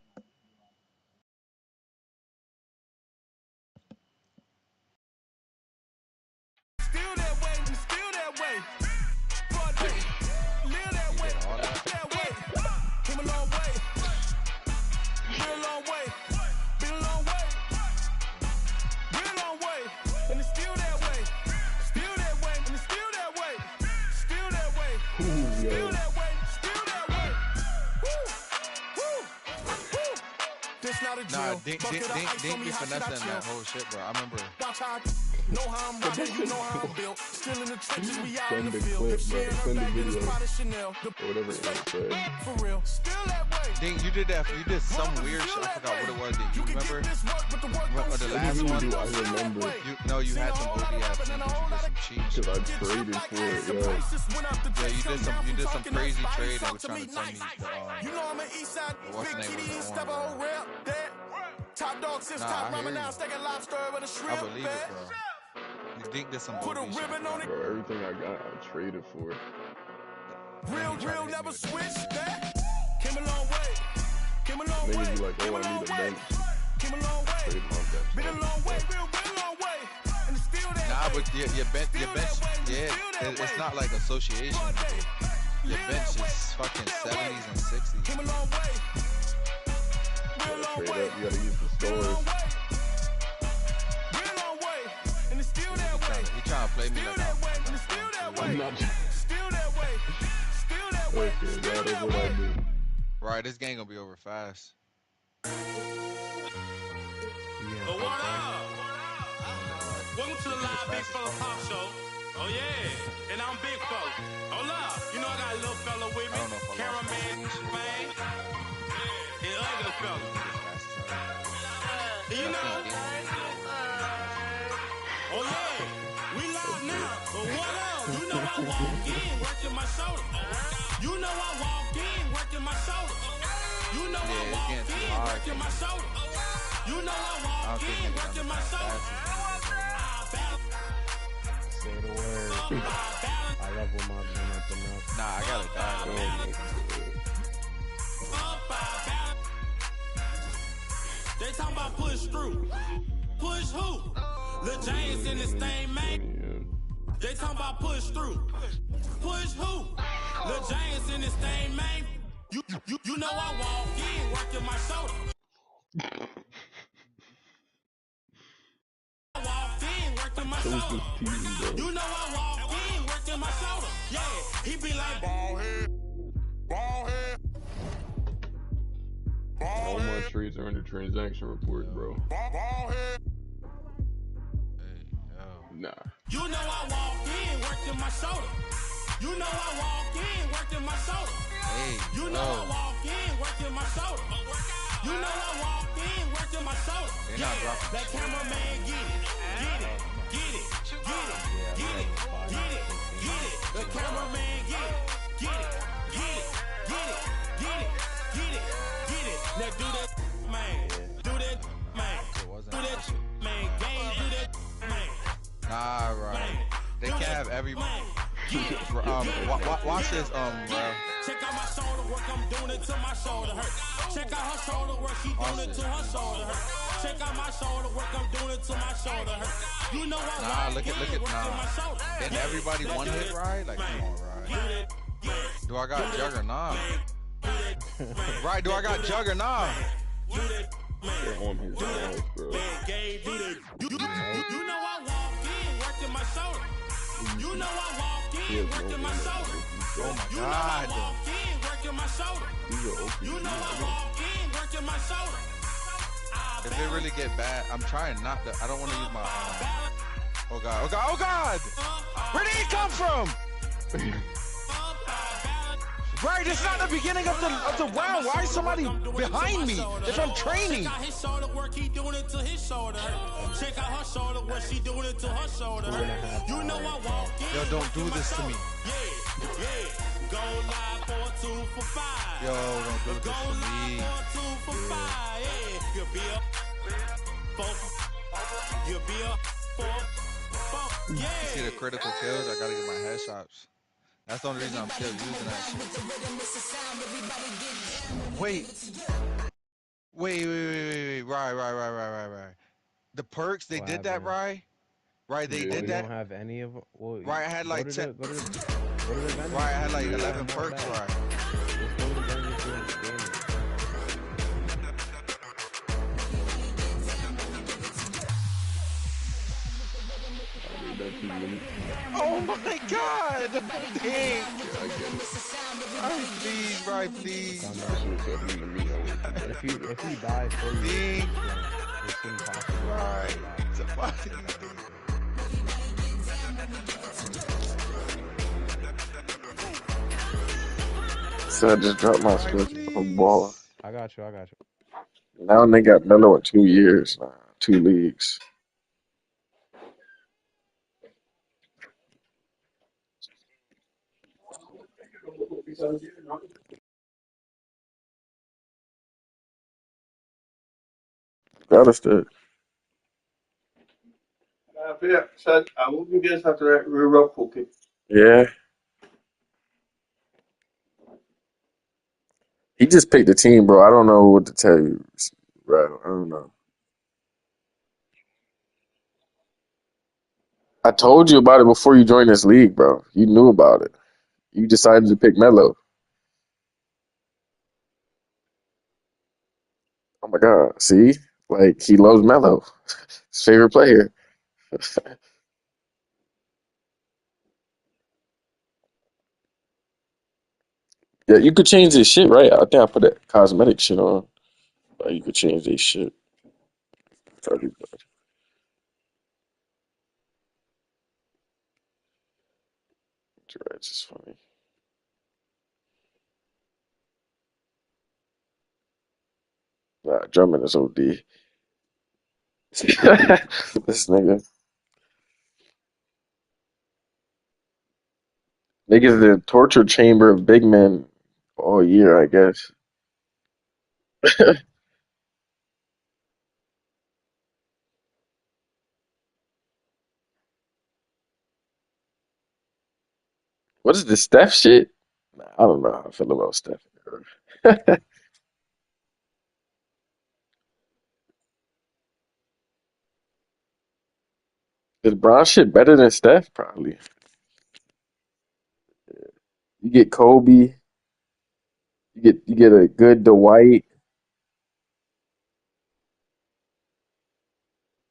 Still that way, still that way. Live that way, that way. Came a long way. Been a long way. Been a long way. Been a long way. And it's still that way. Still that way. And it's still that way. Still that way. Still that way. Still that way. Woo. Woo. Nah, Dink be finessing that whole shit, bro. I remember. Know how I'm rocking, you know how I'm built. Still in the trenches, we out in the Send the field. clip, If she bro. ain't her Send the bag, then it's video. Prada Chanel. Or whatever it is, bro. For real, still that way. Dink, you did that. You did some weird shit. I forgot what it was. Dink. You remember? Or the last one? I remember. You had some OD ass teams. You did some cheap shit. Because I traded for it, yo. Yeah, you did some crazy trade and was trying to send me You know I'm an east side, what's big the name TD, of the step one, a whole rep, that. Top dog, since Nah, top I hear ramen you. now, steak and lobster with a I shrimp, believe it, bro. You Dink did some Put a OD shit. ribbon on it. Bro, everything I got, I traded for. Real, never switch that. Came a long way. Came a long way. Niggas be like, Came oh, a I long need a way. bench. Came a long way. Trade my bench. Been a long way. Been a long way. And it's still that Nah, way. but your bench, it's not like association. Your bench is fucking 70s and 60s. Came a long way. Straight up, you gotta use the stores. Been a long way. And it's still that way. He trying to play me Still like that way. And it's still that way. I'm not. Still that way. Still that way. Okay, Still that is that what I way. do. Right, this game gonna be over fast. But what up? Welcome to the live Big Fella Pop Show. Oh yeah, and I'm Big Fella. Hold up, you know I got a little fella with me, cameraman, man, and other fella. And you know, oh yeah, we live now. But what up? You know I walk in, working my shoulder. You know I walk in, working my shoulder. You know I walk in, working my shoulder. You know I walk in, working my shoulder. Say the word. I love when my man up enough. Nah, I gotta die. They talking about push through. Push who? Lil James in this thing, man. They talking about push through. Push who? Lil James in this thing, man. You know I walk in, working my shoulder. I walk in, working my shoulder. You know I walk in, working my shoulder. Yeah, he be like ball head, ball head. All my trades are under transaction report, bro. Nah. You know I walk in, working my shoulder. You know I walk in, working my shoulder. You know I walk in, working my shoulder. You know I walk in, working my shoulder. Yeah, that cameraman get it, get it, get it, get it, get it, get it, get it. The cameraman get it, get it, get it, get it, get it, get it, get it. Now do that, man. Do that, man. Do that, man. Game, do that, man. Nah, right. They can't have every. Watch this, bro. Check out my shoulder work, I'm doing it till my shoulder hurt. Check out her shoulder work, she doing it till her shoulder hurt. Check out my shoulder work, I'm doing it till my shoulder hurt. You know I Nah, look at, nah. Didn't everybody one hit ride? Like, come on, right? Do I got Jug or nah? Right, do I got Jug or nah? They're on his balls, bro. You know I walk in, working my shoulder. You know I walk in, working my shoulder. Oh my You know I walk in, working my shoulder. You know I walk in, working my shoulder. If it really get bad, I'm trying not to. I don't want to use my. Oh god! Oh god! Oh god! Where did he come from? Right, it's not the beginning of the round. Why is somebody behind me if I'm training? Check out his shoulder work, he doing it to his shoulder hurt. Check out her shoulder work, she doing it to her shoulder hurt. You know I walk in. Yo, don't do this to me. Yeah. Go live for a 2 for 5. Yo, don't do this to me. Go live for a 2 for 5. Yeah. You'll be up 4. You'll be up 4. Yeah. You see the critical kills? I gotta get my headshots. That's the only reason I'm still using that shit. Wait. Right. The perks, they did that, right? Right, they did that. Don't have any of. Well, right, I had like 10. Right, I had like 11 perks, right? Oh my god! Dang! Please, right, please. If he dies for you, it's impossible. Right. Somebody. So I just dropped my switch on ball. I got you. Now they got Melo in 2 years, 2 leagues. Understood. Yeah. He just picked the team, bro. I don't know what to tell you, bro. I don't know. I told you about it before you joined this league, bro. You knew about it. You decided to pick Melo. Oh my God. See? Like, he loves Melo. His favorite player. Yeah, you could change this shit, right? I think I put that cosmetic shit on. Like, you could change this shit. Right, it's just funny. Nah, Drummond is OD. This nigga. Niggas the torture chamber of big men all year, I guess. What is this Steph shit? Nah, I don't know how I feel about Steph. Is Bron shit better than Steph? Probably. You get Kobe. You get a good Dwight.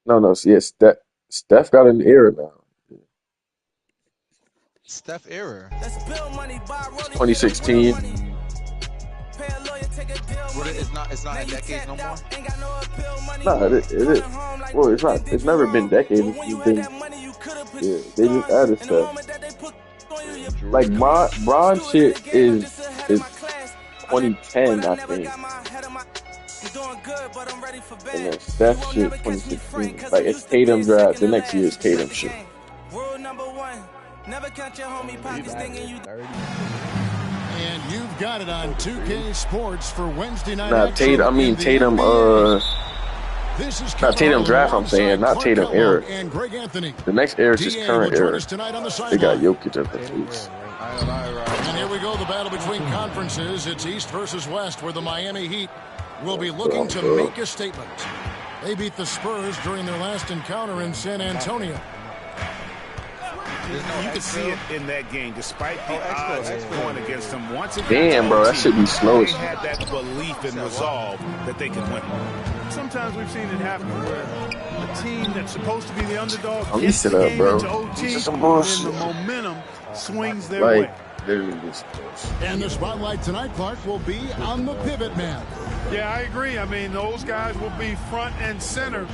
No. Yeah, Steph got an era now. Steph era. It's 2016. It's not a decade no more. No, it is. Well, it's not. It's never been decades. It's been. Yeah, they just added stuff. Like Bron shit is 2010, I think. And then Steph shit 2016. Like it's Tatum draft. The next year is Tatum shit. And you've got it on 2K Sports for Wednesday night. Not Tatum. I mean Tatum. Not Tatum draft. I'm saying not Tatum era. The next era is just current era. They got Jokic at the face. And here we go. The battle between conferences. It's East versus West, where the Miami Heat will be looking to make a statement. They beat the Spurs during their last encounter in San Antonio. You can see it in that game, despite the odds going against them. Once again, damn, bro, that should be slow. They had that belief and resolve that they could win. Sometimes we've seen it happen where a team that's supposed to be the underdog gets the game into OT, and the momentum swings their way. And the spotlight tonight, Clark, will be on the pivot man. Yeah, I agree. I mean, those guys will be front and center,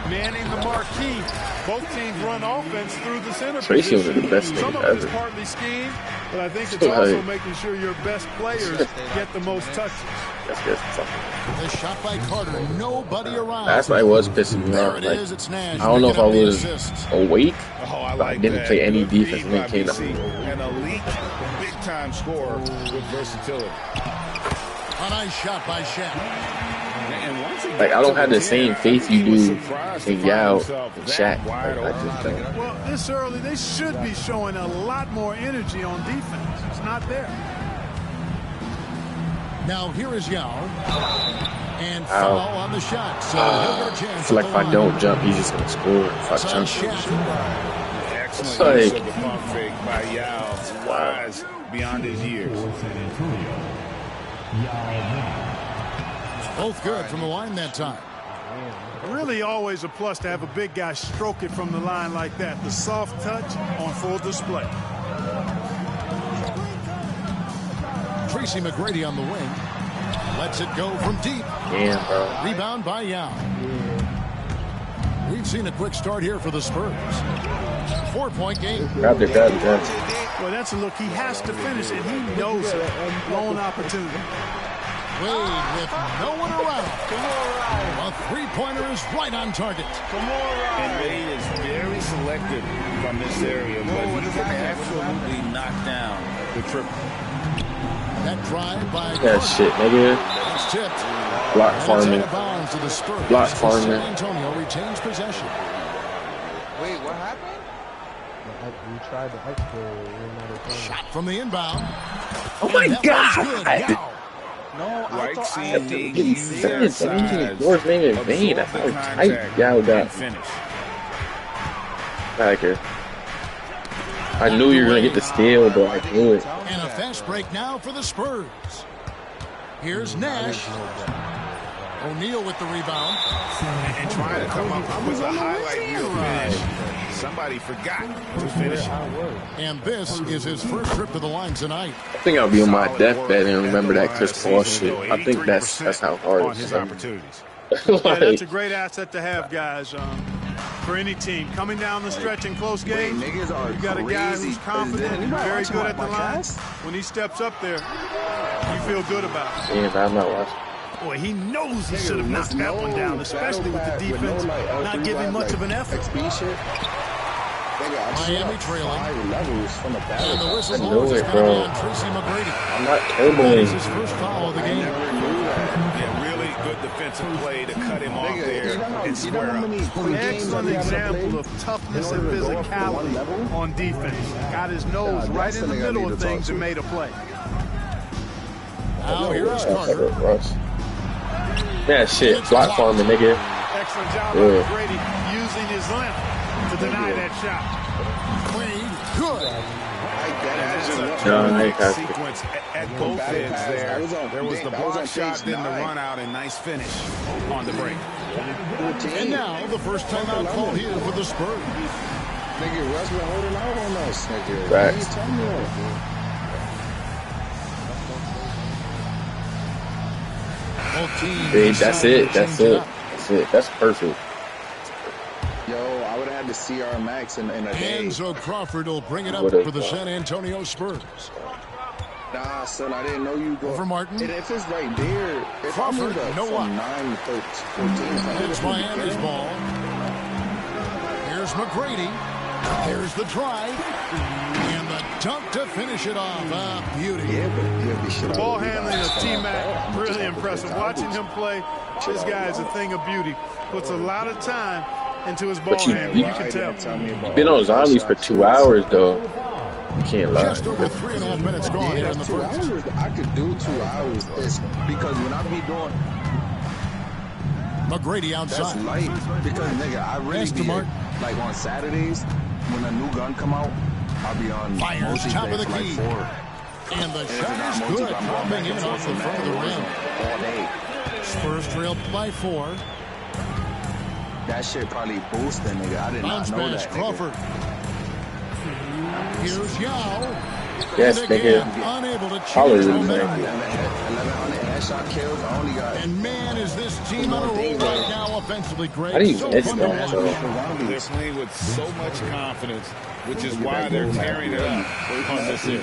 manning the marquee. Both teams run offense through the center position. position. The best Some of it is partly scheme, but I think it's also making sure your best players get the most touches. The shot by Carter, nobody around. That's why I was pissing me off. Like, I don't know if I was awake, but I didn't play any defense when it came to an elite, big-time scorer with versatility. A nice shot by Shaq. Like, I don't have the same faith you do in Yao and Shaq. Like, I just don't. Well, this early, they should be showing a lot more energy on defense. It's not there. Now here is Yao. And foul on the shot. So he'll get a chance. I feel like if I don't jump, he's just going to score. If I jump, excellent use of the pump fake by Yao. Wise beyond his years. Both good from the line that time. Really always a plus to have a big guy stroke it from the line like that. The soft touch on full display. Tracy McGrady on the wing. Lets it go from deep. Damn, bro. Rebound by Yao. We've seen a quick start here for the Spurs. 4-point game. Grab it. Well, that's a look. He has to finish it. He knows it. Lone opportunity. Wade with no one around. A three-pointer is right on target. And Wade is very selective from this area, but he can absolutely knock down the triple. That drive by That shit, nigga. It's tipped. Block farming. Bounds to the Spurs. Block farming. San Antonio retains possession. Wait, what happened? We tried the extra. Shot from the inbound. Oh my God! No, I thought I had to get sense. I'm using Yours name in vain. That's how tight Yao got. Back here. I knew you were gonna get the steal, but I knew it. And a fast break now for the Spurs. Here's Nash. O'Neal with the rebound. And trying to come up with a highlight reel finish. Somebody forgot to finish it. And this is his first trip to the line tonight. I think I'll be on my deathbed and remember that Chris Paul shit. I think that's how hard it is. Yeah, that's a great asset to have, guys. For any team coming down the stretch in close games, you got a guy who's confident and very good at the line. When he steps up there, you feel good about it. Yeah, I'm not watching. Boy, he knows he should have knocked that one down, especially with the defense not giving much of an effort. Miami trailing. And the whistle I know it, bro. on Tracy McGrady. I'm not That turboing. is his first foul of the game. Yeah, really good defensive play to cut him off there and square up. Excellent example of toughness and physicality on defense. Got his nose right in the middle of things and made a play. Now here's Carter. Yeah, shit. Block farming, nigga. Excellent job by Yeah. Brady using his length to deny that shot. Clean. Good. No, I ain't got it. Sequence at both ends there. There was the block shot, then the run out, and nice finish on the break. And now the first timeout called here for the Spurs. Nigga, Russ been holding out on us, nigga. Facts. Both teams Hey, that's it. That's shooting it. That's it. That's perfect. Yo, I would have had to see our max in a day. Enzo Crawford will bring it up Would've for the San Antonio Spurs. Nah, son, I didn't know you go. Over Martin. And if it's right there, if Crawford, I move up no from one. 9 to 14, It's Miami's ball. Here's McGrady. Here's the drive. And the dunk to finish it off. Beauty. The ball handling of T-Mac, really impressive. Watching him play, this guy is a thing of beauty. Puts a lot of time into his ball But you handling. You can tell. You've been on zombies for 2 hours, though. You can't lie. Just over 3.5 minutes gone here in the 2 first. hours, I could do 2 hours. It's because when I be doing, McGrady that's outside. light. Because, nigga, I really Pass to be, Martin. like, on Saturdays, when a new gun come out, I'll be on Fires multi top of the for like key. 4. And the And if it's shot not is multi, good. I'm going Coming back in and off forth the from front of the that rim. all day. Spurs trail by 4. That shit probably boosting, nigga. I did Bounce not know pass, that, nigga. Crawford. Here's Yao. Yes, And nigga. again, unable to Holler, change nigga. momentum. 1100 headshot kills. I only got. And man, is this team on a roll right now offensively, Greg. How do you So miss fun to that, watch. though? They're playing with so much confidence, which is why they're tearing it up on this here.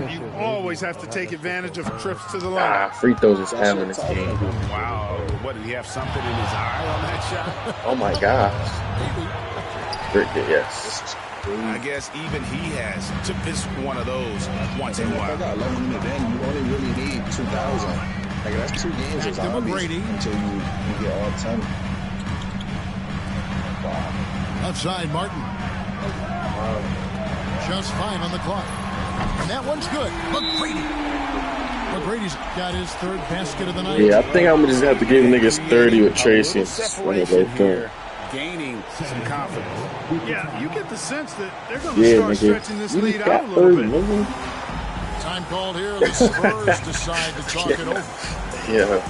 You always have to take advantage of trips to the line. Ah, free throws is having this game. Wow. What, did he have something in his eye on that shot? Oh my gosh. Yes. I guess even he has to miss one of those once in a If I while. got 1100, then you only really need 2,000. Like, that's 2 games of Back to zombies McGrady. until you get all 10. Left side, Martin. Just 5 on the clock. And that one's good. McGrady. McGrady's got his 3rd basket of the night. Yeah, I think I'm gonna just have to give niggas 30 with Tracy and just run it right through. Gaining some confidence. Yeah, you get the sense that they're going to Yeah, start nigga. stretching this You lead just out a got little 30, bit. nigga. Time called here. The Spurs decide to talk it over. Yeah.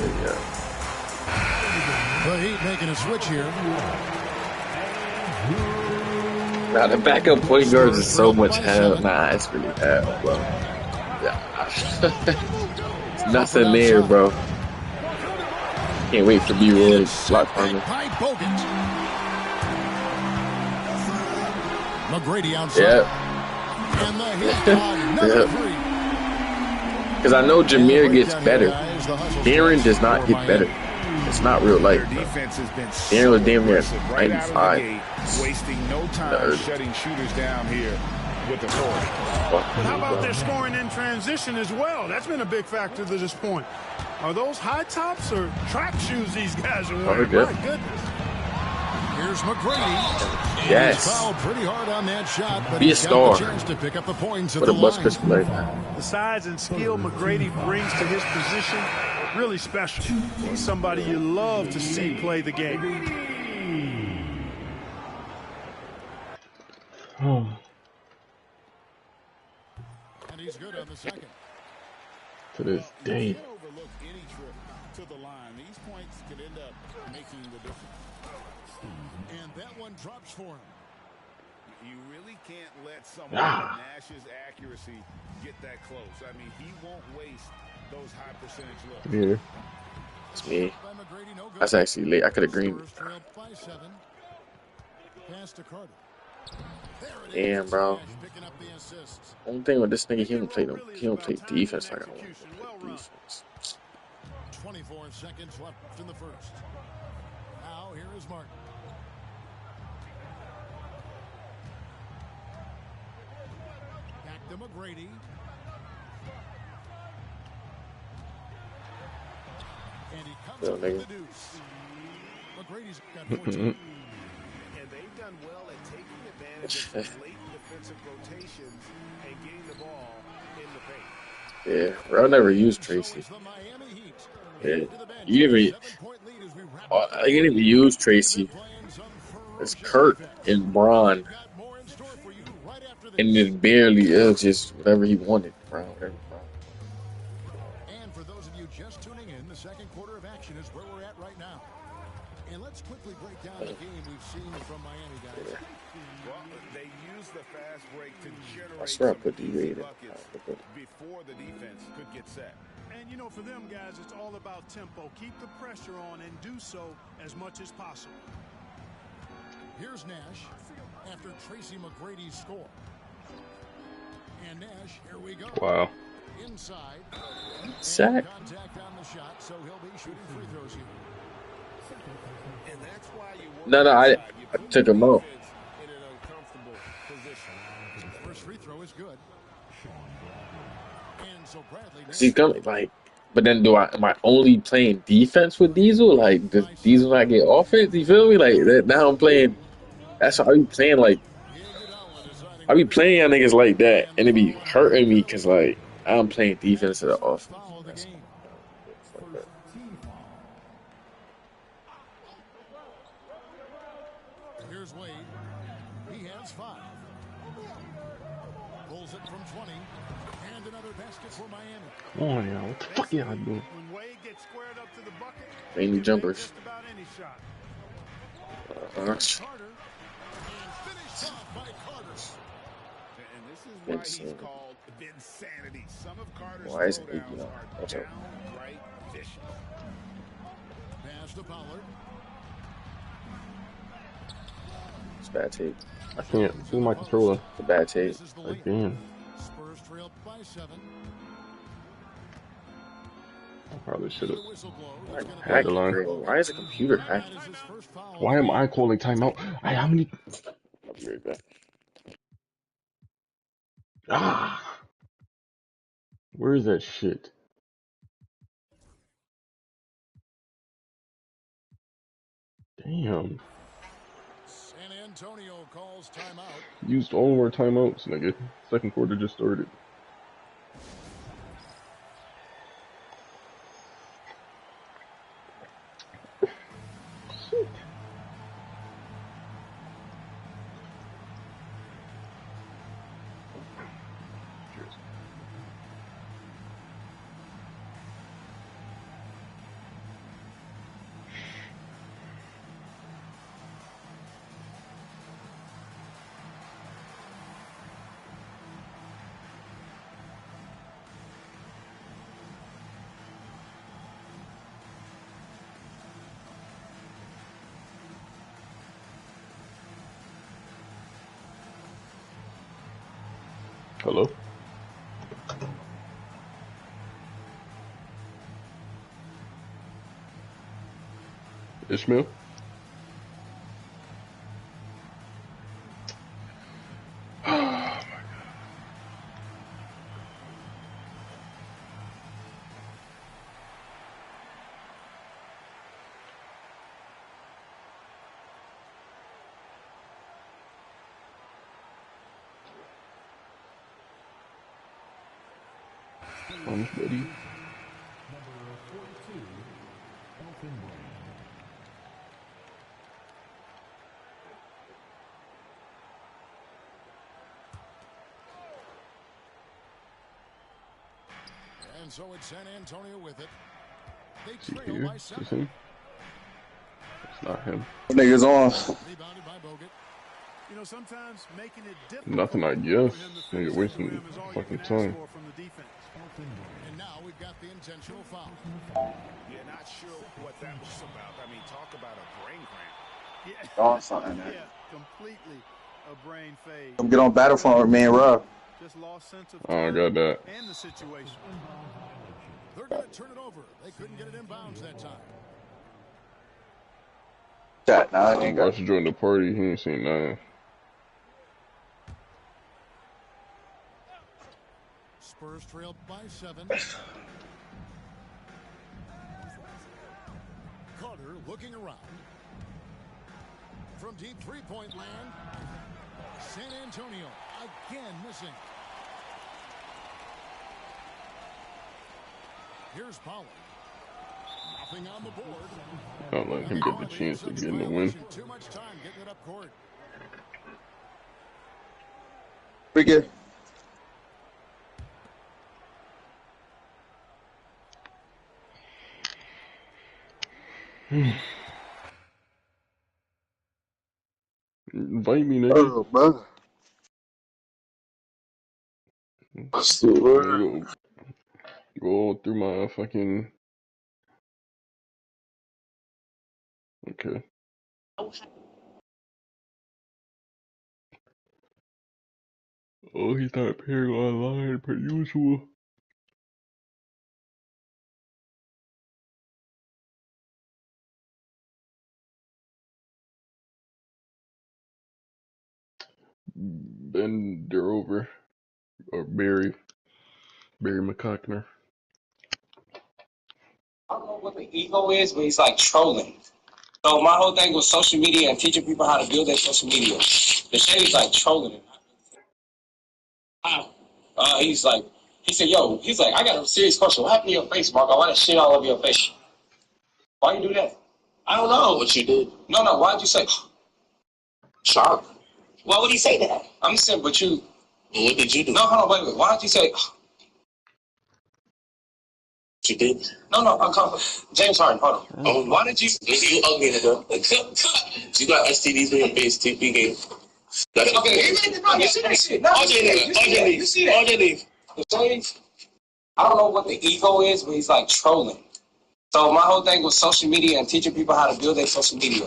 Yeah. The Heat making a switch here. Nah, the backup point guards is so much hell. Nah, it's really hell, bro. It's nothing there, bro. Can't wait for B-Roy to block for me. McGrady outside. Yeah. And the hit on another three. Because I know Jameer gets better. Darren does not get better. It's not real life. Darren was damn near 95. Wasting no time shutting shooters down here with authority. How about their scoring in transition as well? That's been a big factor to this point. Are those high tops or track shoes these guys are wearing? Oh, My goodness. Here's McGrady. Yes. He's fouled pretty hard on that shot, but Be a he's star. got the chance to pick up the points at What the a bus line. Chris play. The size and skill McGrady brings to his position, really special. He's somebody you love to see play the game. And he's good on the second. To this day. You can't overlook any trip to the line. These points could end up making the difference. And that one drops for him. You really can't let someone with Nash's accuracy get that close. I mean, he won't waste those high percentage looks. Yeah. It's me. That's actually late. I could have greened. Damn, bro. Only thing with this nigga, he don't play defense like I want him to play defense. 24 seconds left in the first. Now here is Martin. Back to McGrady. And he comes up with the deuce. McGrady's got 14. And they've done well at taking advantage of late defensive rotations and getting the ball in the paint. Yeah, bro, I never used Tracy. Yeah, you didn't even use Tracy. It's Kurt and Bron, and then barely it was just whatever he wanted, bro. Whatever, bro. And for those of you just tuning in, the second quarter of action is where we're at right now. And let's quickly break down the game we've seen from Miami, guys. Well, they use the fast break to generate I swear I put some D-Wade easy in. buckets before the defense could get set. And, you know, for them guys, it's all about tempo. Keep the pressure on and do so as much as possible. Here's Nash after Tracy McGrady's score. And Nash, here we go. Wow. Inside. Sack. Contact on the shot, so he'll be shooting free throws here. And that's why you No, I took him out. in an uncomfortable position. First free throw is good. And so Bradley. He's coming like, but then am I only playing defense with Diesel? Like, does Diesel not get offense? You feel me? Like that now I'm playing. That's how I be playing. Like, I be playing y'all niggas like that, and it be hurting me because like I'm playing defense to the offense. That's fuck that. Here's Wade. He has 5. Pulls it from 20. And another basket for Miami. Oh, yeah. What the fuck y'all doing? When Wade gets squared up to the bucket, Mainly jumpers. just about any shot. And this is why he's called Vinsanity. Some of Carter's Why isn't he, throwdowns are what's up? downright vicious. Pass to Pollard. It's bad tape. I can't see my controller. It's a bad tape. Like, damn. Spurs trail by 7. I probably should have. Hack, why is the computer hacking? Why am I calling timeout? How many? I'll be right back. Ah! Where is that shit? Damn. San Antonio calls timeout. Used all of our timeouts, nigga. Second quarter just started. Hello? Ishmael? I'm ready. And so it's San Antonio with it. They Is he trail here? by Is 7. this him? It's not him. Niggas on. Rebounded by Bogut. You know, sometimes making it difficult. Nothing, I guess. Nigga wasting fucking time. From the defense. And now we've got the intentional foul. Yeah, not sure what that was about. I mean, talk about a brain cramp. Yeah. Oh, something, man. Yeah, completely a brain fade. Come get on Battlefront with me and Rob. Just lost sense of Oh, I got that. and the situation. They're going to turn it over. They couldn't get it in bounds that time. Chat, nah, I I ain't got watched join the party. He ain't seen nothing. Spurs trailed by 7. Carter looking around. From deep three-point land, San Antonio again missing. Here's Pollard. Nothing on the board. Don't let him get the chance to get in the win. Too much time getting it up court. Pretty good. Invite me, nigga. Oh, brother. Go through my fucking. Okay. Oh, he's not appearing online per usual. Bender over. Or Barry McCockner. I don't know what the ego is, but he's like trolling. So my whole thing was social media and teaching people how to build their social media. The Shady's like trolling him. He said, yo, he's like, I got a serious question. What happened to your face, Marco? Why that shit all over your face? Why you do that? I don't know what you did. No, why'd you say sharp? Why would he say that? I'm saying, but you. What did you do? No, hold on, wait. Why'd you say you did? No, I'm calling James Harden, hold on. Oh, why did you ugly nigga? You got STDs in your face, TP game. Okay, you see that shit. RJ leave. I don't know what the ego is, but he's like trolling. So my whole thing was social media and teaching people how to build their social media.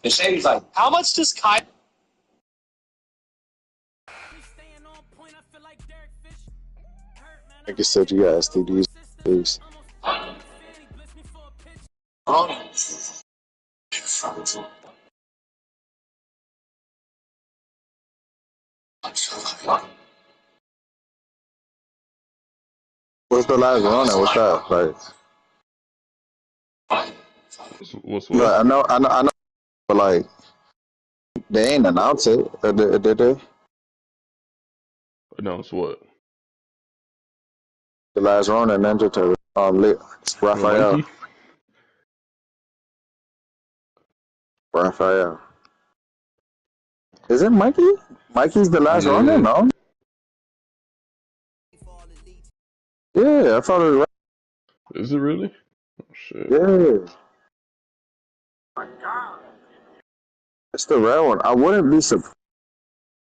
The Shady's like, how much does Kai? Like I said, you got STDs. Please. What's the last one? What's that? Like, what's look, I know, but like, they ain't announced it, did they? Announce what? The last round in Ninja Turtle. Raphael. Raphael. Is it Mikey? Mikey's the last runner, no? Yeah, I thought it was. Is it really? Oh, shit. Yeah. It's the red one. I wouldn't be surprised.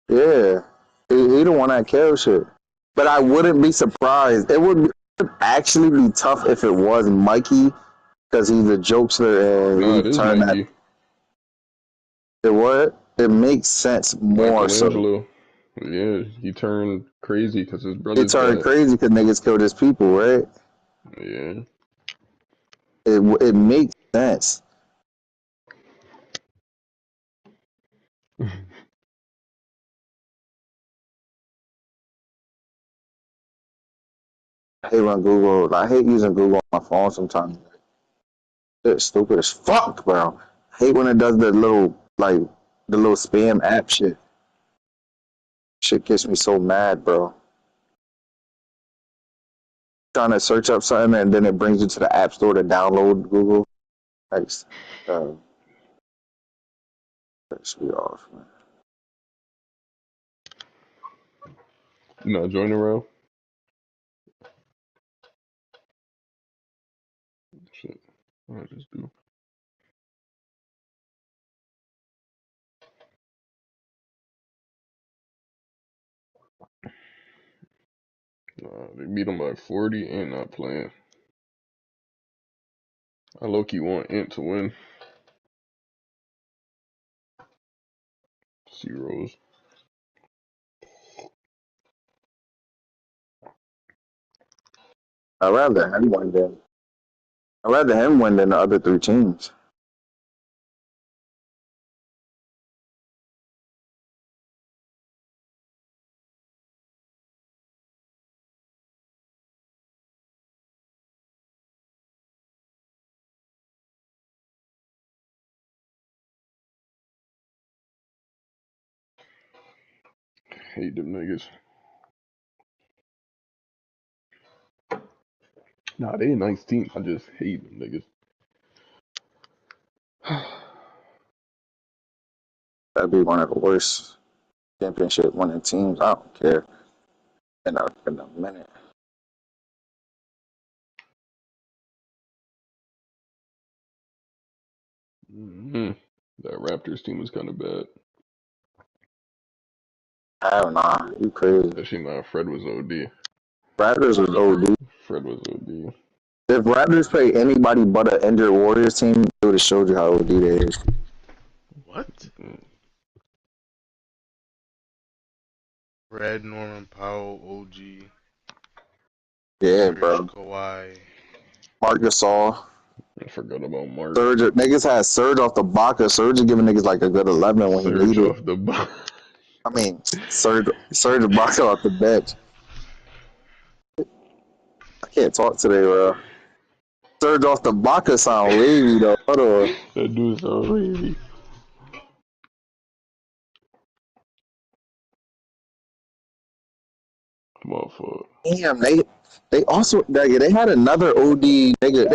Yeah. He the one that kills shit. But I wouldn't be surprised. It would actually be tough if it was Mikey, because he's a jokester and he turned that. It would. It makes sense more so. Yeah, he turned crazy because his brother. He turned crazy because niggas killed his people, right? Yeah. It makes sense. I hate when Google. I hate using Google on my phone sometimes. It's stupid as fuck, bro. I hate when it does the little spam app shit. Shit gets me so mad, bro. Trying to search up something and then it brings you to the app store to download Google. Nice. Let's be off, man. You not joining around? Shit. I just do. Nah, they beat them by 40 and not playing. I low-key want Ant to win. Zeros. I'd rather him win than the other three teams. Hate them niggas. Nah, they a nice team. I just hate them niggas. That'd be one of the worst championship winning teams. I don't care. In a minute. That Raptors team was kind of bad. Hell nah, you crazy. Actually, nah, Fred was OD. Raptors was OD. Fred was OD. If Raptors play anybody but an injured Warriors team, it would have showed you how OD they is. What? Fred, Norman Powell, OG. Yeah, bro. Kawhi. Marc Gasol. I forgot about Mark. Serge, niggas had Serge off the Baca. Serge is giving niggas like a good 11 when Serge he needed. Off the Baca. I mean, Serge Baca off the bench. I can't talk today, bro. Serge off the Baca sound wavy though. Hold on. That dude sound wavy. Motherfucker. Damn, they also they had another OD nigga.